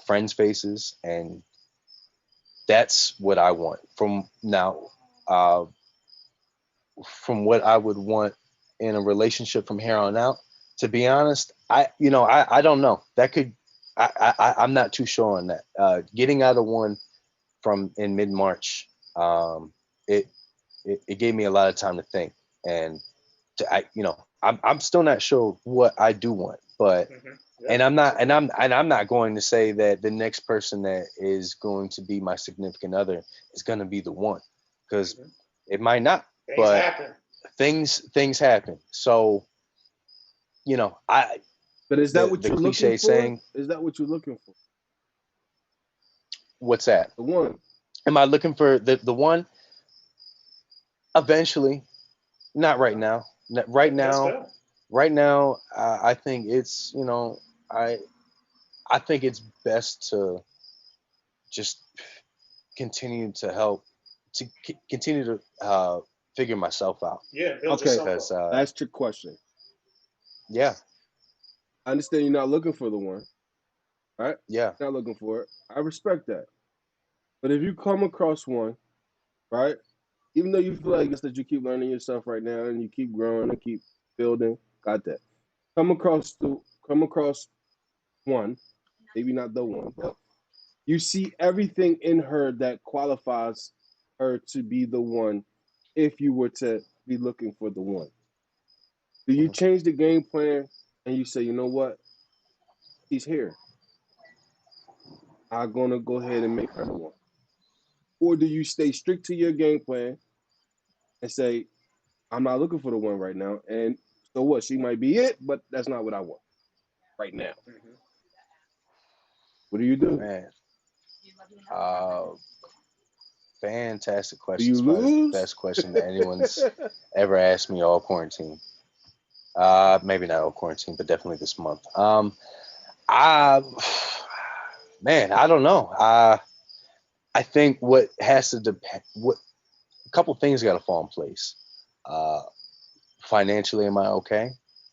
Speaker 6: friends' faces, and that's what I want from now. Uh, from what I would want in a relationship from here on out. To be honest, I don't know. That could I'm not too sure on that. Getting out of one from in mid March, it, it gave me a lot of time to think and I'm still not sure what I do want, but
Speaker 2: Mhm.
Speaker 6: and
Speaker 2: Yeah.
Speaker 6: I'm not going to say that the next person that is going to be my significant other is going to be the one, because
Speaker 2: Mhm.
Speaker 6: it might not.
Speaker 2: Things
Speaker 6: But
Speaker 2: happen.
Speaker 6: things happen. So I
Speaker 1: But is that what
Speaker 6: the
Speaker 1: you're looking
Speaker 6: cliche
Speaker 1: for?
Speaker 6: saying,
Speaker 1: Is that what you're looking for?
Speaker 6: what's that?
Speaker 1: The one.
Speaker 6: Am I looking for the one? Eventually, not right now. Right
Speaker 2: That's
Speaker 6: now,
Speaker 2: fair.
Speaker 6: I think it's I I think it's best to just continue to help continue to figure myself out
Speaker 2: Yeah. Build
Speaker 1: Okay,
Speaker 2: yourself
Speaker 6: because
Speaker 2: up.
Speaker 1: last trick question.
Speaker 6: yeah,
Speaker 1: I understand you're not looking for the one, right?
Speaker 6: yeah,
Speaker 1: Not looking for it. I respect that. But if you come across one, right? Even though you feel like it's that you keep learning yourself right now and you keep growing and keep building, got that. Come across one, maybe not the one, but you see everything in her that qualifies her to be the one if you were to be looking for the one. Do you
Speaker 6: mhm.
Speaker 1: change the game plan and you say, you know what? He's here. I'm gonna go ahead and make her the one. Or do you stay strict to your game plan and say, I'm not looking for the one right now. And so what? She might be it, but that's not what I want right now.
Speaker 2: Mhm.
Speaker 1: What do you do?
Speaker 6: Man, uh, fantastic
Speaker 1: Do
Speaker 6: question.
Speaker 1: you
Speaker 6: It's probably the
Speaker 1: lose?
Speaker 6: best question that anyone's ever asked me all quarantine. Maybe not all quarantine, but definitely this month. I man, I don't know. I think what has to depend, what a couple things got to fall in place. Uh, Financially, am I okay?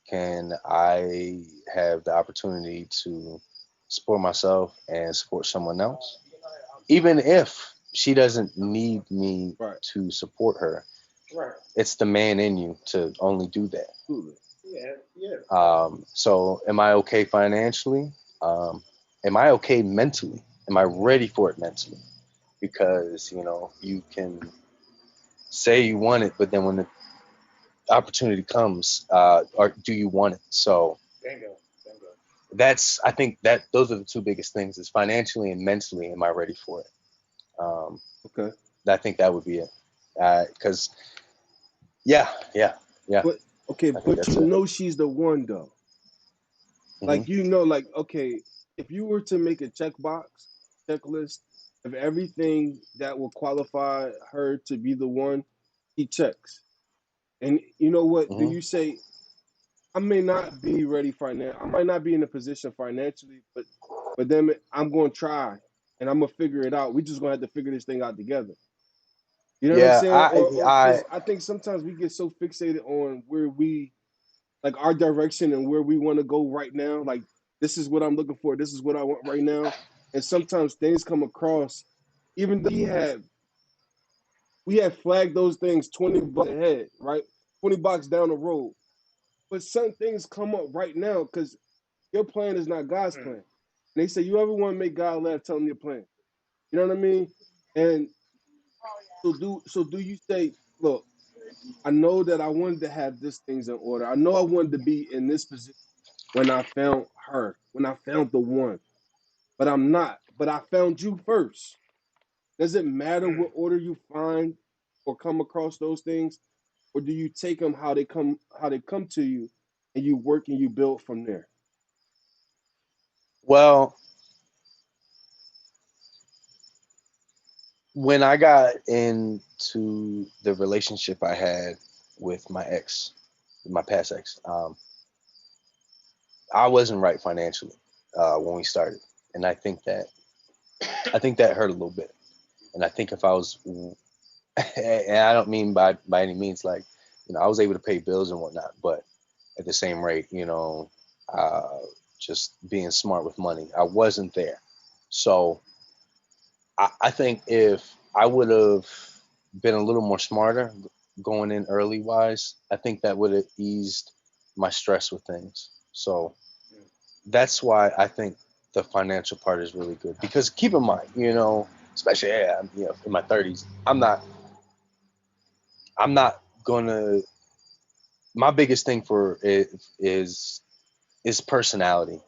Speaker 6: Can I have the opportunity to support myself and support someone else? Even if she doesn't need me
Speaker 1: Right.
Speaker 6: to support her,
Speaker 2: Right.
Speaker 6: it's the man in you to only do that.
Speaker 1: Absolutely.
Speaker 2: Yeah. Yeah.
Speaker 6: So am I okay financially? Am I okay mentally? Am I ready for it mentally? Because you can say you want it, but then when the opportunity comes, or do you want it? So
Speaker 2: Bingo. Bingo.
Speaker 6: I think that those are the two biggest things: is financially and mentally. Am I ready for it? Um,
Speaker 1: Okay.
Speaker 6: I think that would be it. Because yeah, yeah, yeah.
Speaker 1: But okay,
Speaker 6: I think
Speaker 1: but
Speaker 6: that's
Speaker 1: you
Speaker 6: it.
Speaker 1: know she's the one though.
Speaker 6: Hmm.
Speaker 1: Like okay, if you were to make a checklist of everything that will qualify her to be the one, he checks. And you know what? Do
Speaker 6: Hmm.
Speaker 1: you say I may not be ready financially. I might not be in a position financially, but then I'm going to try and I'm gonna figure it out. We just gonna have to figure this thing out together. You know what I'm
Speaker 6: Yeah,
Speaker 1: saying? Or because I think sometimes we get so fixated on where we like our direction and where we want to go right now. Like this is what I'm looking for. This is what I want right now. And sometimes things come across, even though he had We had flagged those things 20 bucks ahead, right? 20 bucks down the road. But some things come up right now because your plan is not God's plan. And they say, you ever want to make God laugh, tell him your plan. You know what I mean? And so do you say, look, I know that I wanted to have these things in order. I know I wanted to be in this position when I found her, when I found the one. But I'm not. But I found you first. Does it matter what order you find or come across those things? Or do you take them how they come to you and you work and you build from there?
Speaker 6: Well, when I got into the relationship I had with my ex, my past ex, I wasn't right financially when we started, and I think that hurt a little bit. And I think if I was, and I don't mean by any means like, I was able to pay bills and whatnot, but at the same rate, uh, just being smart with money, I wasn't there. So I think if I would have been a little more smarter going in early wise, I think that would have eased my stress with things. So that's why I think the financial part is really good because keep in mind, especially in my 30s, I'm not gonna. My biggest thing for it is personality.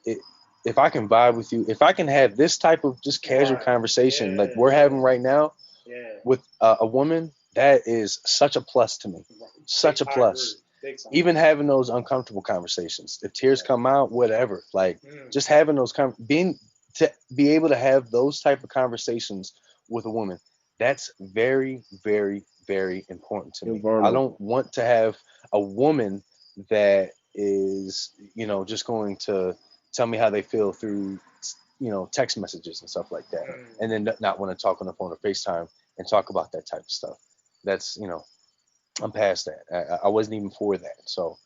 Speaker 6: It, if I can vibe with you, if I can have this type of just casual
Speaker 2: Right.
Speaker 6: conversation like
Speaker 2: Yeah,
Speaker 6: we're
Speaker 2: yeah,
Speaker 6: having right now
Speaker 2: yeah.
Speaker 6: with a woman, that is such a plus to me. Such a
Speaker 2: I agree.
Speaker 6: plus.
Speaker 2: Big time.
Speaker 6: Even having those uncomfortable conversations, if tears come out, whatever, like
Speaker 2: Mm.
Speaker 6: just having those being to be able to have those type of conversations with a woman, that's very, very, very important to
Speaker 1: You're
Speaker 6: me. I
Speaker 1: vulnerable.
Speaker 6: don't want to have a woman that is, just going to tell me how they feel through, text messages and stuff like that, and then not want to talk on the phone or FaceTime and talk about that type of stuff. That's, I'm past that. I wasn't even for that. So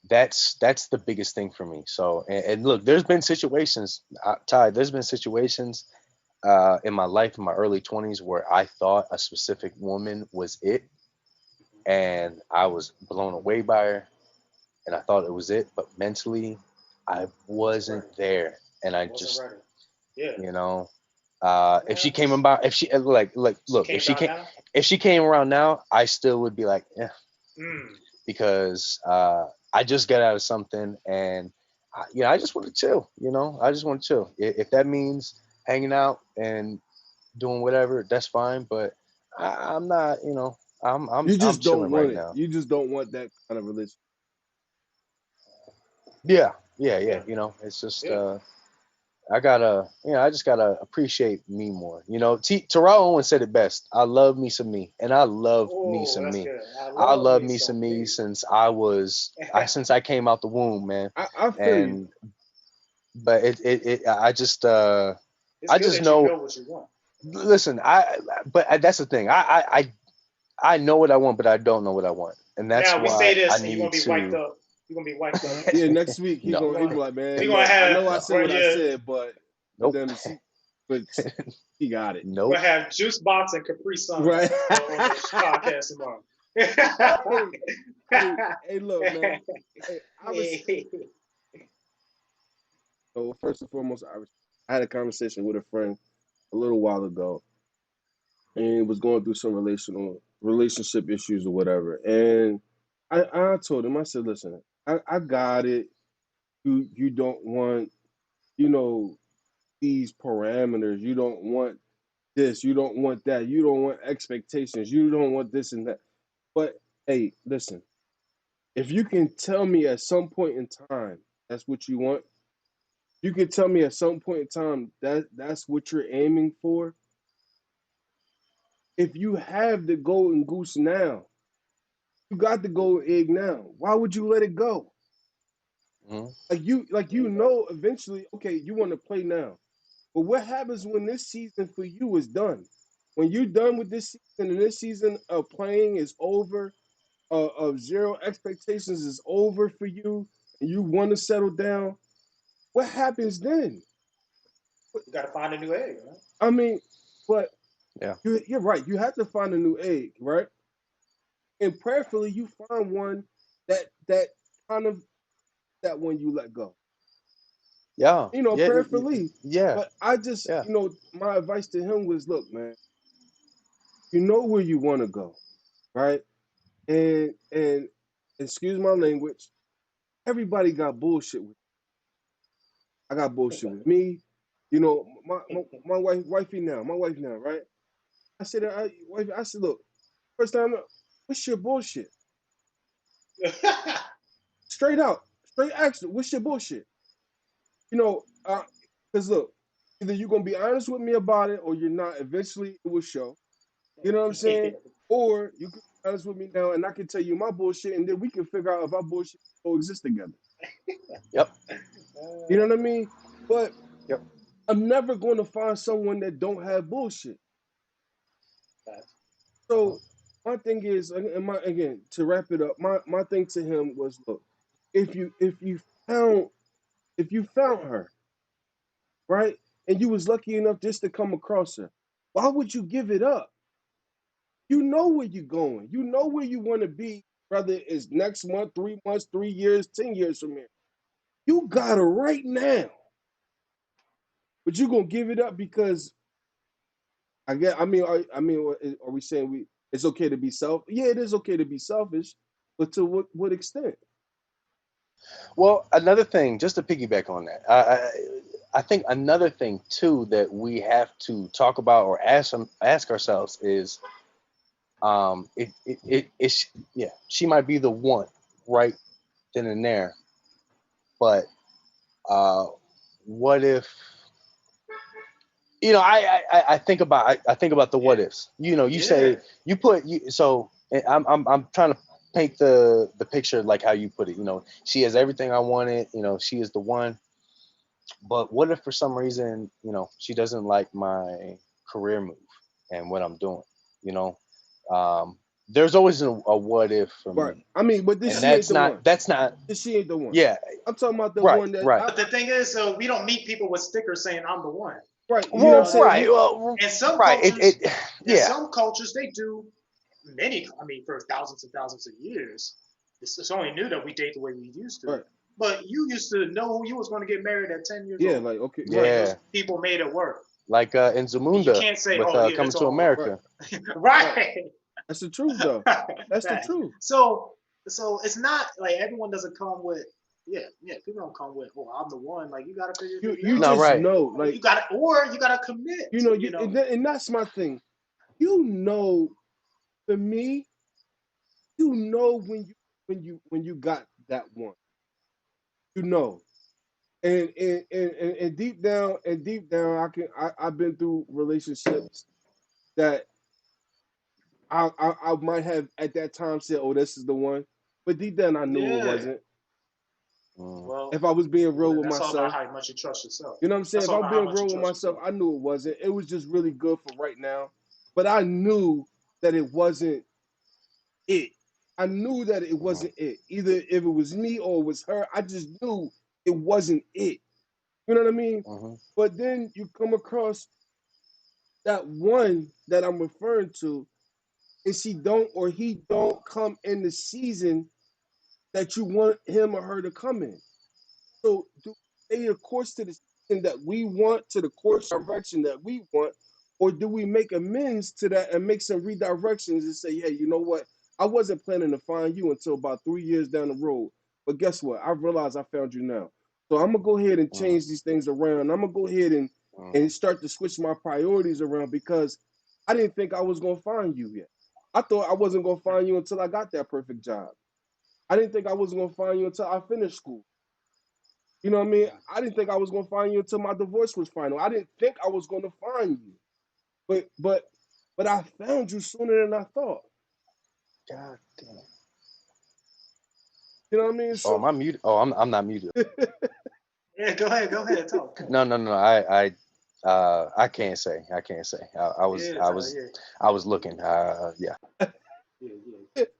Speaker 6: that's the biggest thing for me. So and look, there's been situations, Ty. There's been situations in my life in my early 20s where I thought a specific woman was it, and I was blown away by her, and I thought it was it, but mentally, I wasn't there, and I
Speaker 2: Wasn't
Speaker 6: just,
Speaker 2: ready. Yeah.
Speaker 6: you know, if she came about, if she like,
Speaker 2: She
Speaker 6: look,
Speaker 2: came down now.
Speaker 6: if she came around now, I still would be like, yeah,
Speaker 2: Mm.
Speaker 6: because I just got out of something, and I just want to chill. I just want to chill. If that means hanging out and doing whatever, that's fine. But I'm not.
Speaker 1: You
Speaker 6: I'm
Speaker 1: just don't
Speaker 6: chilling right
Speaker 1: want it.
Speaker 6: now.
Speaker 1: You just don't want that kind of relationship.
Speaker 6: Yeah, yeah, yeah.
Speaker 2: Yeah.
Speaker 6: It's just
Speaker 2: Yeah.
Speaker 6: I just gotta appreciate me more. Terrell Owens said it best. I love me some me, and I love me
Speaker 2: Oh,
Speaker 6: some
Speaker 2: that's
Speaker 6: me.
Speaker 2: good. I
Speaker 6: I
Speaker 2: love
Speaker 6: love
Speaker 2: me
Speaker 6: me
Speaker 2: some
Speaker 6: some me
Speaker 2: me.
Speaker 6: since since I came out the womb, man.
Speaker 1: I feel you.
Speaker 6: And but
Speaker 2: It's
Speaker 6: I
Speaker 2: good
Speaker 6: just
Speaker 2: that you
Speaker 6: know.
Speaker 2: know what you want.
Speaker 6: Listen, that's the thing. I know what I want, but I don't know what I want, and that's
Speaker 2: Now we
Speaker 6: why
Speaker 2: say
Speaker 6: I
Speaker 2: this, and you're gonna
Speaker 6: need
Speaker 2: be wiped
Speaker 6: to.
Speaker 2: up. You're gonna be wiped up next
Speaker 1: Yeah,
Speaker 2: week.
Speaker 1: next week he
Speaker 6: No,
Speaker 2: We're
Speaker 1: gonna he
Speaker 2: gonna
Speaker 1: be like, man,
Speaker 2: we gonna
Speaker 1: look, I
Speaker 2: have
Speaker 1: know I
Speaker 6: no,
Speaker 1: said
Speaker 2: right
Speaker 1: what I
Speaker 2: here.
Speaker 1: said, but
Speaker 6: nope,
Speaker 1: then but he got it.
Speaker 2: We're
Speaker 6: nope.
Speaker 2: gonna have Juice Box and Capri Sun
Speaker 1: Right.
Speaker 2: on the podcast tomorrow.
Speaker 1: hey, hey, look, man. Hey, I was so first and foremost, I had a conversation with a friend a little while ago, and was going through some relationship issues or whatever. And I told him, I said, listen, I got it. You don't want, you know, these parameters. You don't want this. You don't want that. You don't want expectations. You don't want this and that. But hey, listen, if you can tell me at some point in time that's what you want, you can tell me at some point in time that that's what you're aiming for. If you have the golden goose now, you got the golden egg now. Why would you let it go?
Speaker 6: Mhm.
Speaker 1: Eventually, okay, you want to play now. But what happens when this season for you is done? When you're done with this season and this season of playing is over, of zero expectations is over for you, and you want to settle down, what happens then?
Speaker 2: You gotta find a new egg, man.
Speaker 1: I mean, But
Speaker 6: Yeah.
Speaker 1: you're right. You have to find a new egg, right? And prayerfully, you find one that kind of that one you let go.
Speaker 6: Yeah. Yeah.
Speaker 1: Prayerfully.
Speaker 6: Yeah.
Speaker 1: But I just,
Speaker 6: Yeah.
Speaker 1: my advice to him was, look, man, you know where you want to go, right? And excuse my language, everybody got bullshit with. I got bullshit with me. My wife now, right? I said, look, first time, what's your bullshit? Straight out, straight action. What's your bullshit? Because look, either you're gonna be honest with me about it, or you're not. Eventually, it will show. You know what I'm saying? Or you can be honest with me now, and I can tell you my bullshit, and then we can figure out if our bullshit coexist together.
Speaker 6: Yep.
Speaker 1: You know what I mean? But
Speaker 6: Yep.
Speaker 1: I'm never going to find someone that don't have bullshit. So my thing is, again, to wrap it up, my thing to him was, look, if you found her, right, and you was lucky enough just to come across her, why would you give it up? You know where you're going. You know where you want to be, whether it's next month, 3 months, 3 years, 10 years from here. You got her right now. But you're gonna give it up because are we saying it's okay to be selfish? Yeah, it is okay to be selfish, but to what extent?
Speaker 6: Well, another thing, just to piggyback on that, I think another thing too that we have to talk about or ask ourselves is, she might be the one right then and there, but what if, I think about the what ifs. You say you put you so and I'm trying to paint the picture like how you put it. She has everything I wanted. She is the one. But what if for some reason, she doesn't like my career move and what I'm doing? You know, there's always a what if for
Speaker 1: Right.
Speaker 6: me,
Speaker 1: I mean, but this
Speaker 6: and
Speaker 1: she ain't the one.
Speaker 6: that's not.
Speaker 1: This she ain't the one.
Speaker 6: Yeah.
Speaker 1: I'm talking about the
Speaker 6: Right.
Speaker 1: one that
Speaker 6: Right.
Speaker 2: But the thing is, we don't meet people with stickers saying I'm the one.
Speaker 1: right. You know what I'm
Speaker 6: Well,
Speaker 1: saying?
Speaker 6: right. Well,
Speaker 2: In some
Speaker 6: right.
Speaker 2: cultures, in
Speaker 6: Yeah.
Speaker 2: some cultures, they do for thousands and thousands of years. It's only new that we date the way we used to.
Speaker 1: Right.
Speaker 2: But you used to know who you was going to get married at 10 years
Speaker 1: Yeah,
Speaker 2: old.
Speaker 1: like okay,
Speaker 6: Yeah.
Speaker 1: right.
Speaker 2: Those people made it work.
Speaker 6: Like in
Speaker 2: You
Speaker 6: Zamunda
Speaker 2: can't say,
Speaker 6: with
Speaker 2: oh, yeah,
Speaker 6: Coming
Speaker 2: it's
Speaker 6: to
Speaker 2: all
Speaker 6: America.
Speaker 2: right.
Speaker 1: That's the truth though. That's the truth.
Speaker 2: So it's not like everyone doesn't come with people don't come with, oh, I'm the one. Like you gotta figure it
Speaker 1: You
Speaker 2: out.
Speaker 6: No,
Speaker 1: just
Speaker 6: right.
Speaker 1: know, like
Speaker 2: you gotta commit.
Speaker 1: and that's my thing. For me, when you got that one. You know. And deep down I've been through relationships that I might have at that time said, oh, this is the one. But deep down I knew it
Speaker 2: Yeah.
Speaker 1: wasn't.
Speaker 2: Well,
Speaker 1: If I was being real with
Speaker 2: that's all about
Speaker 1: myself.
Speaker 2: how much you trust yourself.
Speaker 1: You know what I'm saying?
Speaker 2: That's
Speaker 1: If
Speaker 2: all
Speaker 1: I'm
Speaker 2: about how
Speaker 1: being
Speaker 2: much you
Speaker 1: real with
Speaker 2: trust
Speaker 1: myself,
Speaker 2: yourself.
Speaker 1: I knew it wasn't. It was just really good for right now. But I knew that it wasn't it. I knew that it wasn't it. Either if it was me or it was her, I just knew it wasn't it. You know what I mean? But then you come across that one that I'm referring to, and he don't come in the season that you want him or her to come in. So do we stay the course to the season that we want, to the course direction that we want, or do we make amends to that and make some redirections and say, hey, you know what? I wasn't planning to find you until about 3 years down the road. But guess what? I realized I found you now. So I'm gonna go ahead and change these things around. I'm gonna go ahead and start to switch my priorities around because I didn't think I was gonna find you yet. I thought I wasn't gonna find you until I got that perfect job. I didn't think I was gonna find you until I finished school. You know what I mean? I didn't think I was gonna find you until my divorce was final. I didn't think I was gonna find you. But I found you sooner than I thought.
Speaker 6: God damn.
Speaker 1: You know what I mean?
Speaker 6: Oh, am I muted? Oh, I'm not muted.
Speaker 2: Yeah, go ahead, talk.
Speaker 6: No. I can't say. I was looking. Yeah.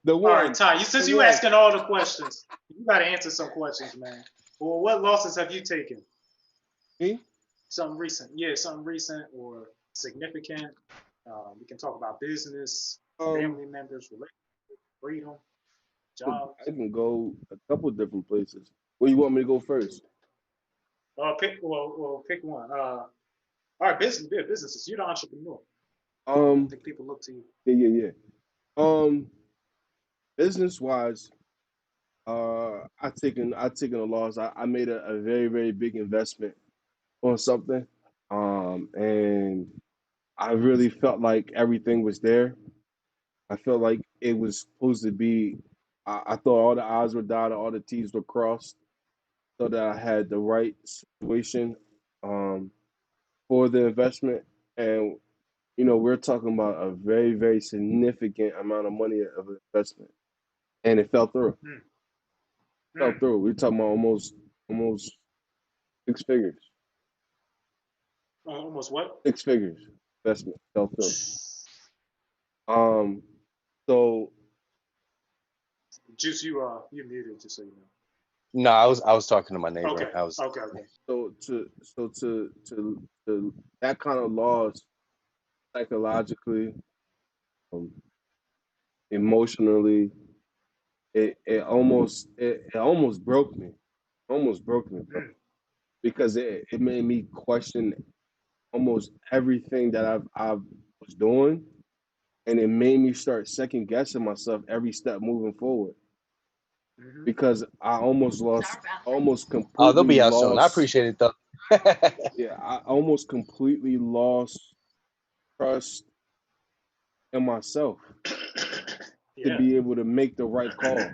Speaker 1: The
Speaker 2: All right,
Speaker 1: one.
Speaker 2: Ty, since you asking all the questions, you got to answer some questions, man. Well, what losses have you taken?
Speaker 1: Me?
Speaker 2: Something recent. Yeah, something recent or significant. We can talk about business,
Speaker 1: Um,
Speaker 2: family members, relationship, freedom,
Speaker 1: I
Speaker 2: jobs.
Speaker 1: can go a couple different places. Where you want me to go first?
Speaker 2: Pick one. All right, businesses. You're the entrepreneur. I
Speaker 1: Um,
Speaker 2: think people look to you.
Speaker 1: yeah. Um, business wise, I taken a loss. I made a very, very big investment on something. And I really felt like everything was there. I felt like it was supposed to be. I thought all the I's were dotted, all the T's were crossed, so that I had the right situation um, for the investment. And we're talking about a very, very significant amount of money of investment, and it fell through.
Speaker 2: Mm,
Speaker 1: Fell
Speaker 2: mm.
Speaker 1: through. We're talking about almost six figures.
Speaker 2: Almost what?
Speaker 1: Six figures investment fell through. Um, so
Speaker 2: Juice, you muted just so you know.
Speaker 6: No, I was talking to my neighbor.
Speaker 2: Okay,
Speaker 6: I was
Speaker 2: okay.
Speaker 1: to that kind of loss psychologically, um, emotionally, it almost broke me. Almost broke me, bro.
Speaker 2: Mm,
Speaker 1: Because it made me question almost everything that I was doing, and it made me start second guessing myself every step moving forward.
Speaker 2: hmm
Speaker 1: Because I almost
Speaker 6: Oh, they'll
Speaker 1: completely
Speaker 6: be out soon. I
Speaker 1: lost.
Speaker 6: appreciate it though.
Speaker 1: Yeah, I almost completely lost trust in myself to
Speaker 2: Yeah.
Speaker 1: be able to make the right call.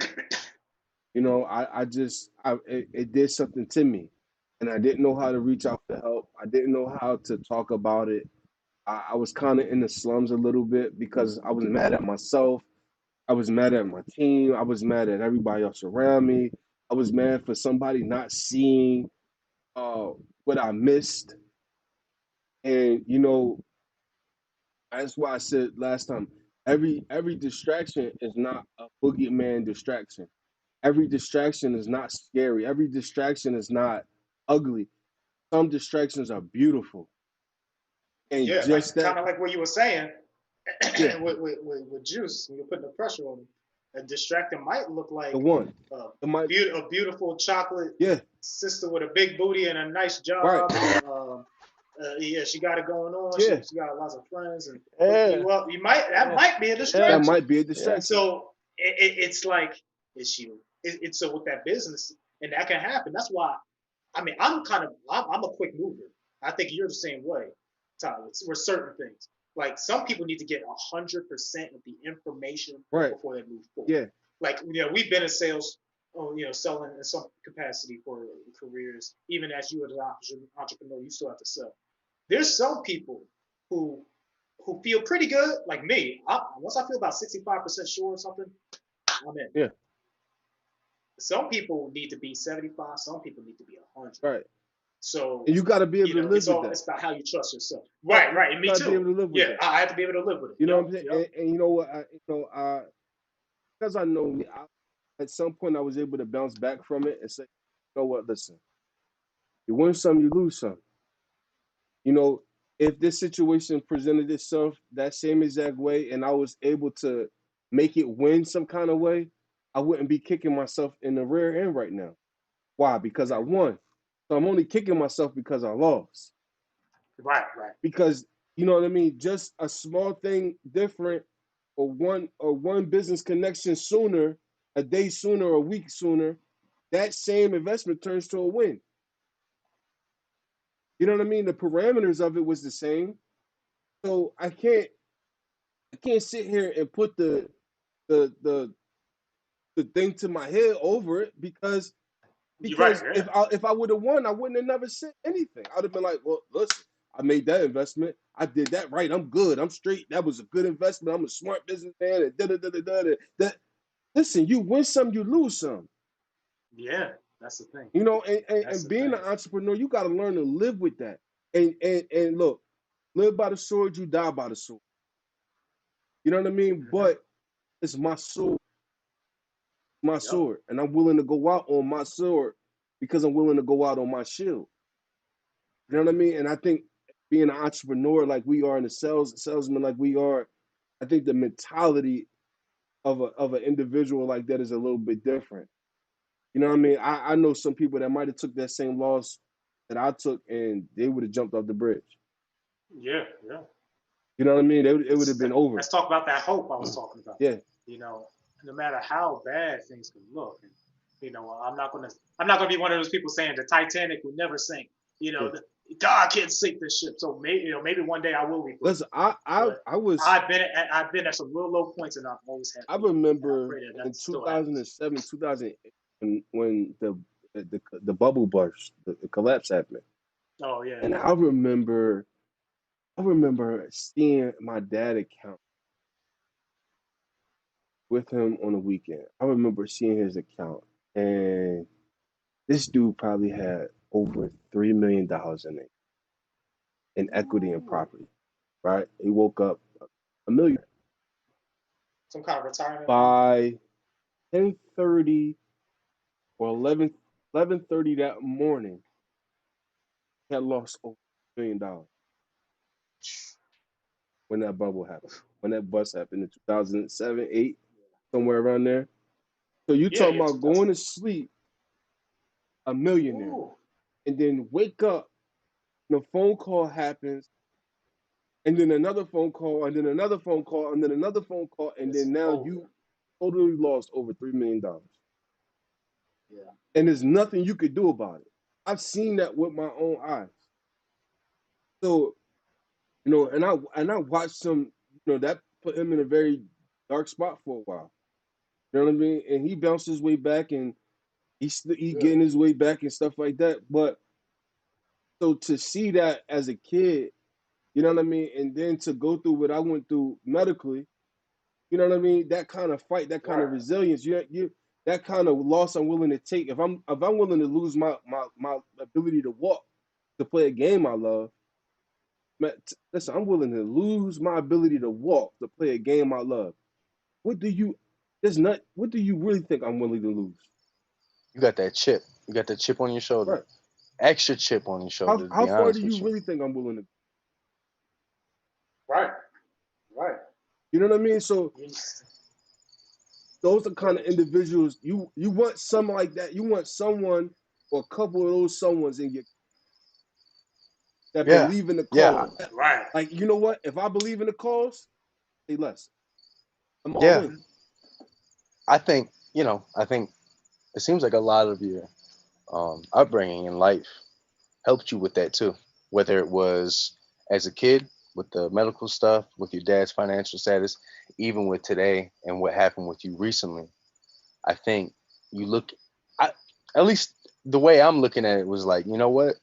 Speaker 1: It did something to me, and I didn't know how to reach out for help. I didn't know how to talk about it. I was kind of in the slums a little bit because I was mad at myself. I was mad at my team. I was mad at everybody else around me. I was mad for somebody not seeing uh, what I missed. And that's why I said last time, every distraction is not a boogeyman distraction. Every distraction is not scary. Every distraction is not ugly. Some distractions are beautiful. And
Speaker 2: Yeah,
Speaker 1: just
Speaker 2: like
Speaker 1: that,
Speaker 2: kind of like what you were saying
Speaker 1: yeah,
Speaker 2: with Juice, when you're putting the pressure on him. A distractor might look
Speaker 1: the
Speaker 2: like
Speaker 1: one.
Speaker 2: a,
Speaker 1: It might,
Speaker 2: a beautiful chocolate
Speaker 1: yeah,
Speaker 2: sister with a big booty and a nice
Speaker 1: right,
Speaker 2: job, and yeah, she got it going on. She,
Speaker 1: yeah,
Speaker 2: she got lots of friends and hooking
Speaker 6: Yeah,
Speaker 2: you up. That
Speaker 6: yeah,
Speaker 2: might be a
Speaker 6: yeah,
Speaker 1: that
Speaker 2: distraction.
Speaker 1: might be a
Speaker 6: yeah.
Speaker 1: distraction.
Speaker 2: So it's like, is she? It's so with that business, and that can happen. That's why. I mean, I'm a quick mover. I think you're the same way, Tyler. With certain things, like some people need to get 100% of the information
Speaker 1: Right,
Speaker 2: before they move forward.
Speaker 1: yeah,
Speaker 2: Like we've been in sales, selling in some capacity for careers. Even as you as an entrepreneur, you still have to sell. There's some people who feel pretty good, like me. Once I feel about 65% sure or something, I'm in.
Speaker 1: yeah,
Speaker 2: Some people need to be 75. Some people need to be 100.
Speaker 1: right.
Speaker 2: So,
Speaker 1: And you got to be able to live with that.
Speaker 2: it's about how you trust yourself.
Speaker 1: Right,
Speaker 2: Right,
Speaker 1: you
Speaker 2: right. And me
Speaker 1: got to be able
Speaker 2: too.
Speaker 1: to live with
Speaker 2: Yeah,
Speaker 1: that.
Speaker 2: I have to be able to live with it.
Speaker 1: You know
Speaker 2: Yep,
Speaker 1: what I'm saying?
Speaker 2: yep.
Speaker 1: And you know what? Because I know me, at some point I was able to bounce back from it and say, you know what? Listen, you win some, you lose some. You know, if this situation presented itself that same exact way and I was able to make it win some kind of way, I wouldn't be kicking myself in the rear end right now. Why? Because I won. So I'm only kicking myself because I lost.
Speaker 2: Right, right.
Speaker 1: Because you know what I mean, just a small thing different, or one business connection sooner, a day sooner, or a week sooner, that same investment turns to a win. You know what I mean? The parameters of it was the same. So I can't sit here and put the the the thing to my head over it, because
Speaker 2: You're right. Yeah.
Speaker 1: if I would have won, I wouldn't have never said anything. I'd have been like, well, listen, I made that investment. I did that right. I'm good. I'm straight. That was a good investment. I'm a smart businessman. And da da da da da. That listen, you win some, you lose some.
Speaker 2: Yeah. That's the thing.
Speaker 1: You know, and, and,
Speaker 2: That's
Speaker 1: and
Speaker 2: the
Speaker 1: being an
Speaker 2: thing.
Speaker 1: entrepreneur, you got to learn to live with that. And look, live by the sword, you die by the sword. You know what I mean?
Speaker 2: Hmm.
Speaker 1: But it's my
Speaker 2: Yep.
Speaker 1: sword, and I'm willing to go out on my sword because I'm willing to go out on my shield. You know what I
Speaker 2: Hmm.
Speaker 1: mean? And I think being an entrepreneur like we are and a salesman like we are, I think the mentality of an individual like that is a little bit different. You know what I mean? I know some people that might have took that same loss that I took and they would have jumped off the bridge.
Speaker 2: Yeah, yeah.
Speaker 1: You know what I mean? It would have been over.
Speaker 2: Let's talk about that hope I was talking about.
Speaker 1: Yeah.
Speaker 2: You know, no matter how bad things can look, and I'm not gonna be one of those people saying the Titanic will never sink. You know, God can't sink this ship. So maybe one day I will be.
Speaker 1: Listen,
Speaker 2: I've been at some real low points, and I've always had.
Speaker 1: I remember in 2007, 2008, when the bubble burst, the collapse happened.
Speaker 2: Oh yeah.
Speaker 1: And I remember seeing my dad account with him on the weekend. I remember seeing his account, and this dude probably had over $3 million in it, in equity and property. Right? He woke up a millionaire.
Speaker 2: Some kind of retirement.
Speaker 1: By 10:30 or 11:30 that morning, he had lost over $1 million when that bubble happened, when that bust happened in 2007, 8, somewhere around there. So you talking about going to sleep a millionaire, and then wake up, and a phone call happens, and then another phone call, and then another phone call, and then another phone call, and then now you totally lost over $3 million.
Speaker 2: Yeah.
Speaker 1: And there's nothing you could do about it. I've seen that with my own eyes. So, you know, and I watched him, you know, that put him in a very dark spot for a while. You know what I mean? And he bounced his way back, and he's getting his way back and stuff like that. But so to see that as a kid, you know what I mean, and then to go through what I went through medically, you know what I mean, that kind of fight, that kind of resilience, you that kind of loss I'm willing to take. If I'm willing to lose my ability to walk to play a game I love, man, listen, I'm willing to lose my ability to walk to play a game I love. What do you really think I'm willing to lose?
Speaker 6: You got that chip. You got that chip on your shoulder.
Speaker 1: Right.
Speaker 6: Extra chip on your shoulder.
Speaker 1: How far do you really think I'm willing to go?
Speaker 2: Right.
Speaker 1: You know what I mean? So those are the kind of individuals you want. Someone like that. You want someone or a couple of those someones in your that believe in the cause.
Speaker 6: Yeah.
Speaker 2: Right.
Speaker 1: Like, you know what? If I believe in the cause, say less. I'm all in.
Speaker 6: I think it seems like a lot of your upbringing in life helped you with that too. Whether it was as a kid with the medical stuff, with your dad's financial status, even with today and what happened with you recently. I think at least the way I'm looking at it was like, you know what?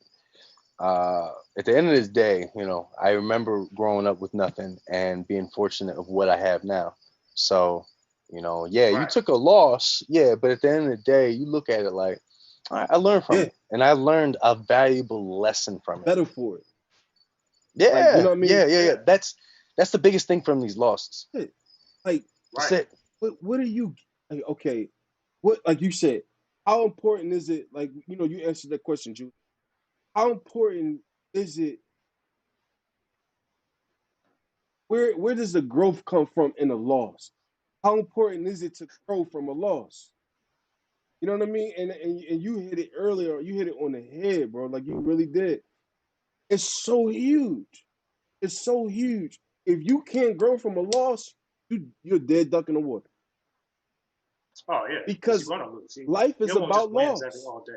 Speaker 6: At the end of this day, you know, I remember growing up with nothing and being fortunate of what I have now. So, you know, you took a loss, but at the end of the day, you look at it like, all right, I learned from it, and I learned a valuable lesson from it.
Speaker 1: Better for it.
Speaker 6: Yeah,
Speaker 1: like, you know what I mean?
Speaker 6: Yeah. That's the biggest thing from these losses.
Speaker 1: Like,
Speaker 6: that's it.
Speaker 1: What are you like? Okay, what, like you said, how important is it? Like, you know, you answered that question, Jude. How important is it? Where does the growth come from in a loss? How important is it to grow from a loss? You know what I mean? And you hit it earlier. You hit it on the head, bro. Like, you really did. It's so huge. It's so huge. If you can't grow from a loss, you're dead duck in the water.
Speaker 2: Oh yeah.
Speaker 1: Because
Speaker 2: you're gonna lose.
Speaker 1: life is about loss.
Speaker 2: All day.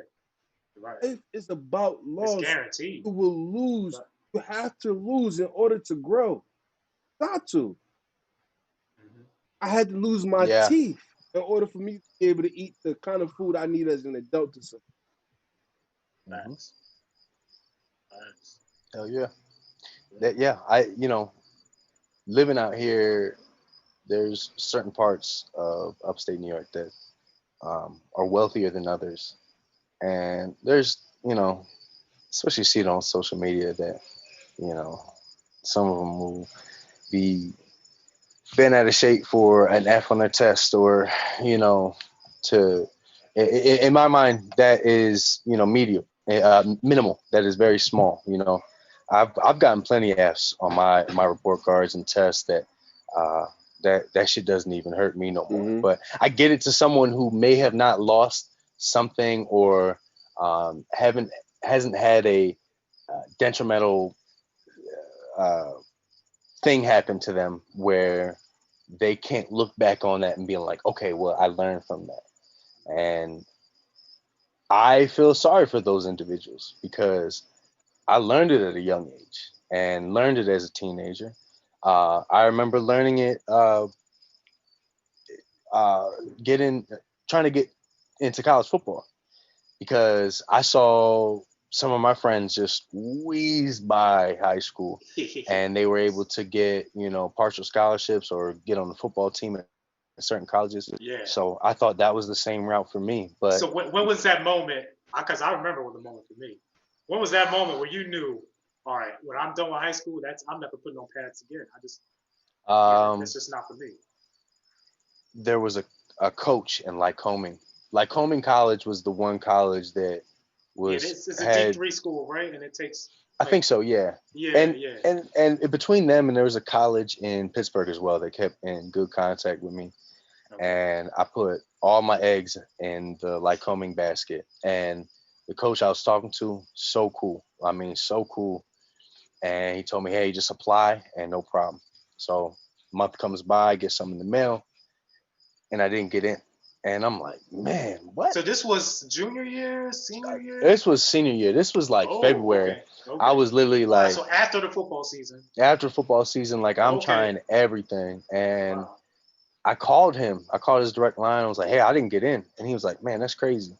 Speaker 2: Right.
Speaker 1: Life is about loss.
Speaker 2: It's guaranteed.
Speaker 1: You will lose. Right. You have to lose in order to grow. Got to. Mm-hmm. I had to lose my teeth in order for me to be able to eat the kind of food I need as an adult to survive.
Speaker 2: Nice.
Speaker 6: Hell yeah. Living out here, there's certain parts of upstate New York that are wealthier than others. And there's, you know, especially see it on social media that, you know, some of them will be bent out of shape for an F on their test, or, you know, in my mind, that is, you know, minimal. That is very small, you know. I've gotten plenty of F's on my report cards and tests uh, that shit doesn't even hurt me no more.
Speaker 1: Mm-hmm.
Speaker 6: But I get it to someone who may have not lost something or hasn't had a detrimental uh, thing happen to them where they can't look back on that and be like, okay, well, I learned from that. And I feel sorry for those individuals because I learned it at a young age and learned it as a teenager. I remember learning it, uh, getting, trying to get into college football because I saw some of my friends just squeeze by high school and they were able to get, partial scholarships or get on the football team at certain colleges.
Speaker 2: Yeah.
Speaker 6: So I thought that was the same route for me. But
Speaker 2: So when was that moment? Because I remember the moment for me. When was that moment where you knew, all right, when I'm done with high school, I'm never putting on pads again. That's just not for me.
Speaker 6: there was a coach in Lycoming. Lycoming College was the one college that was
Speaker 2: It's a
Speaker 6: had
Speaker 2: D3 school, right? And it takes.
Speaker 6: I think so, yeah.
Speaker 2: Yeah,
Speaker 6: and,
Speaker 2: yeah.
Speaker 6: and between them and there was a college in Pittsburgh as well that kept in good contact with me.
Speaker 2: Okay.
Speaker 6: And I put all my eggs in the Lycoming basket. And the coach I was talking to, so cool. I mean, so cool. And he told me, hey, just apply and no problem. So month comes by, I get something in the mail, and I didn't get in. And I'm like, man, what?
Speaker 2: So this was junior year, senior year?
Speaker 6: This was senior year. This was like February.
Speaker 2: Okay.
Speaker 6: I was literally like,
Speaker 2: so after the football season.
Speaker 6: after football season, like I'm
Speaker 2: Okay.
Speaker 6: trying everything. And
Speaker 2: Wow.
Speaker 6: I called him. I called his direct line. I was like, hey, I didn't get in. And he was like, man, that's crazy.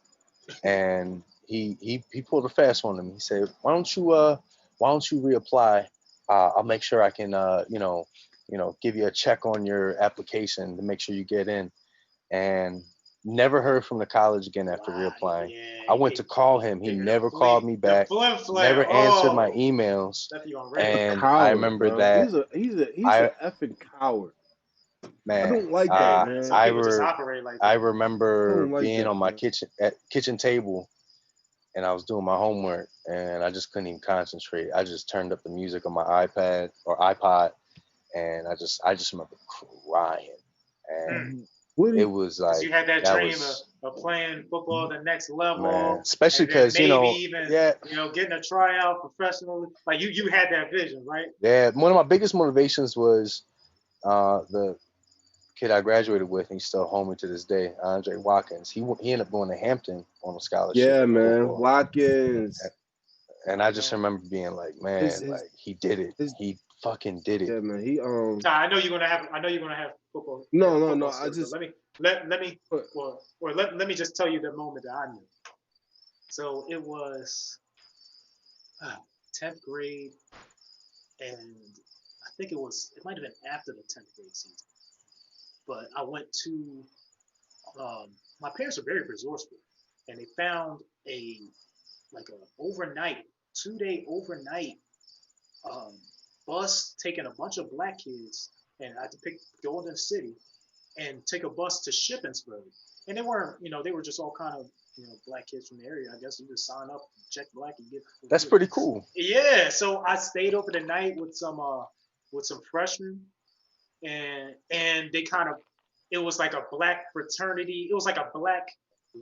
Speaker 6: And he pulled a fast one on me. He said, why don't you reapply? I'll make sure I can give you a check on your application to make sure you get in. And never heard from the college again after reapplying.
Speaker 2: Yeah,
Speaker 6: I went to call him. He never called me back. Never answered my emails. And
Speaker 1: Coward,
Speaker 6: I remember
Speaker 1: bro.
Speaker 6: that
Speaker 1: He's an effing coward.
Speaker 6: man.
Speaker 1: I don't like that, man.
Speaker 2: Some people just operate like that.
Speaker 6: I
Speaker 1: I
Speaker 6: remember
Speaker 1: don't like
Speaker 6: being
Speaker 1: that,
Speaker 6: on my
Speaker 1: man.
Speaker 6: kitchen table, and I was doing my homework, and I just couldn't even concentrate. I just turned up the music on my iPad or iPod, and I just remember crying, and it was like
Speaker 2: you had that dream of playing football at the next level,
Speaker 6: man, especially because
Speaker 2: even getting a tryout professionally. Like you had that vision, right?
Speaker 6: Yeah, one of my biggest motivations was the kid I graduated with, and he's still homie to this day, Andre Watkins. He ended up going to Hampton on a scholarship.
Speaker 1: Yeah, man.
Speaker 6: Football.
Speaker 1: Watkins.
Speaker 6: And I just remember being like, man, like he did it. He fucking did it.
Speaker 1: Yeah, man. He
Speaker 2: I know you're gonna have football.
Speaker 1: No.
Speaker 2: Story,
Speaker 1: I just
Speaker 2: let me just tell you the moment that I knew. So it was 10th grade, and I think it might have been after the 10th grade season. But I went to my parents were very resourceful, and they found a 2-day overnight bus taking a bunch of black kids, and I had to go into the city and take a bus to Shippensburg. And they weren't, they were just all kind of, black kids from the area. I guess you just sign up, check black, and get.
Speaker 6: That's pretty cool.
Speaker 2: Yeah. So I stayed over the night with some freshmen, and they kind of, it was like a black fraternity. It was like a black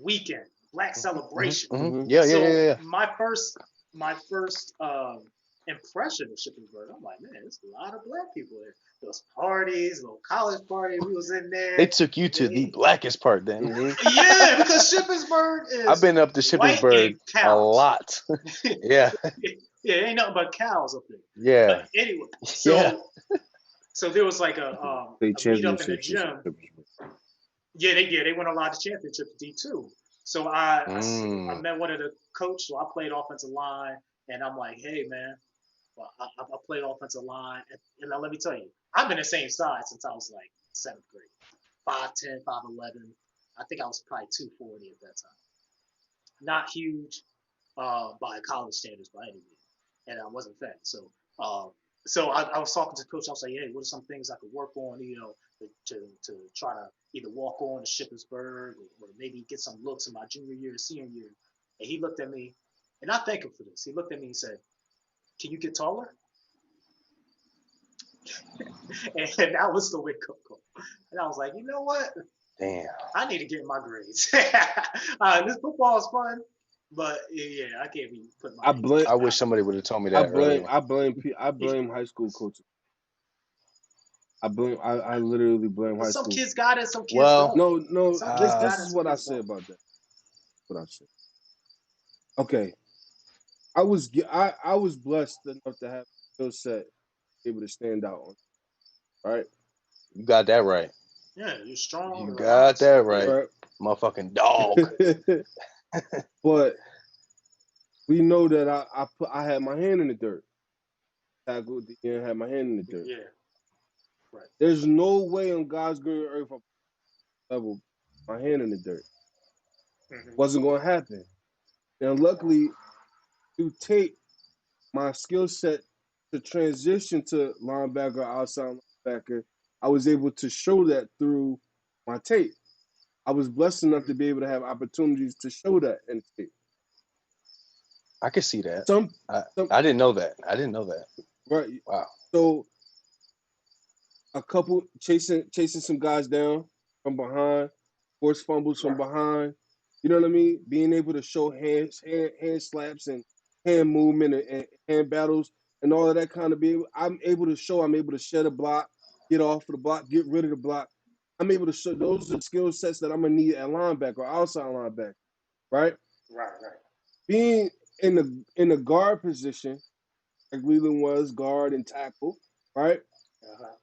Speaker 2: weekend, black celebration.
Speaker 6: Mm-hmm. Yeah.
Speaker 2: My first impression of Shippensburg, I'm like, man, there's a lot of black people there. There was parties, little college party. We was in there.
Speaker 6: They took you to the blackest part then.
Speaker 2: Yeah, because Shippensburg is.
Speaker 6: I've been up to Shippensburg a lot. Yeah.
Speaker 2: Yeah, ain't nothing but cows up there.
Speaker 6: Yeah.
Speaker 2: But anyway, so there was like a meet up in the gym. Yeah, they won a lot of championships D2. So I met one of the coach. So I played offensive line, and I'm like, hey man, well, I played offensive line, and now let me tell you, I've been the same size since I was like 7th grade, 5'10", 5'11". I think I was probably 240 at that time. Not huge by college standards by any means, and I wasn't fat. So I was talking to the coach. I was like, hey, what are some things I could work on, to try to either walk on to Shippensburg or maybe get some looks in my junior year and senior year. And he looked at me, and I thank him for this. He looked at me and said, can you get taller? And that was the wake up call. And I was like, you know what?
Speaker 6: Damn.
Speaker 2: I need to get my grades. This football is fun, but yeah, I can't be putting my
Speaker 1: I
Speaker 2: hands
Speaker 1: blame
Speaker 6: I wish somebody would have told me
Speaker 1: I
Speaker 6: that
Speaker 1: blame
Speaker 6: earlier.
Speaker 1: I blame high school coaches. I literally blame
Speaker 2: But
Speaker 1: high
Speaker 2: some
Speaker 1: school.
Speaker 2: kids got it, some kids
Speaker 6: Well,
Speaker 2: don't.
Speaker 1: No,
Speaker 2: Some kids
Speaker 1: this
Speaker 2: got it,
Speaker 1: is
Speaker 2: some
Speaker 1: what I
Speaker 2: kids
Speaker 1: say
Speaker 2: don't.
Speaker 1: about that. What I say. Okay, I was blessed enough to have a skill set able to stand out on, right?
Speaker 6: you got that right.
Speaker 2: Yeah, you're strong.
Speaker 6: You
Speaker 2: You're
Speaker 6: got
Speaker 2: honest.
Speaker 6: that right.
Speaker 1: Right.
Speaker 6: Motherfucking dog.
Speaker 1: But we know that I had my hand in the dirt. Tackled the end, had my hand in the dirt.
Speaker 2: Yeah, right.
Speaker 1: There's no way on God's green earth level my hand in the dirt.
Speaker 2: Mm-hmm.
Speaker 1: Wasn't going to happen. And luckily, through tape, my skill set to transition to linebacker, outside linebacker, I was able to show that through my tape. I was blessed enough to be able to have opportunities to show that in tape.
Speaker 6: I can see that.
Speaker 1: Some
Speaker 6: I didn't know that. I didn't know that.
Speaker 1: right.
Speaker 6: Wow.
Speaker 1: So a couple chasing some guys down from behind, forced fumbles from behind. You know what I mean? Being able to show hand slaps and hand movement and hand battles and all of that kind of I'm able to show I'm able to shed a block, get off of the block, get rid of the block. I'm able to show those are the skill sets that I'm gonna need at linebacker or outside linebacker, right?
Speaker 2: Right.
Speaker 1: Being in the guard position, like Leland was guard and tackle, right?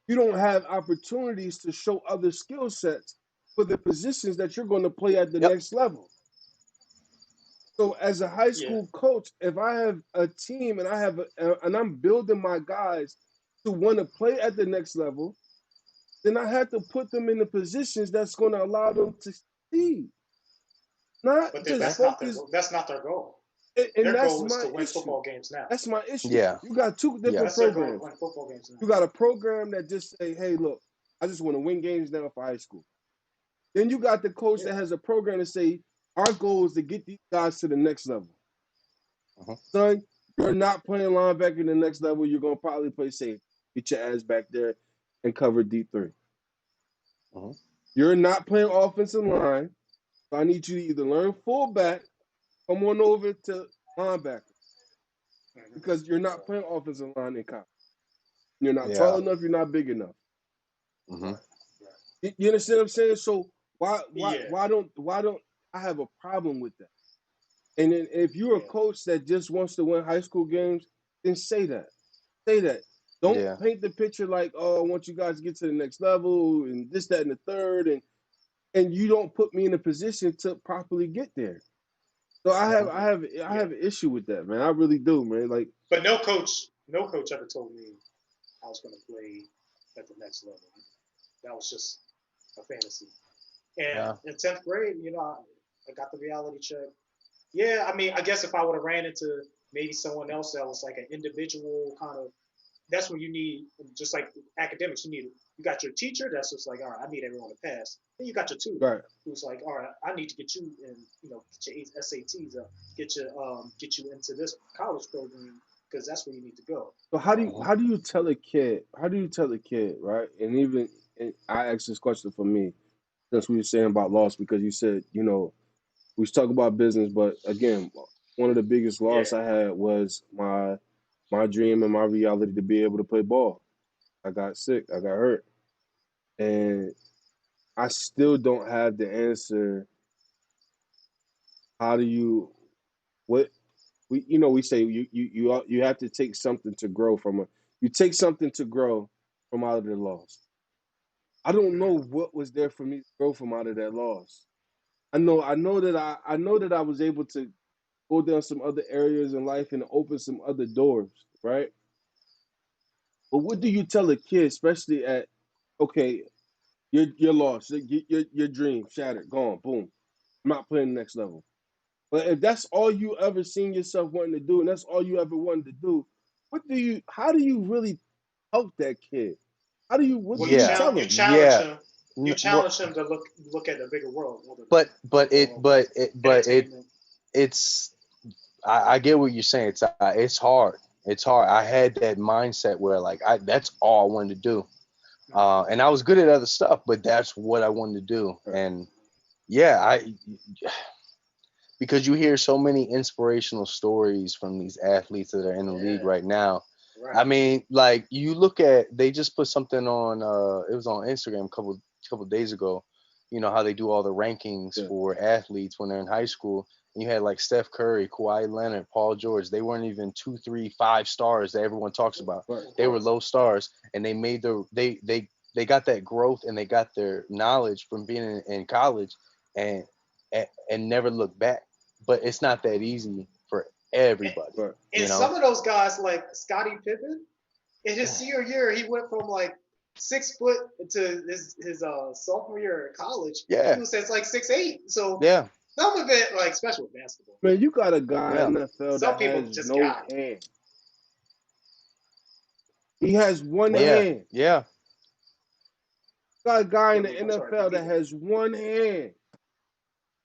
Speaker 1: You don't have opportunities to show other skill sets for the positions that you're going to play at the
Speaker 6: Yep.
Speaker 1: next level. So as a high school coach, if I have a team and and I'm building my guys to want to play at the next level, then I have to put them in the positions that's going to allow them to succeed. Not
Speaker 2: But
Speaker 1: just focus.
Speaker 2: that's not their goal.
Speaker 1: And
Speaker 2: Their
Speaker 1: that's
Speaker 2: goal is
Speaker 1: my
Speaker 2: to win
Speaker 1: issue.
Speaker 2: football games now.
Speaker 1: That's my issue.
Speaker 6: Yeah.
Speaker 1: You got two different
Speaker 2: That's their goal, to
Speaker 1: programs.
Speaker 2: win football games now.
Speaker 1: You got a program that just say, hey, look, I just want to win games now for high school. Then you got the coach that has a program to say, our goal is to get these guys to the next level. Son, you're not playing linebacker in the next level. You're going to probably play safe. Get your ass back there and cover D3. You're not playing offensive line. So I need you to either learn fullback, come on over to linebacker. Because you're not playing offensive line in college. You're not tall enough. You're not big enough. You understand what I'm saying? So why don't I have a problem with that? And then if you're a coach that just wants to win high school games, then say that. Say that. Don't paint the picture like, oh, I want you guys to get to the next level and this, that, and the third, and you don't put me in a position to properly get there. So I have an issue with that, man. I really do, man. Like,
Speaker 2: but no coach ever told me I was going to play at the next level. That was just a fantasy. And in 10th grade, I got the reality check. Yeah, I mean, I guess if I would have ran into maybe someone else that was like an individual kind of, that's when you need, just like academics, you got your teacher that's just like, all right, I need everyone to pass. Then you got your tutor who's like, all right, I need to get you in, get your SATs up, get you into this college program because that's where you need to go.
Speaker 1: So how do you tell a kid? How do you tell a kid, right? And I asked this question for me, since we were saying about loss, because you said, we talk about business, but again, one of the biggest loss I had was my dream and my reality to be able to play ball. I got sick. I got hurt. And I still don't have the answer. How do you, we say you have to take something to grow from you take something to grow from out of the loss. I don't know what was there for me to grow from out of that loss. I know that I was able to go down some other areas in life and open some other doors, right? But what do you tell a kid, especially at, okay, you're lost, your dream shattered, gone, boom. I'm not playing the next level. But if that's all you ever seen yourself wanting to do, and that's all you ever wanted to do, how do you really help that kid? What do you tell him?
Speaker 2: You challenge him. You challenge him to look at the bigger world.
Speaker 6: It's I get what you're saying. It's hard, It's hard. I had that mindset where like that's all I wanted to do. And I was good at other stuff, but that's what I wanted to do. And yeah, because you hear so many inspirational stories from these athletes that are in the league right now.
Speaker 2: Right.
Speaker 6: I mean, like you look at, they just put something on, it was on Instagram a couple days ago. You know how they do all the rankings for athletes when they're in high school. And you had like Steph Curry, Kawhi Leonard, Paul George. They weren't even 2, 3, 5 stars that everyone talks about.
Speaker 1: Right.
Speaker 6: They were low stars, and they made they got that growth and they got their knowledge from being in college, and never look back. But it's not that easy for everybody.
Speaker 1: Right.
Speaker 2: And
Speaker 6: You know?
Speaker 2: some of those guys, like Scottie Pippen, in his senior year, he went from like 6 foot to his sophomore year in college.
Speaker 6: Yeah.
Speaker 2: He was like 6'8". So
Speaker 6: Yeah.
Speaker 2: some of it, like especially with basketball,
Speaker 1: Man, you got a guy in the NFL
Speaker 2: some
Speaker 1: that
Speaker 2: people
Speaker 1: has
Speaker 2: just
Speaker 1: no
Speaker 2: got it.
Speaker 1: hand. He has one
Speaker 6: Yeah.
Speaker 1: hand.
Speaker 6: Yeah.
Speaker 1: Got a guy in the
Speaker 2: I'm sorry,
Speaker 1: NFL that has one hand.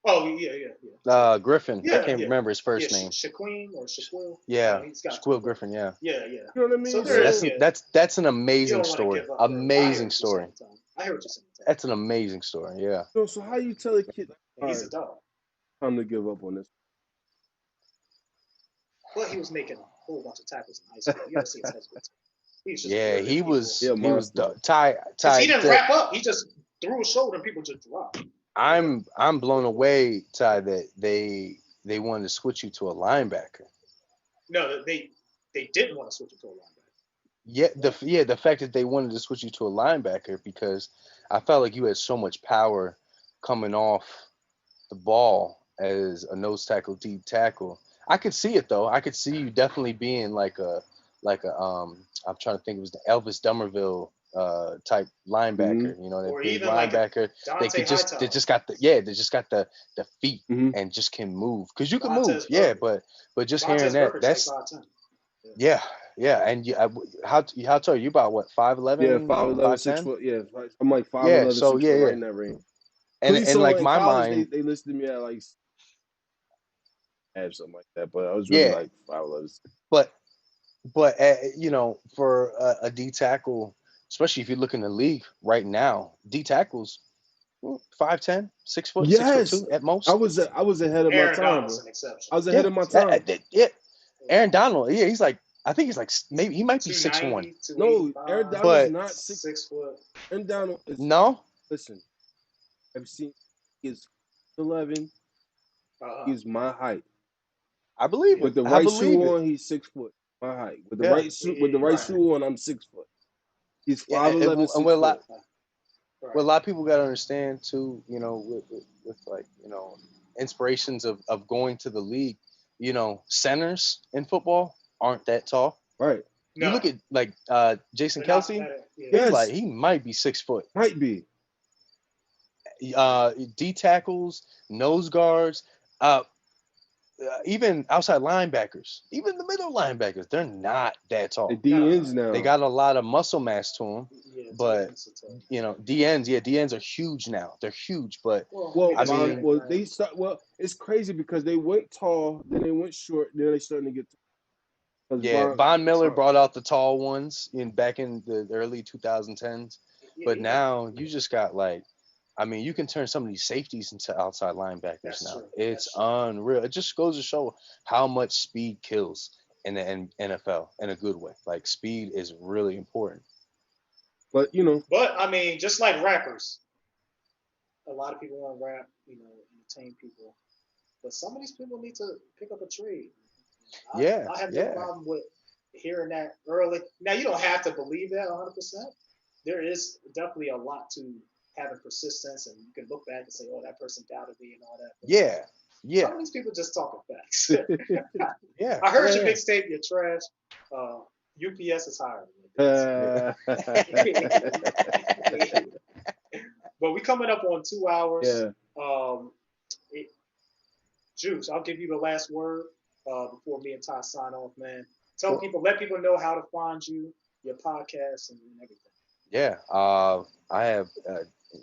Speaker 2: Oh yeah.
Speaker 6: Griffin.
Speaker 2: Yeah,
Speaker 6: I can't
Speaker 2: yeah.
Speaker 6: remember his first
Speaker 2: Yeah,
Speaker 6: name.
Speaker 2: Shaquille or Shaquille.
Speaker 6: Yeah.
Speaker 2: He's got
Speaker 6: Shaquille Griffin. Yeah.
Speaker 2: Yeah.
Speaker 1: You know what I mean?
Speaker 2: So
Speaker 6: Yeah,
Speaker 2: there is,
Speaker 6: that's an
Speaker 2: you
Speaker 6: amazing
Speaker 2: don't want to
Speaker 6: story.
Speaker 2: give up. I hear what
Speaker 6: Amazing
Speaker 2: you're
Speaker 6: story.
Speaker 2: saying, Tom. I hear what you're saying, Tom.
Speaker 6: That's an amazing story. Yeah.
Speaker 1: So how you tell a kid, all
Speaker 2: He's
Speaker 1: right,
Speaker 2: a dog.
Speaker 1: time to give up on this?
Speaker 2: But he was making a whole bunch of tackles in high school. You gotta see his high school. He was just
Speaker 6: Yeah,
Speaker 2: ripping
Speaker 6: he
Speaker 2: people.
Speaker 6: was.
Speaker 1: Yeah,
Speaker 6: He was
Speaker 1: monster.
Speaker 6: Ty.
Speaker 2: Because he didn't wrap up. He just threw his shoulder and people just dropped.
Speaker 6: I'm blown away, Ty, that they wanted to switch you to a linebacker.
Speaker 2: No, they didn't want to switch it to a linebacker.
Speaker 6: Yeah, the fact that they wanted to switch you to a linebacker, because I felt like you had so much power coming off the ball as a nose tackle, deep tackle. I could see it though. I could see you definitely being like a I'm trying to think, it was the Elvis Dummerville type linebacker. You know, that
Speaker 2: Or
Speaker 6: big
Speaker 2: even like a
Speaker 6: linebacker. They
Speaker 2: Dante
Speaker 6: just got the feet
Speaker 1: Mhm.
Speaker 6: and just can move. Because you can
Speaker 2: Montez
Speaker 6: move, yeah,
Speaker 2: Burfict.
Speaker 6: but just
Speaker 2: Montez
Speaker 6: hearing that,
Speaker 2: Burfict's
Speaker 6: that's
Speaker 2: like 5'10".
Speaker 6: yeah. And how tall are you? About what, 5'11"?
Speaker 1: Yeah, 5'11", 6
Speaker 6: 5'10"?
Speaker 1: foot. Yeah, right. I'm like 5'11",
Speaker 6: Yeah,
Speaker 1: 6
Speaker 6: so
Speaker 1: foot,
Speaker 6: yeah.
Speaker 1: right in that range.
Speaker 6: And
Speaker 1: So
Speaker 6: like
Speaker 1: in
Speaker 6: my
Speaker 1: college,
Speaker 6: mind,
Speaker 1: they listed me at like something like that, but I was really
Speaker 6: yeah.
Speaker 1: like 5'11".
Speaker 6: But you know, for a D tackle, especially if you look in the league right now, D tackles 5'10", 6 foot,
Speaker 1: Yes,
Speaker 6: 6'2" at most.
Speaker 1: I was ahead of my
Speaker 2: Aaron
Speaker 1: time,
Speaker 2: Donald's
Speaker 1: bro.
Speaker 2: an exception.
Speaker 1: I was ahead of my time.
Speaker 6: Yeah. Aaron Donald, yeah, he's like, I think he's like, maybe he might be 6'1".
Speaker 1: No, Aaron Donald's
Speaker 6: But
Speaker 1: not 6
Speaker 2: foot.
Speaker 1: Aaron Donald is
Speaker 6: no,
Speaker 1: listen. I've seen he's 11.
Speaker 2: Uh-huh.
Speaker 1: He's my height.
Speaker 6: I believe it.
Speaker 1: With the
Speaker 6: I
Speaker 1: right
Speaker 6: believe
Speaker 1: shoe
Speaker 6: it.
Speaker 1: on, he's 6 foot. My height. With the
Speaker 6: Yeah.
Speaker 1: right shoe on, I'm 6 foot. He's 5'11",
Speaker 6: and
Speaker 1: 6
Speaker 6: what a
Speaker 1: foot.
Speaker 6: lot, what a lot of people got to understand too, you know, with like, you know, inspirations of going to the league, you know, centers in football aren't that tall.
Speaker 1: Right.
Speaker 6: You look at like Jason
Speaker 2: They're not
Speaker 6: Kelsey,
Speaker 2: better. Yeah.
Speaker 1: Yes.
Speaker 6: he's like, he might be 6 foot.
Speaker 1: Might be.
Speaker 6: D tackles, nose guards, even outside linebackers, even the middle linebackers, they're not that
Speaker 1: The
Speaker 6: tall.
Speaker 1: DNs now.
Speaker 6: They got a lot of muscle mass to them,
Speaker 2: Yeah,
Speaker 6: but
Speaker 2: it's a tough.
Speaker 6: you know, DNs are huge now. They're huge, but
Speaker 1: Well,
Speaker 6: I mean,
Speaker 1: they start. Well, it's crazy because they went tall, then they went short, then they starting to get.
Speaker 6: yeah, Von Miller brought out the tall ones back in the early 2010s, but now you just got like, I mean, you can turn some of these safeties into outside linebackers
Speaker 2: That's
Speaker 6: now.
Speaker 2: true.
Speaker 6: It's
Speaker 2: That's true.
Speaker 6: unreal. It just goes to show how much speed kills in the NFL in a good way. Like, speed is really important.
Speaker 1: But you know,
Speaker 2: But I mean, just like rappers, a lot of people want to rap, entertain people. But some of these people need to pick up a trade. I have no problem with hearing that early. Now, you don't have to believe that 100%. There is definitely a lot to having persistence, and you can look back and say, "Oh, that person doubted me," and all that. But some of these people just talking facts.
Speaker 6: Yeah.
Speaker 2: I heard your mixtape, you're trash. UPS is hiring. But we coming up on 2 hours.
Speaker 1: yeah.
Speaker 2: Juice, I'll give you the last word before me and Ty sign off, man. Let people know how to find you, your podcast, and everything.
Speaker 6: Yeah. I have.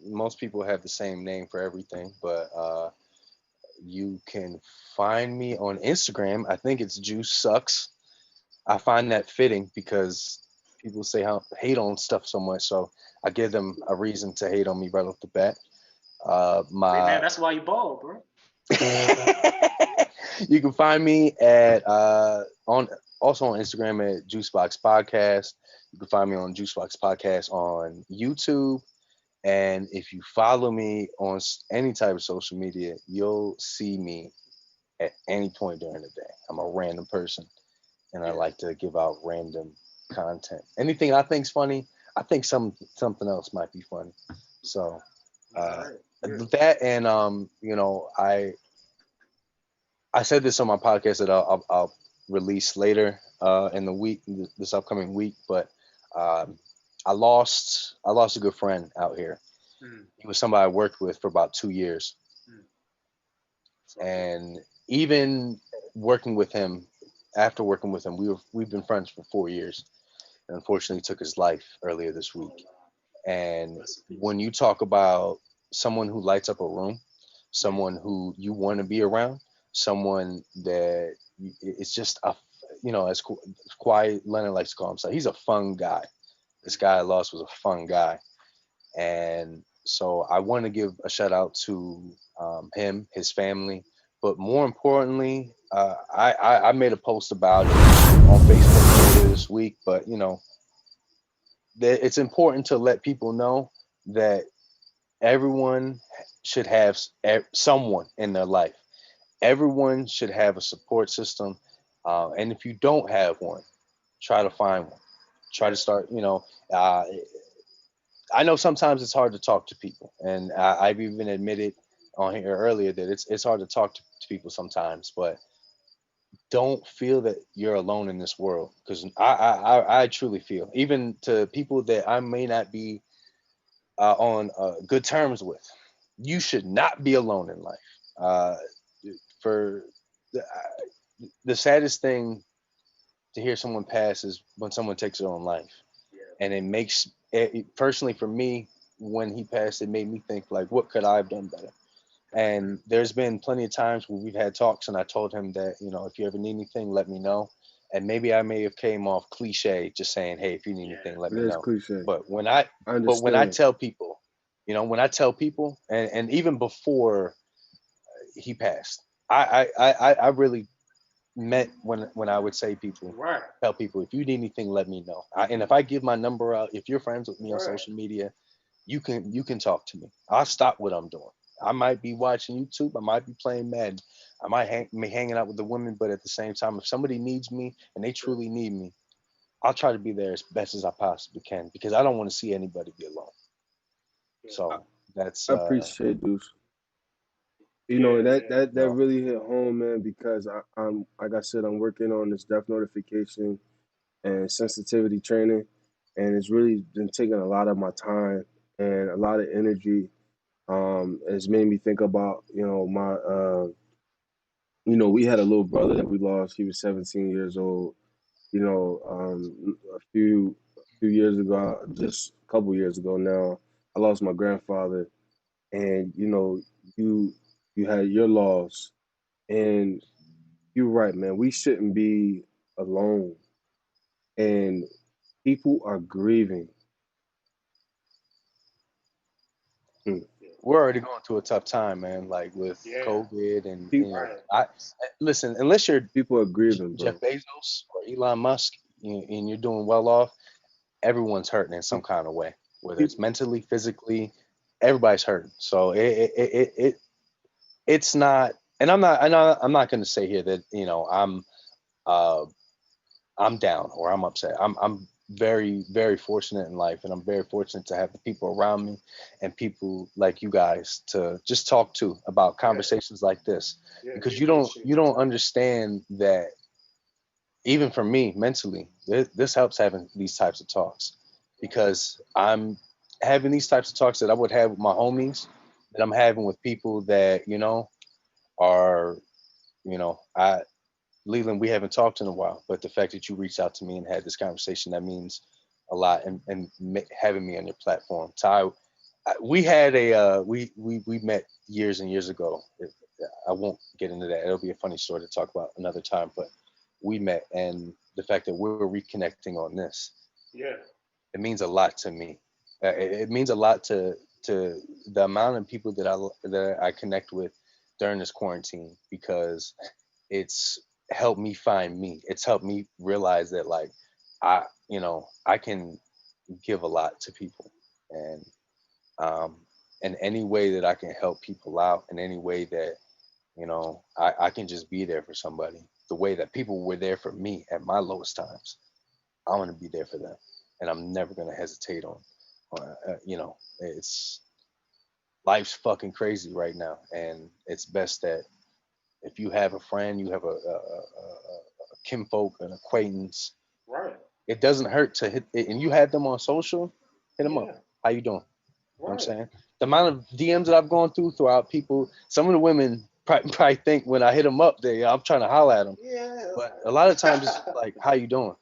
Speaker 6: Most people have the same name for everything, but you can find me on Instagram. I think it's Juice Sucks. I find that fitting because people say how hate on stuff so much, so I give them a reason to hate on me right off the bat.
Speaker 2: Say, man,
Speaker 6: My
Speaker 2: that's why you bald, bro.
Speaker 6: You can find me at on also on Instagram at Juicebox Podcast. You can find me on Juicebox Podcast on YouTube. And if you follow me on any type of social media, you'll see me at any point during the day. I'm a random person, and I
Speaker 2: Yeah.
Speaker 6: like to give out random content. Anything I think's funny, I think something else might be funny. So
Speaker 2: All
Speaker 6: uh,
Speaker 2: right. Yeah.
Speaker 6: that and I said this on my podcast that I'll release later in the week, this upcoming week. But um, I lost a good friend out here.
Speaker 2: Mm,
Speaker 6: He was somebody I worked with for about 2 years,
Speaker 2: mm. So,
Speaker 6: and even working with him, after working with him, we've been friends for 4 years. And unfortunately, he took his life earlier this
Speaker 2: oh,
Speaker 6: week.
Speaker 2: wow.
Speaker 6: And
Speaker 2: Rest in peace.
Speaker 6: when you talk about someone who lights up a room,
Speaker 2: Yeah.
Speaker 6: someone who you want to be around, someone that it's just as quiet Leonard likes to call himself, he's a fun guy. This guy I lost was a fun guy. And so I want to give a shout out to him, his family, but more importantly, I made a post about it on Facebook earlier this week. But it's important to let people know that everyone should have someone in their life. Everyone should have a support system, and if you don't have one, try to find one. Try to start. Uh, I know sometimes it's hard to talk to people, and I've even admitted on here earlier that it's hard to talk to people sometimes. But don't feel that you're alone in this world, because I truly feel, even to people that I may not be on good terms with, you should not be alone in life. Uh, for the saddest thing to hear someone pass is when someone takes their own life,
Speaker 2: Yeah.
Speaker 6: and it makes personally for me, when he passed, it made me think like, what could I have done better? And there's been plenty of times where we've had talks, and I told him that, if you ever need anything, let me know. And maybe I may have came off cliche, just saying, hey, if you need
Speaker 2: Yeah.
Speaker 6: anything, let
Speaker 1: It
Speaker 6: me
Speaker 1: is
Speaker 6: know.
Speaker 1: cliche.
Speaker 6: But when I
Speaker 1: I
Speaker 6: but when I
Speaker 1: understand.
Speaker 6: tell people, and even before he passed, I really meant when I would say
Speaker 2: Right.
Speaker 6: tell people, if you need anything, let me know. And if I give my number out, if you're friends with me on
Speaker 2: Right.
Speaker 6: social media, you can talk to me. I'll stop what I'm doing. I might be watching YouTube. I might be playing Madden. I might be hanging out with the women. But at the same time, if somebody needs me and they truly need me, I'll try to be there as best as I possibly can, because I don't want to see anybody be alone.
Speaker 2: Yeah.
Speaker 1: I,
Speaker 6: So that's
Speaker 1: I appreciate Deuce.
Speaker 2: Yeah.
Speaker 1: That
Speaker 2: Yeah.
Speaker 1: that that
Speaker 6: no.
Speaker 1: really hit home, man. Because I'm like I said, I'm working on this death notification and sensitivity training, and it's really been taking a lot of my time and a lot of energy. It's made me think about my we had a little brother that we lost. He was 17 years old. A few years ago, just a couple years ago now, I lost my grandfather, and you you had your loss, and you're right, man. We shouldn't be alone, and people are grieving. Hmm.
Speaker 6: We're already going through a tough time, man. Like with
Speaker 2: Yeah.
Speaker 6: COVID, and
Speaker 1: People,
Speaker 2: Right.
Speaker 6: I listen. Unless you're
Speaker 1: people are grieving,
Speaker 6: Jeff
Speaker 1: bro.
Speaker 6: Bezos or Elon Musk, and you're doing well off, everyone's hurting in some
Speaker 1: Pe-
Speaker 6: kind of way, whether it's
Speaker 1: People,
Speaker 6: mentally, physically, everybody's hurting. So it's not, and I'm not going to say here that uh, I'm down or I'm upset. I'm very, very fortunate in life, and I'm very fortunate to have the people around me and people like you guys to just talk to about
Speaker 2: Yeah.
Speaker 6: conversations like this,
Speaker 2: Yeah. We
Speaker 6: because you don't
Speaker 2: appreciate
Speaker 6: you
Speaker 2: that.
Speaker 6: don't understand that even for me mentally, this helps having these types of talks, because I'm having these types of talks that I would have with my homies, that I'm having with people that are I Leland, we haven't talked in a while, but the fact that you reached out to me and had this conversation, that means a lot, and having me on your platform. Ty, we had we met years and years ago. I won't get into that. It'll be a funny story to talk about another time, but we met, and the fact that we're reconnecting on this.
Speaker 2: Yeah.
Speaker 6: It means a lot to me. It means a lot to the amount of people that I connect with during this quarantine, because it's helped me find me. It's helped me realize that, like, I can give a lot to people, and in any way that I can help people out, in any way that I can just be there for somebody, the way that people were there for me at my lowest times. I want to be there for them, and I'm never gonna hesitate on. It's life's fucking crazy right now, and it's best that if you have a friend, you have a kinfolk, an acquaintance,
Speaker 2: Right.
Speaker 6: it doesn't hurt to hit, and you have them on social, hit them up.
Speaker 2: Yeah.
Speaker 6: How you doing? You know what I'm
Speaker 2: Right.
Speaker 6: saying? The amount of DMs that I've gone throughout people, some of the women probably think when I hit them up, I'm trying to holler at them.
Speaker 2: Yeah.
Speaker 6: But a lot of times it's like, how you doing?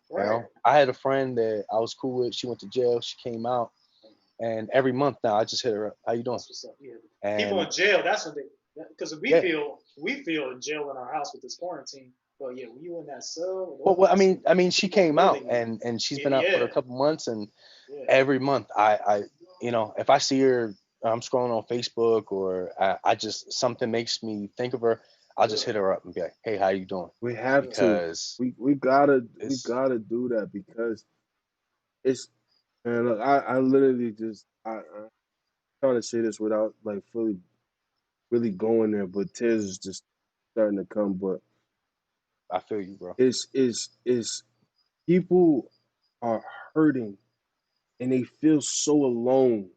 Speaker 2: Right.
Speaker 6: I had a friend that I was cool with. She went to jail. She came out, and every month now I just hit her up. How you doing?
Speaker 2: That's what's up. Yeah.
Speaker 6: And
Speaker 2: People in jail, that's what they, because
Speaker 6: Yeah.
Speaker 2: we feel in jail in our house with this quarantine. But yeah, when you in that cell,
Speaker 6: well, I
Speaker 2: that's
Speaker 6: mean, she
Speaker 2: people
Speaker 6: came out,
Speaker 2: really,
Speaker 6: and she's been out for
Speaker 2: yeah,
Speaker 6: a couple months, and
Speaker 2: yeah,
Speaker 6: every month I if I see her, I'm scrolling on Facebook, or I just, something makes me think of her, I'll just hit her up and be like, hey, how you doing?
Speaker 1: We have
Speaker 2: yeah,
Speaker 1: to.
Speaker 6: Because
Speaker 1: We gotta
Speaker 6: it's
Speaker 1: do that because it's, man. Look, I literally just I'm trying to say this without like fully really going there, but tears is just starting to come. But
Speaker 6: I feel you, bro.
Speaker 1: it's people are hurting and they feel so alone.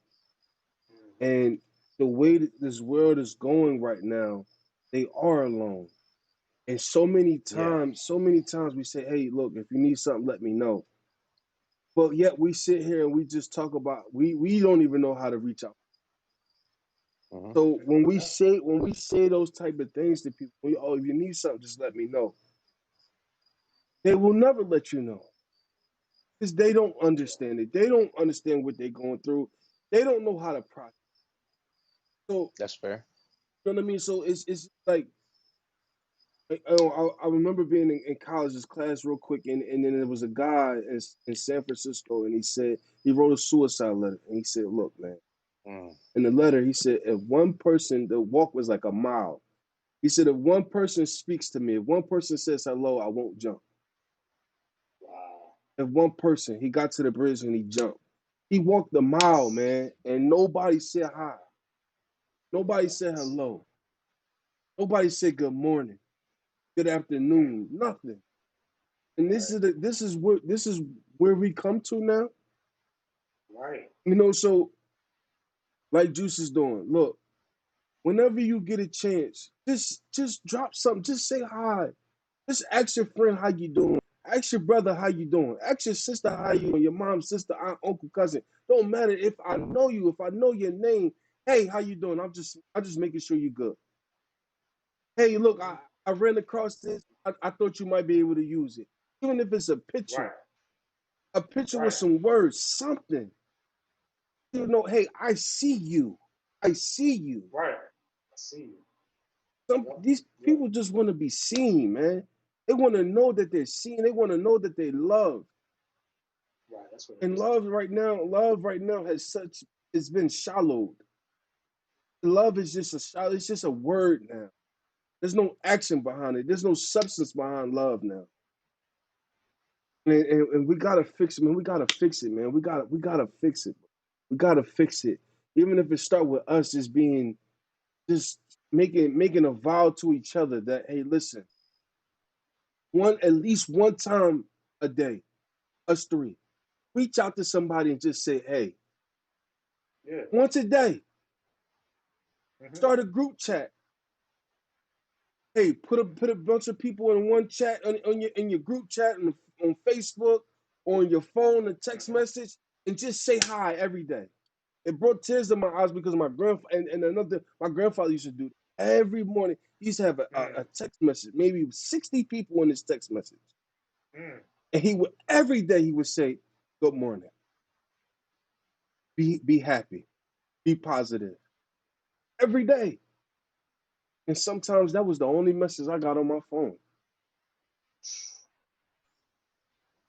Speaker 1: And the way that this world is going right now, they are alone. And
Speaker 2: yeah,
Speaker 1: so many times we say, hey, look, if you need something, let me know. But yet we sit here and we just talk about, we don't even know how to reach out.
Speaker 6: Hmm.
Speaker 1: So when we say those type of things to people, oh, if you need something, just let me know. They will never let you know because they don't understand it. They don't understand what they're going through. They don't know how to process. So
Speaker 6: That's fair.
Speaker 1: you know what I mean. So it's like I remember being in college's class real quick, and then there was a guy in San Francisco, and he wrote a suicide letter, and he said, "Look, man."
Speaker 6: Mm.
Speaker 1: In the letter, he said, "If one person, the walk was like a mile." He said, "If one person speaks to me, if one person says hello, I won't jump."
Speaker 2: wow,
Speaker 1: If one person, he got to the bridge and he jumped. He walked a mile, man, and nobody said hi. Nobody said hello. Nobody said good morning, good afternoon, nothing. And
Speaker 2: right,
Speaker 1: this is where we come to now.
Speaker 2: right,
Speaker 1: So like Juice is doing. Look, whenever you get a chance, just drop something. Just say hi. Just ask your friend how you doing. Ask your brother how you doing. Ask your sister how you doing. Your mom, sister, aunt, uncle, cousin. Don't matter if I know you, if I know your name. Hey, how you doing? I'm just making sure you're good. Hey, look, I ran across this. I thought you might be able to use it. Even if it's
Speaker 2: right,
Speaker 1: a picture with
Speaker 2: right,
Speaker 1: some words, something. Hey, I see you. I see you.
Speaker 2: right. I see you. Yep,
Speaker 1: These
Speaker 2: yep,
Speaker 1: people just want to be seen, man. They want to know that they're seen. They want to know that they love.
Speaker 2: right. That's what it
Speaker 1: And
Speaker 2: is.
Speaker 1: love right now it's been shallowed. Love is just it's just a word now. There's no action behind it. There's no substance behind love now. And we gotta fix it, man. We gotta fix it, man. We gotta fix it. We gotta fix it. Even if it start with us just making a vow to each other that, hey, listen, at least one time a day, us three, reach out to somebody and just say, hey,
Speaker 2: Yeah.
Speaker 1: once a day,
Speaker 2: Mm-hmm.
Speaker 1: start a group chat. Hey, put a bunch of people in one chat on your in your group chat on Facebook or on your phone, a text
Speaker 2: Mm-hmm.
Speaker 1: message, and just say hi every day. It brought tears to my eyes because my grandfather used to do every morning. He used to have a text message, maybe 60 people in his text message.
Speaker 2: Mm-hmm.
Speaker 1: And every day he would say, good morning. Be happy. Be positive. Every day. And sometimes that was the only message I got on my phone.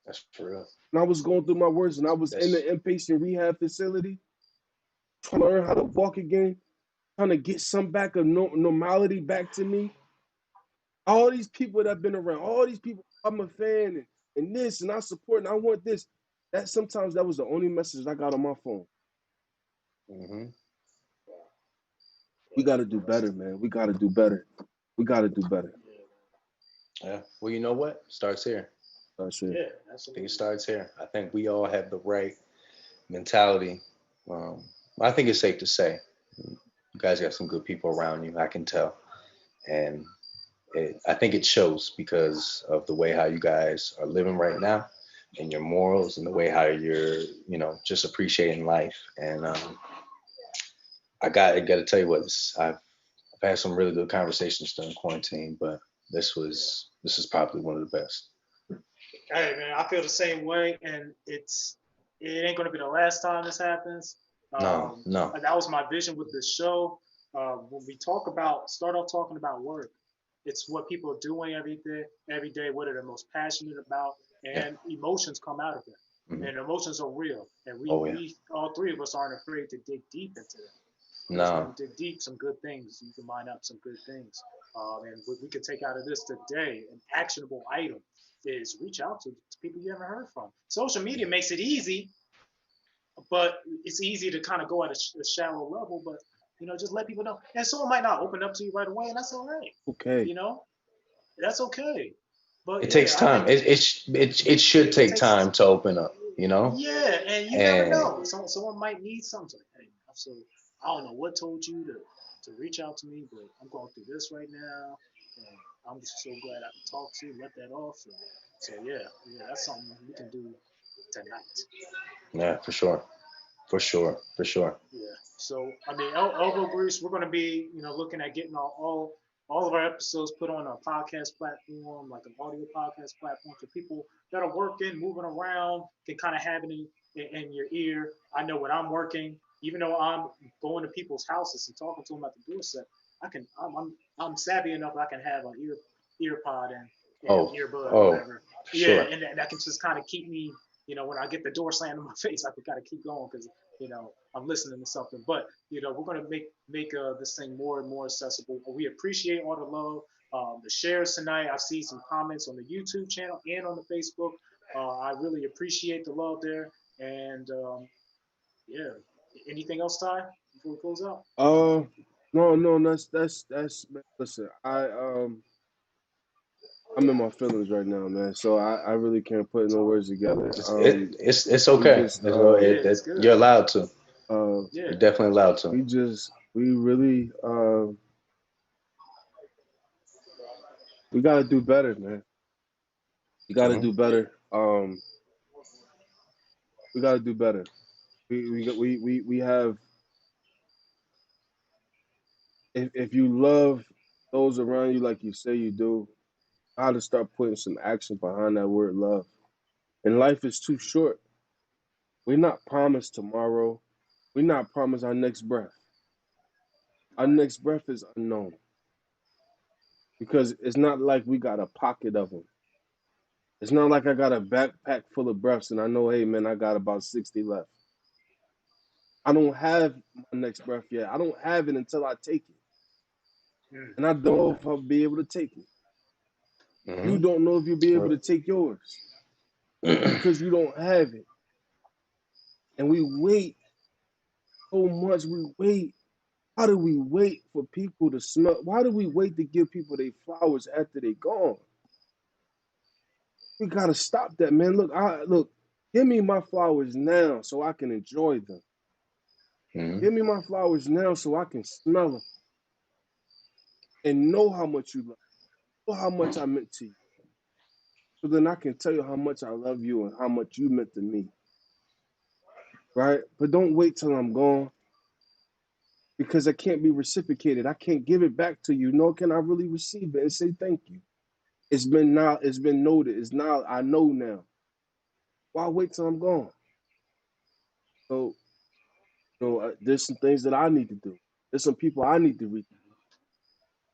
Speaker 6: That's for real.
Speaker 1: And I was going through my worst, and I was in the
Speaker 6: That's
Speaker 1: inpatient rehab facility trying to learn how to walk again, trying to get some back of normality back to me. All these people that have been around, all these people, I'm a fan and this, and I support, and I want this. That sometimes that was the only message I got on my phone.
Speaker 6: hmm
Speaker 1: We got to do better, man. We got to do better. We got to do better.
Speaker 6: Yeah. Well, you know what? Starts here.
Speaker 1: That's it.
Speaker 2: Yeah,
Speaker 6: I think
Speaker 2: absolutely.
Speaker 6: it starts here. I think we all have the right mentality. I think it's safe to say you guys got some good people around you. I can tell, and I think it shows because of the way how you guys are living right now, and your morals, and the way how you're, just appreciating life. And I got to tell you what, I've had some really good conversations during quarantine, but this is probably one of the best.
Speaker 2: Hey man, I feel the same way, and it ain't gonna be the last time this happens.
Speaker 6: No, no.
Speaker 2: And that was my vision with this show. When we start off talking about work, it's what people are doing every day, what they're most passionate about,
Speaker 6: Yeah.
Speaker 2: and emotions come out of it.
Speaker 6: hmm
Speaker 2: And emotions are real, and
Speaker 6: Oh yeah.
Speaker 2: we all three of us aren't afraid to dig deep into them. Because when
Speaker 6: No.
Speaker 2: you dig deep, some good things, you can mine up some good things. And what we could take out of this today, an actionable item, is reach out to people you haven't heard from. Social media makes it easy, but it's easy to kind of go at a shallow level. But just let people know, and someone might not open up to you right away, and that's all right.
Speaker 1: Okay.
Speaker 2: You know, that's okay. But
Speaker 6: It
Speaker 2: yeah,
Speaker 6: takes
Speaker 2: I
Speaker 6: time.
Speaker 2: think
Speaker 6: It should
Speaker 2: it
Speaker 6: take
Speaker 2: takes
Speaker 6: time to open up.
Speaker 2: yeah, and you never
Speaker 6: And
Speaker 2: know. Someone might need something. Hey, so I don't know what told you to reach out to me, but I'm going through this right now, and I'm just so glad I can talk to you, let that off. So yeah, that's something we can do tonight.
Speaker 6: yeah, for sure, for sure, for sure.
Speaker 2: Yeah. So I mean, Elbow Grease, we're going to be looking at getting all of our episodes put on a podcast platform, like an audio podcast platform, so people that are working, moving around, can kind of have it in your ear. I know when I'm working, even though I'm going to people's houses and talking to them at the doorstep, I can I'm savvy enough that I can have an ear pod and
Speaker 6: Oh,
Speaker 2: earbud,
Speaker 6: oh,
Speaker 2: whatever.
Speaker 6: for
Speaker 2: Yeah,
Speaker 6: sure.
Speaker 2: and that can just kind of keep me, when I get the door slammed in my face, I can kind of keep going because I'm listening to something. But we're gonna make this thing more and more accessible. We appreciate all the love, the shares tonight. I see some comments on the YouTube channel and on the Facebook. I really appreciate the love there. And yeah, anything else, Ty, before we close out?
Speaker 1: No, no, that's. Man, listen, I'm in my feelings right now, man. So I really can't put no words together.
Speaker 6: It's
Speaker 1: We
Speaker 6: okay.
Speaker 1: just
Speaker 2: Yeah, it's
Speaker 6: You're
Speaker 2: good.
Speaker 6: allowed to.
Speaker 1: uh
Speaker 6: You're
Speaker 2: Yeah,
Speaker 6: definitely allowed to.
Speaker 1: we really we gotta do better, man. We gotta
Speaker 6: hmm
Speaker 1: do better. We gotta do better. We have, if you love those around you like you say you do, you gotta start putting some action behind that word love. And life is too short. We're not promised tomorrow. We're not promised our next breath. Our next breath is unknown because it's not like we got a pocket of them. It's not like I got a backpack full of breaths and I know, hey man, I got about 60 left. I don't have my next breath yet. I don't have it until I take it.
Speaker 2: mm,
Speaker 1: And I don't know if I'll be able to take it. You
Speaker 6: hmm
Speaker 1: don't know if you'll be able to take yours because you don't have it. And we wait so much. We wait. How do we wait for people to smell? Why do we wait to give people their flowers after they gone? We gotta stop that, man. Look. Give me my flowers now so I can enjoy them.
Speaker 6: hmm
Speaker 1: Give me my flowers now so I can smell them and know how much you love, know how much I meant to you. So then I can tell you how much I love you and how much you meant to me, right? But don't wait till I'm gone because it can't be reciprocated. I can't give it back to you, nor can I really receive it and say thank you. It's been noted. It's now, I know now. Why wait till I'm gone? So, there's some things that I need to do. There's some people I need to reach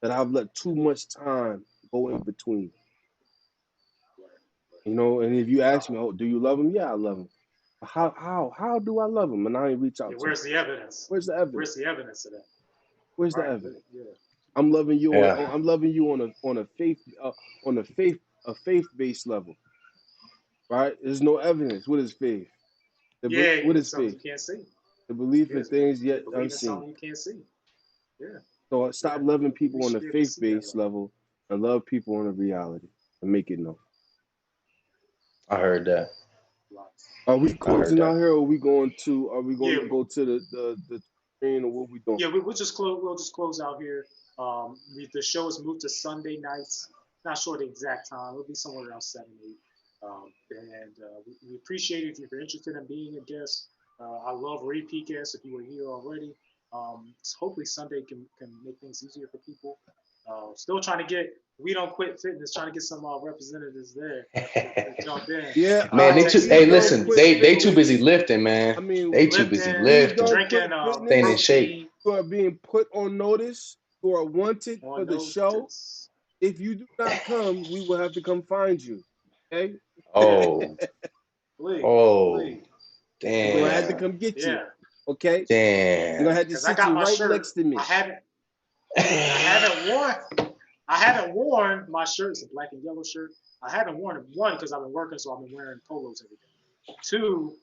Speaker 1: that I've let too much time go in between. You know, and if you ask me, oh, do you love him? Yeah, I love him. How do I love him? And I ain't reach
Speaker 2: Yeah,
Speaker 1: out to him.
Speaker 2: where's the evidence?
Speaker 1: Where's the evidence?
Speaker 2: Where's the evidence of that?
Speaker 1: Where's the
Speaker 2: Right.
Speaker 1: evidence?
Speaker 2: Yeah.
Speaker 1: I'm loving you
Speaker 6: Yeah.
Speaker 1: I'm loving you on a faith based level, right? There's no evidence. What is faith?
Speaker 2: Yeah,
Speaker 1: What is
Speaker 2: something
Speaker 1: faith?
Speaker 2: you can't see.
Speaker 1: The belief in
Speaker 2: Yes,
Speaker 1: things
Speaker 2: you
Speaker 1: yet
Speaker 2: believe in
Speaker 1: unseen.
Speaker 2: something you can't see. Yeah,
Speaker 1: So stop
Speaker 2: yeah.
Speaker 1: loving
Speaker 2: We
Speaker 1: people on
Speaker 2: should
Speaker 1: a
Speaker 2: be able to
Speaker 1: faith
Speaker 2: see that
Speaker 1: based
Speaker 2: love.
Speaker 1: level and love people on a reality and make it known.
Speaker 6: I heard that.
Speaker 1: Are we
Speaker 6: I heard
Speaker 1: closing out
Speaker 6: that.
Speaker 1: here, or are we going
Speaker 2: Yeah,
Speaker 1: to go to the screen, or what we doing?
Speaker 2: yeah. We'll just close. We'll just close out here. The show is moved to Sunday nights. Not sure the exact time. It'll be somewhere around 7, 8. We appreciate it if you're interested in being a guest. I love repeat guests if you were here already. Hopefully Sunday can make things easier for people. Still trying to get We Don't Quit Fitness, trying to get some representatives there to jump in.
Speaker 1: Yeah,
Speaker 6: Man, they
Speaker 2: Next
Speaker 6: too.
Speaker 1: we
Speaker 6: Hey,
Speaker 2: week,
Speaker 1: don't
Speaker 6: listen,
Speaker 1: quit
Speaker 6: they too busy
Speaker 1: fitness.
Speaker 6: lifting,
Speaker 1: I
Speaker 6: man.
Speaker 1: mean,
Speaker 6: They too busy
Speaker 2: lifting,
Speaker 1: we
Speaker 6: lifting,
Speaker 1: don't quit
Speaker 2: drinking
Speaker 6: staying in
Speaker 1: fitness.
Speaker 6: shape.
Speaker 2: protein
Speaker 1: You are being put on notice. You are wanted for
Speaker 2: on
Speaker 1: the show.
Speaker 2: notice.
Speaker 1: If you do not come, we will have to come find you. Okay?
Speaker 2: Yeah,
Speaker 6: Oh,
Speaker 2: please,
Speaker 6: oh,
Speaker 2: please,
Speaker 1: We're gonna have to
Speaker 6: damn,
Speaker 1: come get you.
Speaker 2: yeah.
Speaker 1: Okay? We're gonna
Speaker 6: damn.
Speaker 1: have to
Speaker 2: Because I
Speaker 1: sit
Speaker 2: got
Speaker 1: you
Speaker 2: my
Speaker 1: right
Speaker 2: shirt.
Speaker 1: next to me.
Speaker 2: I haven't worn. I haven't worn my shirt. It's a black and yellow shirt. I haven't worn it. One, because I've been working, so I've been wearing polos every day. Two,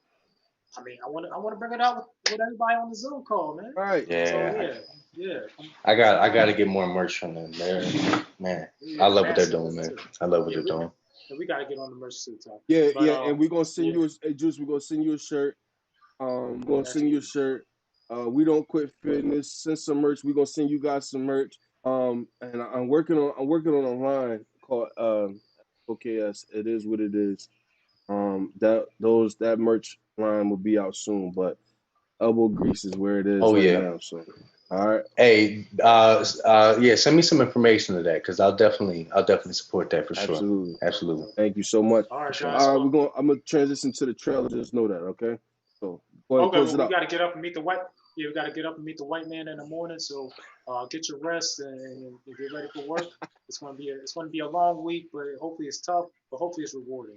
Speaker 2: I mean, I want to bring it out with everybody on the Zoom call, man.
Speaker 1: Right.
Speaker 2: So
Speaker 6: Yeah,
Speaker 2: yeah.
Speaker 6: I got to get more merch from them. Man, I
Speaker 2: Yeah, the
Speaker 6: love what they're
Speaker 2: master
Speaker 6: doing,
Speaker 2: does
Speaker 6: man.
Speaker 2: too.
Speaker 6: I love what
Speaker 2: Yeah,
Speaker 6: they're doing.
Speaker 2: we got to get on the merch too, Tom.
Speaker 1: Yeah,
Speaker 2: But
Speaker 1: yeah, and we're gonna send
Speaker 2: yeah,
Speaker 1: you a Juice, we're gonna send you a shirt. We're gonna send you a
Speaker 2: absolutely.
Speaker 1: shirt. We don't quit fitness. Send some merch. We're gonna send you guys some merch. And I'm working on a line called OKS. It is what it is. That merch line will be out soon, but elbow grease is where it is
Speaker 6: Oh
Speaker 1: right
Speaker 6: yeah.
Speaker 1: now. So all right.
Speaker 6: Hey, yeah, send me some information of that because I'll definitely support that for sure.
Speaker 1: Absolutely.
Speaker 6: Absolutely.
Speaker 1: Thank you so much.
Speaker 2: All right,
Speaker 6: Sure.
Speaker 2: guys.
Speaker 1: All right,
Speaker 2: Well,
Speaker 1: I'm gonna transition to the trailer. Just know that, okay? So go ahead and
Speaker 2: okay.
Speaker 1: close
Speaker 2: Well,
Speaker 1: it
Speaker 2: we
Speaker 1: out.
Speaker 2: got to get up and meet the white. Yeah, we got to get up and meet the white man in the morning. So get your rest and get ready for work. It's gonna be a long week, but hopefully it's tough. But hopefully it's rewarding.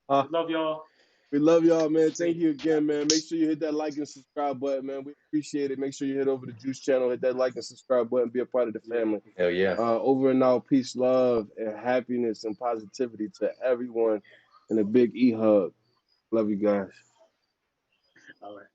Speaker 1: Uh,
Speaker 2: We love y'all.
Speaker 1: we love y'all, man.
Speaker 2: See
Speaker 1: Thank
Speaker 2: you.
Speaker 1: you again, man. Make sure you hit that like and subscribe button, man. We appreciate it. Make sure you head over to Juice Channel, hit that like and subscribe button, be a part of the
Speaker 2: Yeah.
Speaker 1: family.
Speaker 6: Hell yeah.
Speaker 1: Over and now, peace, love, and happiness and positivity to everyone, and a big hug. Love you guys.
Speaker 2: All right.